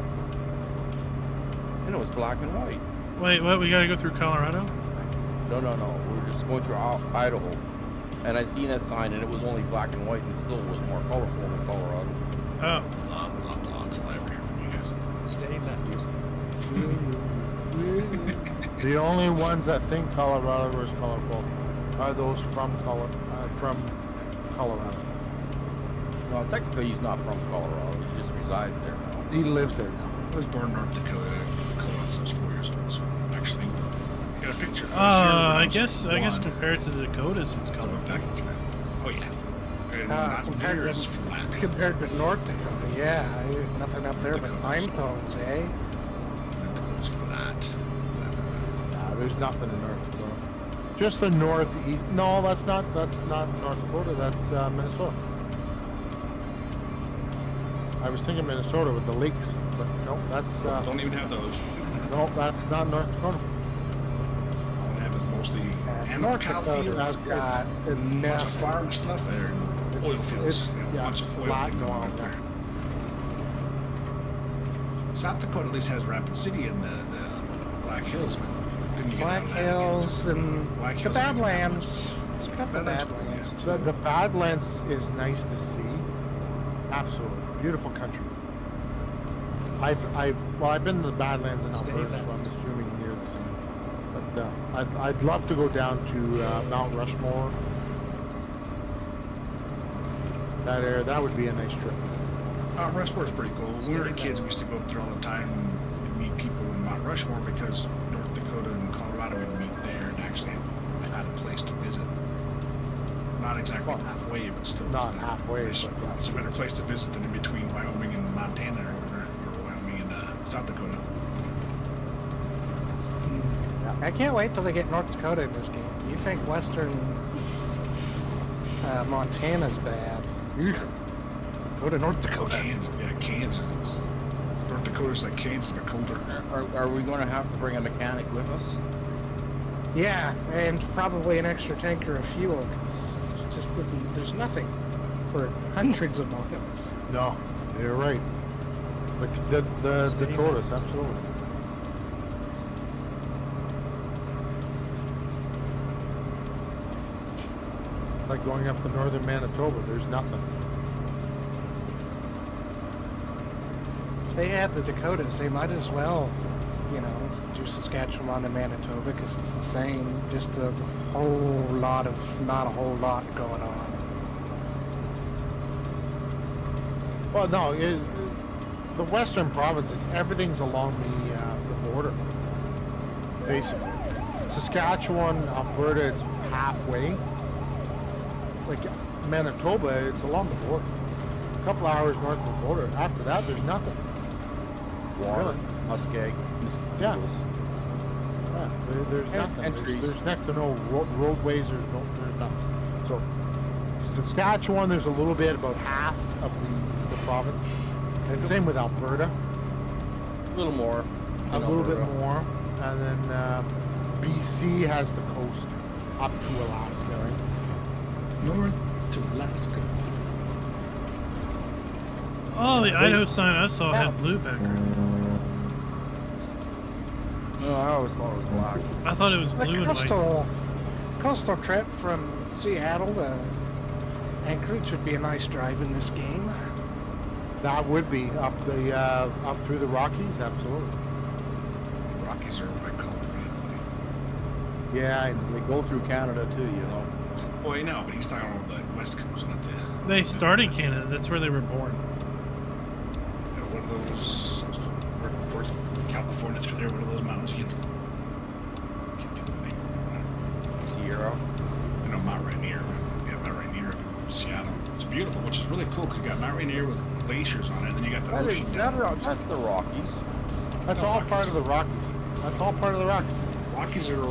And it was black and white. Wait, what? We gotta go through Colorado? No. We're just going through Idaho. And I seen that sign, and it was only black and white, and still was more colorful than Colorado. Oh, That's all I ever hear from you guys. Stay left. The only ones that think Colorado is colorful are those from Colorado. No, technically he's not from Colorado. He just resides there now. He lives there now. I was born in North Dakota. Since I was 4 years old. So actually, I got a picture. I guess compared to the Dakotas, it's colorful. Oh yeah. And not compared near to- as flat. Compared to North Dakota, yeah, nothing up there but Dakota's- pine cones, eh? North Dakota's flat. Nah, there's nothing in North Dakota. Just the northeast. No, that's not North Dakota. That's Minnesota. I was thinking Minnesota with the lakes, but no, that's Don't even have those. no, that's not North Dakota. All they have is mostly North cow Dakota's fields, got a bunch of nothing. farm stuff, and oil fields. it's- Yeah, yeah, a bunch of oil flat things going and on all there. South Dakota at least has Rapid City and the Black Hills, but then you get Black out of that again. Hills and Black the Hills don't even have Badlands. It's got the Badlands, Badlands yeah. too. The Badlands is nice to see. Absolutely beautiful country. I've been to the Badlands in Stay Alberta, back. so I'm assuming near the same. But I'd love to go down to Mount Rushmore. That area, that would be a nice trip. Rushmore's pretty cool. When we were kids, we used to go up there all the time and meet people in Mount Rushmore because North Dakota and Colorado would meet there and actually had a place to visit. Not exactly halfway, but still. Not it's a better halfway, place- but yeah. It's a better place to visit than in between Wyoming and Montana or whatever, or Wyoming and South Dakota. I can't wait till they get North Dakota in this game. You think Western Montana's bad? Ugh. Go to North Dakota. Kansas. North Dakota's like Kansas, but colder. Are we going to have to bring a mechanic with us? Yeah, and probably an extra tanker of fuel, because there's nothing for hundreds of miles. No, you're right. The Dakotas, absolutely. Like going up to northern Manitoba, there's nothing. If they have the Dakotas, they might as well, do Saskatchewan and Manitoba, because it's the same, just not a whole lot going on. Well, no, the western provinces, everything's along the border, basically. Saskatchewan, Alberta, it's halfway. Like Manitoba, it's along the border. A couple hours north of the border. After that, there's nothing. Water, Really? muskeg, mosquitoes. Yeah. Yeah, there's nothing. and There's- trees. There's next to no roadways. There's nothing. So Saskatchewan, there's a little bit, about half of the province, and same with Alberta, A little more. a in little bit Alberta. more, and then BC has the coast up to Alaska, right? North to Alaska. Oh, the Idaho sign I saw had blue background. No, I always thought it was black. I thought it was blue The and white. coastal trip from Seattle to Anchorage would be a nice drive in this game. That would be up through the Rockies, absolutely. Rockies are by Colorado. Yeah, I know. They go through Canada too, Well, I know, but he's talking about the West Coast, not the. They started in Canada. That's where they were born. What are those? North California through there. What are those mountains again? Can't think of the name. Sierra. I know Mount Rainier. Yeah, Mount Rainier up in Seattle. It's beautiful, which is really cool because you got Mount Rainier with glaciers on it, and then you got the ocean down. That's the Rockies. That's No, all Rockies. part of the Rockies. That's all part of the Rockies. Rockies are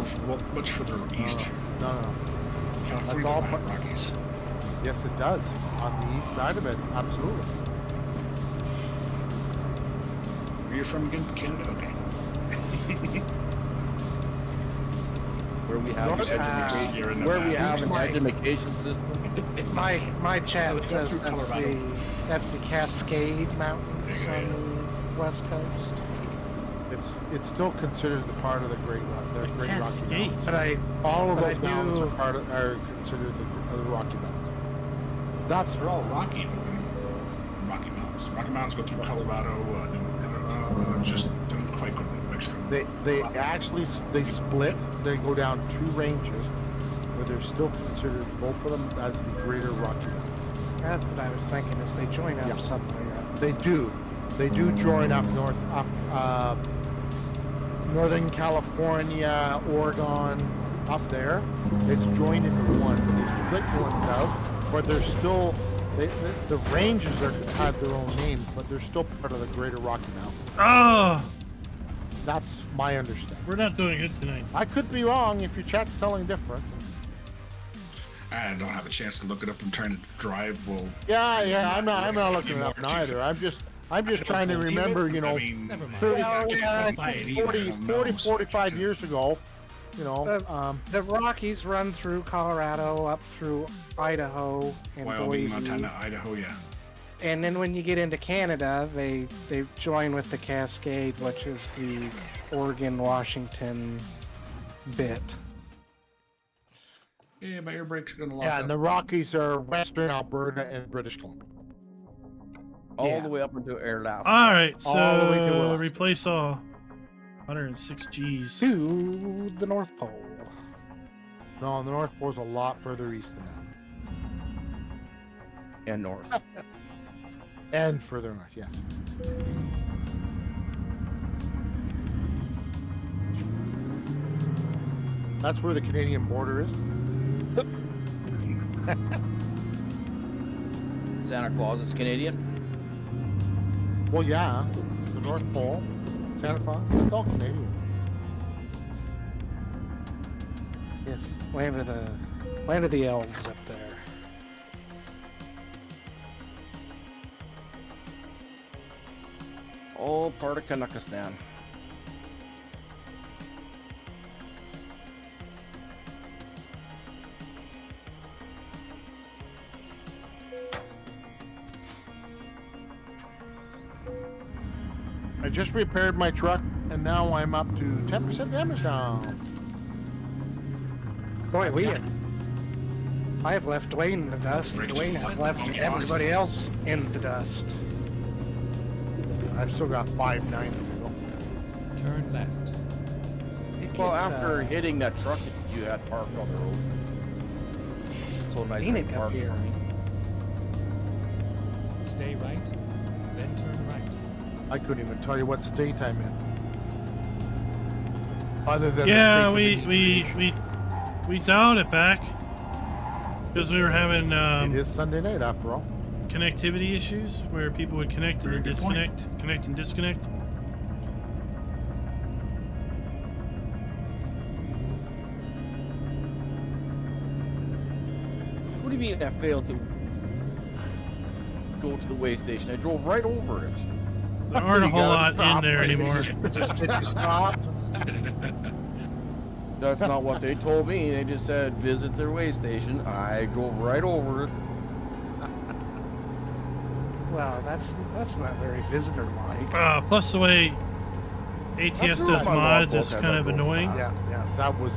much further east. No. California all doesn't have Rockies. Yes, it does. On the east side of it, absolutely. Where you from again? Canada? Okay. Where we have North- an education, You're in where we Nevada. have an Mike. education system. My chat That's says through that's Colorado. the, that's the Cascade Mountains Yeah. on the west coast. It's still considered the part of the Great Rocky Cascades. Mountains. But All of but I those mountains do- are considered the Rocky Mountains. That's They're all rocky, but Rocky Mountains. Rocky Mountains go through Colorado, just don't quite go to Mexico. they actually they split. They go down 2 ranges, but they're still considered both of them as the Greater Rocky Mountains. That's what I was thinking. Is they join up Yeah. somewhere. They do join up north, Northern California, Oregon, up there. It's joined into one. They split going south, but they're still the ranges have their own names, but they're still part of the Greater Rocky Mountains. Oh, That's my understanding. we're not doing good tonight. I could be wrong if your chat's telling different. I don't have a chance to look it up. I'm trying to drive. Well, Yeah, I'm not looking it up neither. I'm just trying to remember, you know, I mean, Never mind. 30, I can't find it either. I 40, don't know, 40, so I 45 can't- years ago, you know, The Rockies run through Colorado, up through Idaho and Wyoming, Boise, Montana, Idaho, yeah. and then when you get into Canada, they join with the Cascade, which is the Oregon-Washington bit. Yeah, my air brakes are gonna lock yeah, up. and the Rockies are Western Alberta and British Columbia. All Yeah. the way up into Alaska. All right, All the way to so Alaska. replace all 106 Gs. To the North Pole. No, the North Pole's a lot further east than that. And north. And further north, yes. That's where the Canadian border is. Santa Claus is Canadian. Well, yeah, the North Pole, Santa Claus, it's all Canadian. Yes, land of the elves up there. All part of Kanakistan. I just repaired my truck, and now I'm up to 10% damage now. Boy, I have left Dwayne in the dust, and Dwayne has left everybody else in the dust. I've still got 590 to go. Turn left. It Well, gets, after hitting that truck that you had parked on the road. So nice scenic and up parked here. for me. Stay right, then turn right. I couldn't even tell you what state I'm in. Other than Yeah, the we state we dialed it back because we were having it is Sunday night after all. connectivity issues where people would connect and Very then good point. disconnect, connect and disconnect. What do you mean I failed to go to the way station? I drove right over it. There aren't a You whole gotta lot in stop. there anymore. Did you stop? That's not what they told me. They just said visit their way station. I drove right over it. Well, that's not very visitor-like. Plus the way ATS That's does my mods logbook is as kind I of go annoying. fast. Yeah, that was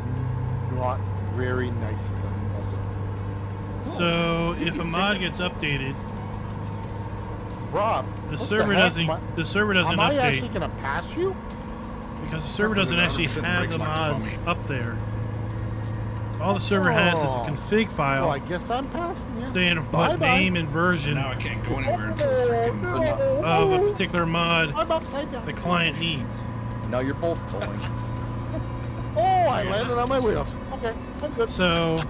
not very nice of them, was it? So if a mod gets updated, Rob, the what server heck? doesn't am I update actually gonna pass you? because the server doesn't actually 100% have brakes the locked up on mods me. up there. All the server has is a Oh. config file Well, I guess I'm passing you. saying what Bye-bye. name and version Now I can't go anywhere until freaking. Oh, of a particular mod I'm upside down. the client needs. Now you're both towing. Oh, I landed on my wheels. Okay, I'm good. So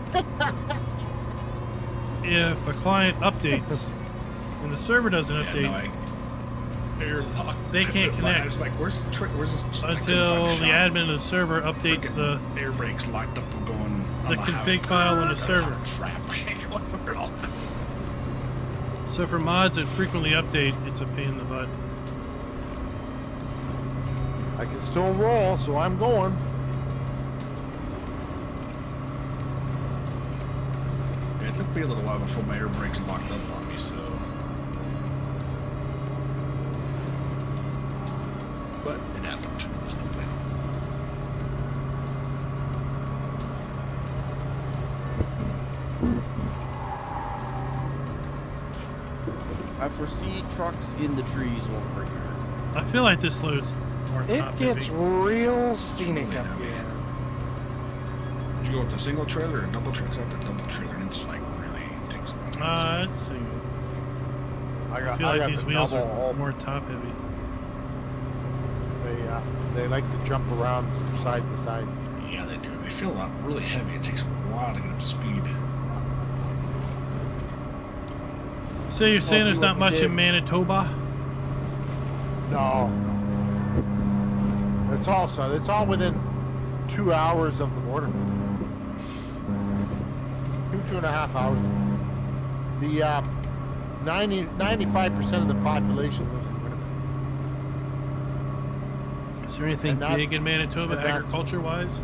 if a client updates and the server doesn't Yeah, update no, I airlock. They can't I connect. was like, where's this? I couldn't until find a the shop. admin of the server updates the Air brakes locked up and going. the on highway. config file on the server. Crap, I can't go anywhere all the time. So for mods that frequently update, it's a pain in the butt. I can still roll, so I'm going. Yeah, it took me a little while before my air brakes locked up on me, so. But it happened. I foresee trucks in the trees over here. I feel like this loads more It top gets heavy. real scenic really up heavy. here. Did you go with the single trailer or double trailer? 'Cause I got the double trailer, and it's like really takes a while. Let's see. I I got, feel I like got these the wheels double are all- more top heavy. They like to jump around side to side. Yeah, they do. They feel a lot really heavy. It takes a while to get up to speed. So you're saying see there's what not we much did. in Manitoba? No. It's all within 2 hours of the border. 2.5 hours. The 95% of the population lives in Winnipeg. Is there anything And that- big in Manitoba, and that's- agriculture-wise?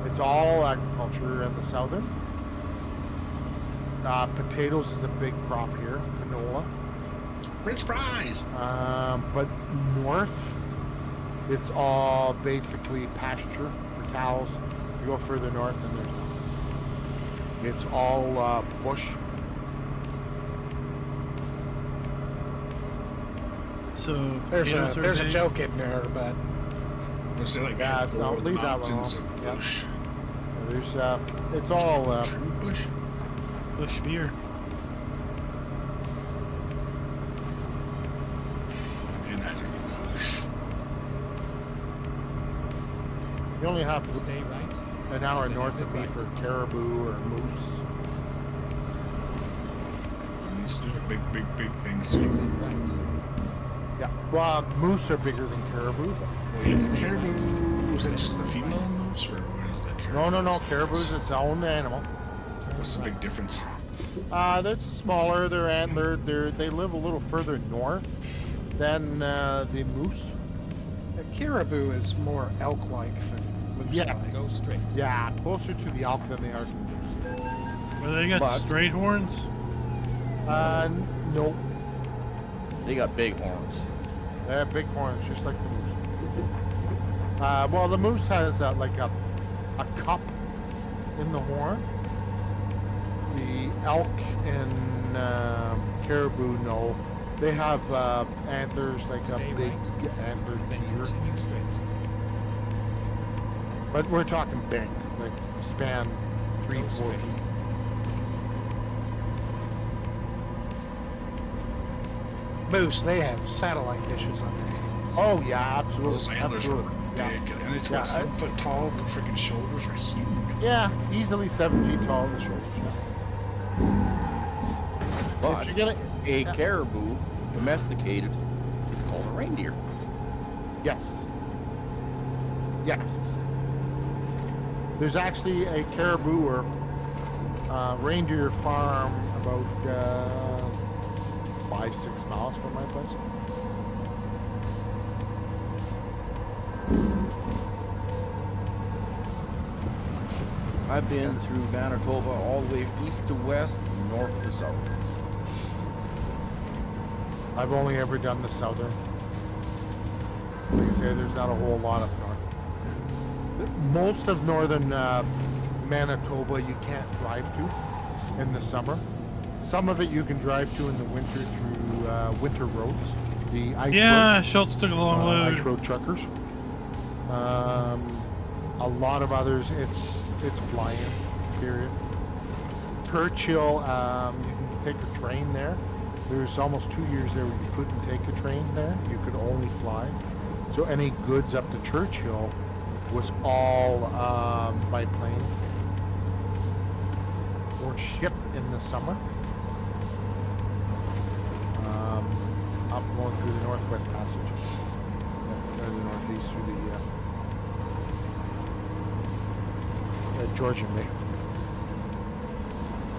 It's all agriculture in the southern. Potatoes is a big crop here. Canola. French fries! But north, it's all basically pasture for cows. You go further north and there's nothing. It's all bush. So There's potatoes are a big. joke in there, but It's like Yeah, over so the leave that one mountains alone. of Yeah. bush. There's it's all True bush? Bush beer. And that's bush. you only have Stay right. an hour north of me for caribou or moose. And these are big things. Exit right. Yeah. Well, moose are bigger than caribou. But Caribou, is that just the female moves, or what is that caribou? no. Caribou's its own animal. What's the big difference? They're smaller. They're antlered. They live a little further north than the moose. a caribou is more elk-like than moose-like. Yeah. Go straight. Yeah, closer to the elk than they are to the moose. Well, they got But- straight horns. No. They got big horns. They have big horns, just like the moose. Well, the moose has like a cup in the horn. The elk and caribou, no. They have antlers, like Stay a big right. antlered Then deer. continue straight. But we're talking big, like span 3-4 straight. feet. Moose, they have satellite dishes on their heads. Oh yeah, absolutely. Those antlers are absolutely. big, Yeah. and it's Yeah, what, 7 foot tall. The freaking shoulders are huge. Yeah, easily 7 feet tall in the shoulders. But If you're gonna, a caribou, domesticated, is called a reindeer. yes. There's actually a caribou or reindeer farm about 5-6 miles from my place. I've been through Manitoba all the way east to west, north to south. I've only ever done the southern. Like I say, there's not a whole lot up north. Most of northern Manitoba you can't drive to in the summer. Some of it you can drive to in the winter through winter roads. The ice Yeah, road, Schultz took a long ice load. road truckers. A lot of others, it's flying. Period. Churchill, you can take a train there. There's almost 2 years there where you couldn't take a train there. You could only fly. So any goods up to Churchill was all by plane or ship in the summer. Up going through the Northwest Passage, or the Northeast through the Georgian Bay.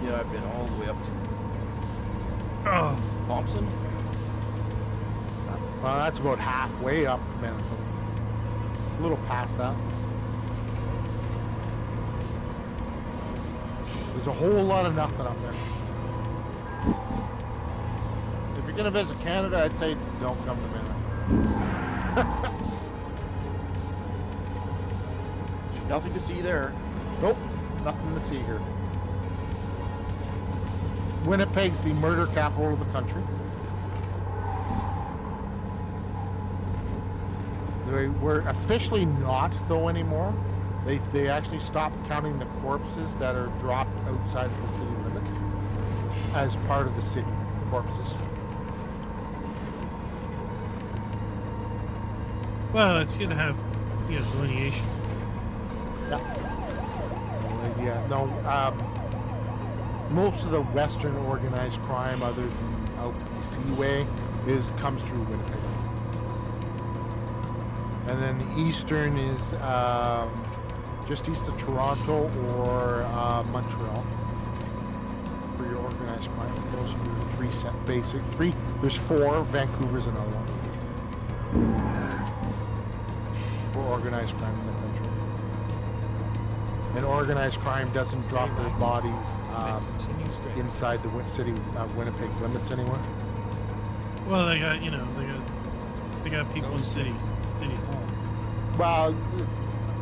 Yeah, I've been all the way up to Oh, Thompson. Well, that's about halfway up Manitoba. A little past that. There's a whole lot of nothing up there. If you're gonna visit Canada, I'd say don't come to Manitoba. Nothing to see there. Nope, nothing to see here. Winnipeg's the murder capital of the country. We're officially not though anymore. They actually stopped counting the corpses that are dropped outside of the city limits as part of the city corpses. Well, it's good to have delineation. Yeah, no. Most of the Western organized crime, other than out BC way, comes through Winnipeg, and then the Eastern is just east of Toronto or Montreal for your organized crime. Those are your three. There's four. Vancouver's another one for organized crime in the country. And organized crime doesn't drop their bodies inside the city Winnipeg limits anywhere. Well, they got they got people in city hall. Well,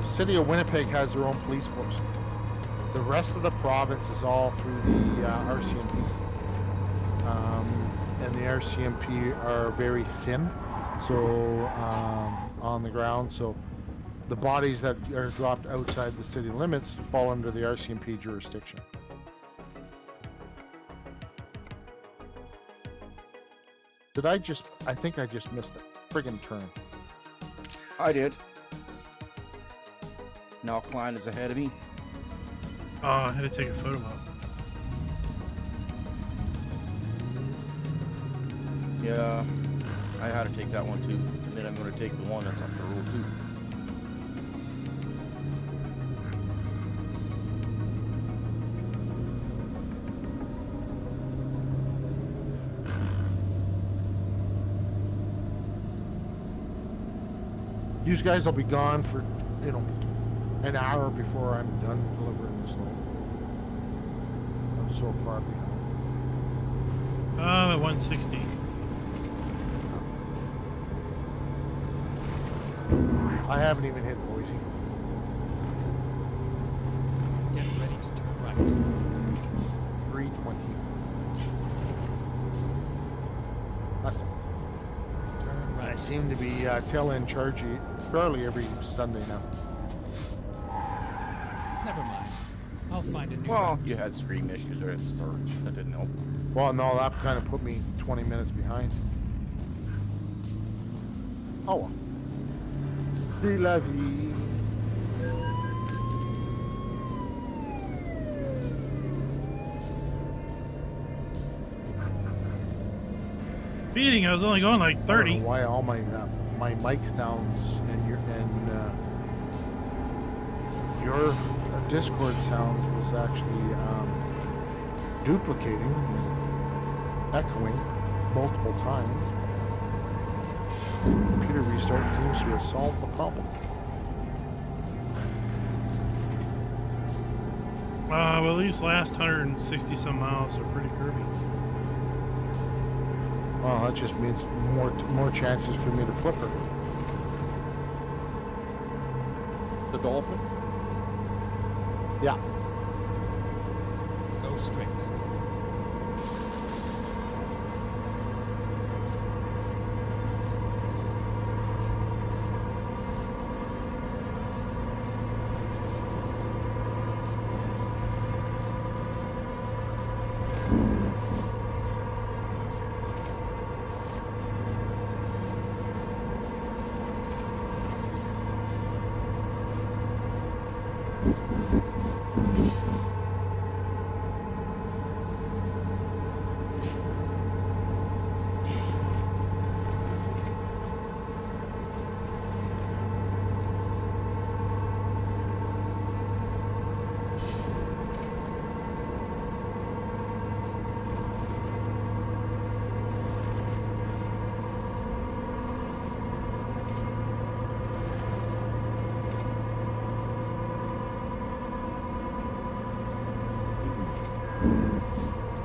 the city of Winnipeg has their own police force. The rest of the province is all through the RCMP. And the RCMP are very thin, so on the ground. So the bodies that are dropped outside the city limits fall under the RCMP jurisdiction. I think I just missed a friggin' turn. I did. Now Klein is ahead of me. Oh, I had to take a photo of. Yeah, I had to take that one too. And then I'm going to take the one that's up the road too. You guys will be gone for, an hour before I'm done delivering this load. I'm so far behind. Oh, at 160. I haven't even hit Boise. Get ready to turn right. 320. That's Turn I right. seem to be tail end chargey fairly every Sunday now. Never mind. I'll find a new Well, route. you had screen issues right at the start. That didn't help. Well, no, that kind of put me 20 minutes behind. Oh well. C'est la vie. Beating, I was only going like I don't 30. know why all my mic sounds and your Discord sounds was actually duplicating, echoing multiple times. Computer restart seems to have solved the problem. Well, these last 160 some miles are pretty curvy. Well, that just means more chances for me to flip her. The Dolphin? Yeah. Go straight.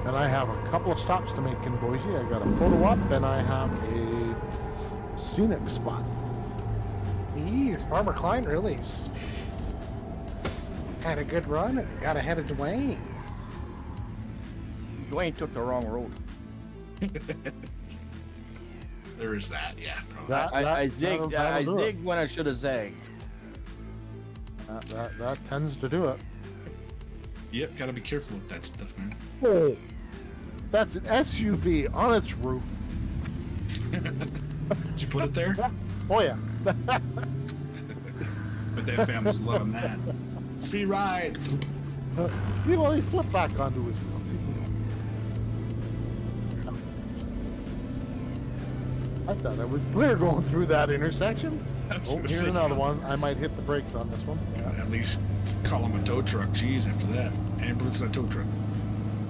And I have a couple of stops to make in Boise. I got a photo op and I have a scenic spot. Farmer Klein really had a good run and got ahead of Dwayne. Dwayne took the wrong road. There is that, yeah. Probably. That- zigged. that'll I do it. zigged when I should have zagged. That tends to do it. Yep, gotta be careful with that stuff, man. Oh, that's an SUV on its roof. Did you put it there? Oh yeah. But that family's loving that. Free ride. You know, he flipped back onto his wheels. I thought I was clear going through that intersection. I was Oh, gonna here's say, another one. I might hit the brakes on this one. At least call him a tow truck. Jeez, after that. Ambulance and a tow truck.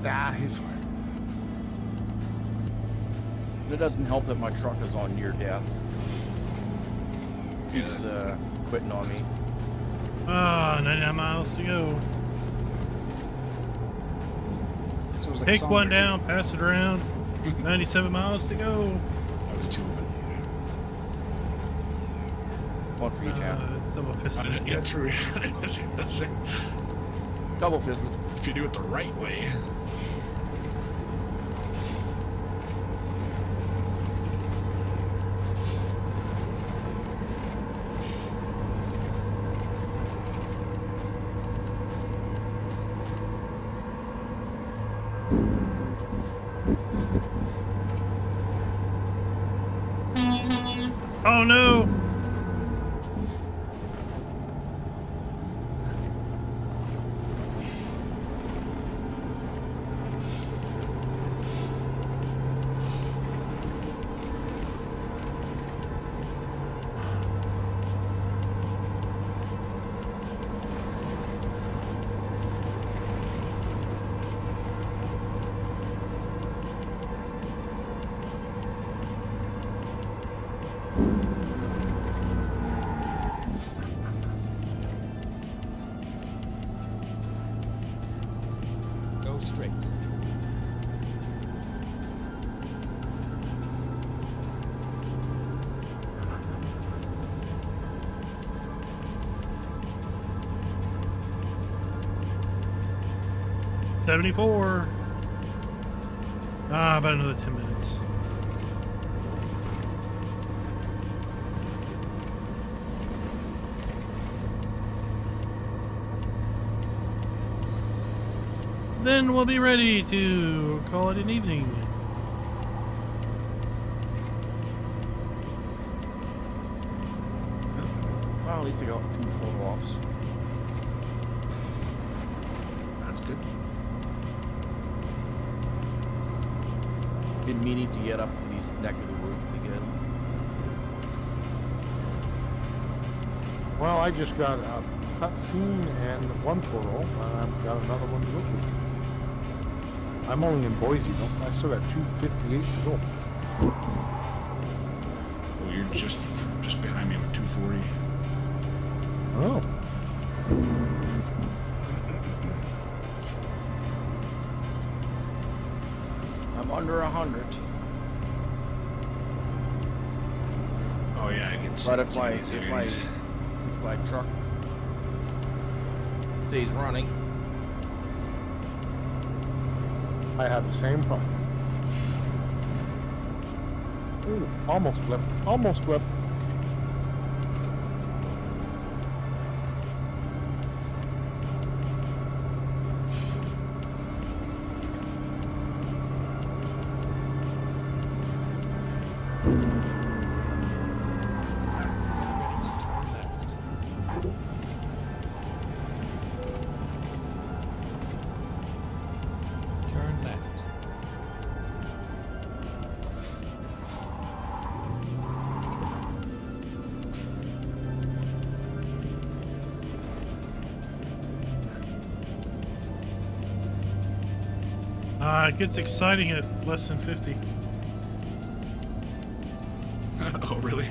Nah, he's fine. It doesn't help that my truck is on near death. He's quitting on me. 99 miles to go. So it was like a Take song one there, too. down, pass it around. 97 miles to go. That was two of it. One for each half. Double fisted. Yeah, true. Double fisted. If you do it the right way. Oh no! Go straight. $74. About another 10 minutes. Then we'll be ready to call it an evening. Well, at least I got 2 photo ops. That's good. Been meaning to get up to these neck of the woods to get them. Well, I just got a cutscene and one photo, and I've got another one to go to. I'm only in Boise, though. I still got 258 to go. Oh, you're just behind me with 240. Oh. I'm under 100. Oh yeah, I get But if some my of these if areas. my truck stays running, I have the same problem. Ooh, almost flipped. Almost flipped. Turn left. It gets exciting at less than 50. Oh really?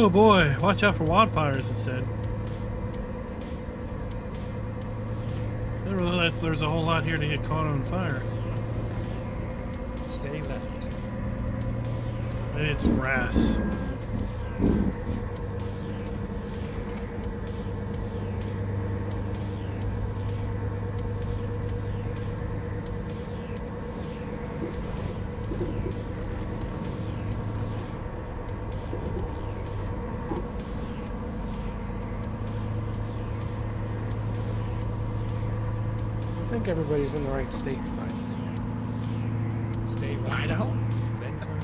Oh boy, watch out for wildfires, it said. I didn't realize there's a whole lot here to get caught on fire. Stay left. It's grass. I think everybody's in the right state. Right? Stay right. Idaho? Then turn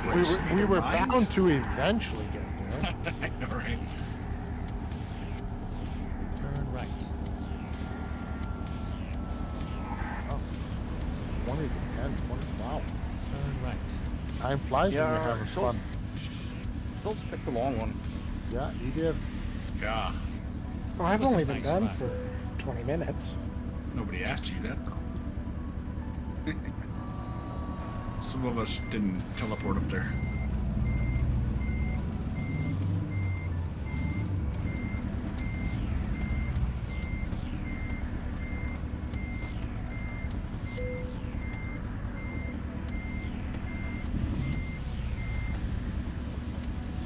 right. We were bound to eventually get there. I know, right? Turn right. 20 to 10, 20, wow. Turn right. Time flies when you're Yeah, having Schultz, fun. Schultz picked the long one. Yeah, he did. Yeah. Well, I've That's a only been nice done spot. for 20 minutes. Nobody asked you that, though. Some of us didn't teleport up there.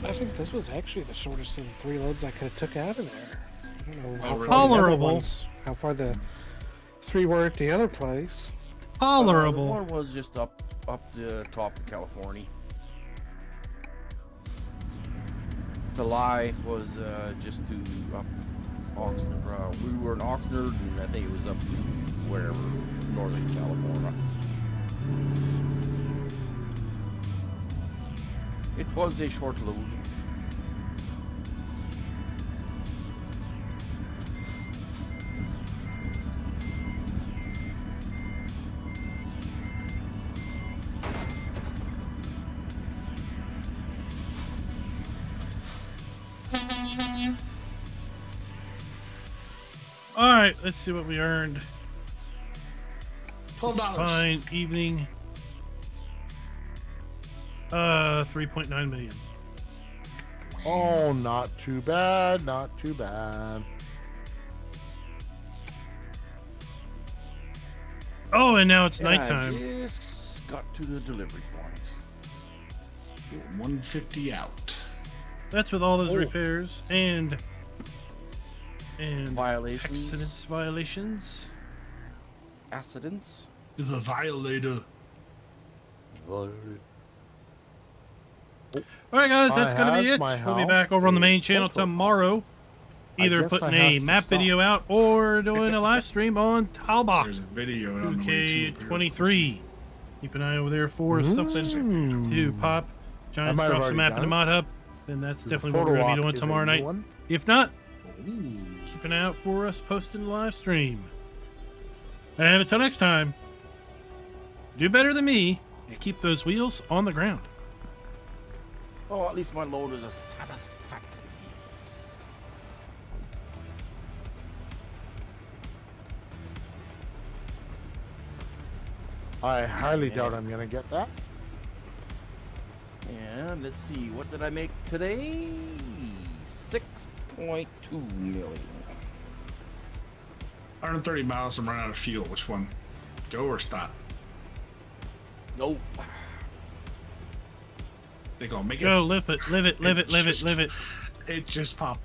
I think this was actually the shortest of the 3 loads I could have took out of there. I don't know how really? far the other Tolerable. ones, how far the 3 were at the other place. The Tolerable. one was just up the top of California. The lie was just to up Oxnard. We were in Oxnard, and I think it was up to wherever, Northern California. It was a short load. All right, let's see what we earned. $12. Fine evening. 3.9 million. Oh, not too bad, not too bad. Oh, and now it's And I nighttime. just got to the delivery point. 150 out. That's with all those Oh. repairs and Violations. accidents violations. Accidents. The violator. All right, guys, that's I gonna be have it. my We'll be house back over on the main channel photo. tomorrow, I either guess putting I a have to map stop. video out or doing a live stream on There's Talbot a video on the way to 2K23. Keep an eye over there for something to pop. Giants might have drop some already map in done the it. mod hub, then that's The definitely what photo we're gonna be op doing is a tomorrow new night. one. If not, Ooh. keep an eye out for us posting the live stream. And until next time, do better than me and keep those wheels on the ground. Oh, at least my load is a satisfactory. I highly doubt I'm gonna get that. And let's see, what did I make today? 6.2 million. 130 miles. I'm running out of fuel. Which one? Go or stop? Nope. They gonna make it. Go, live it, live it, live it, live it, live it. It just popped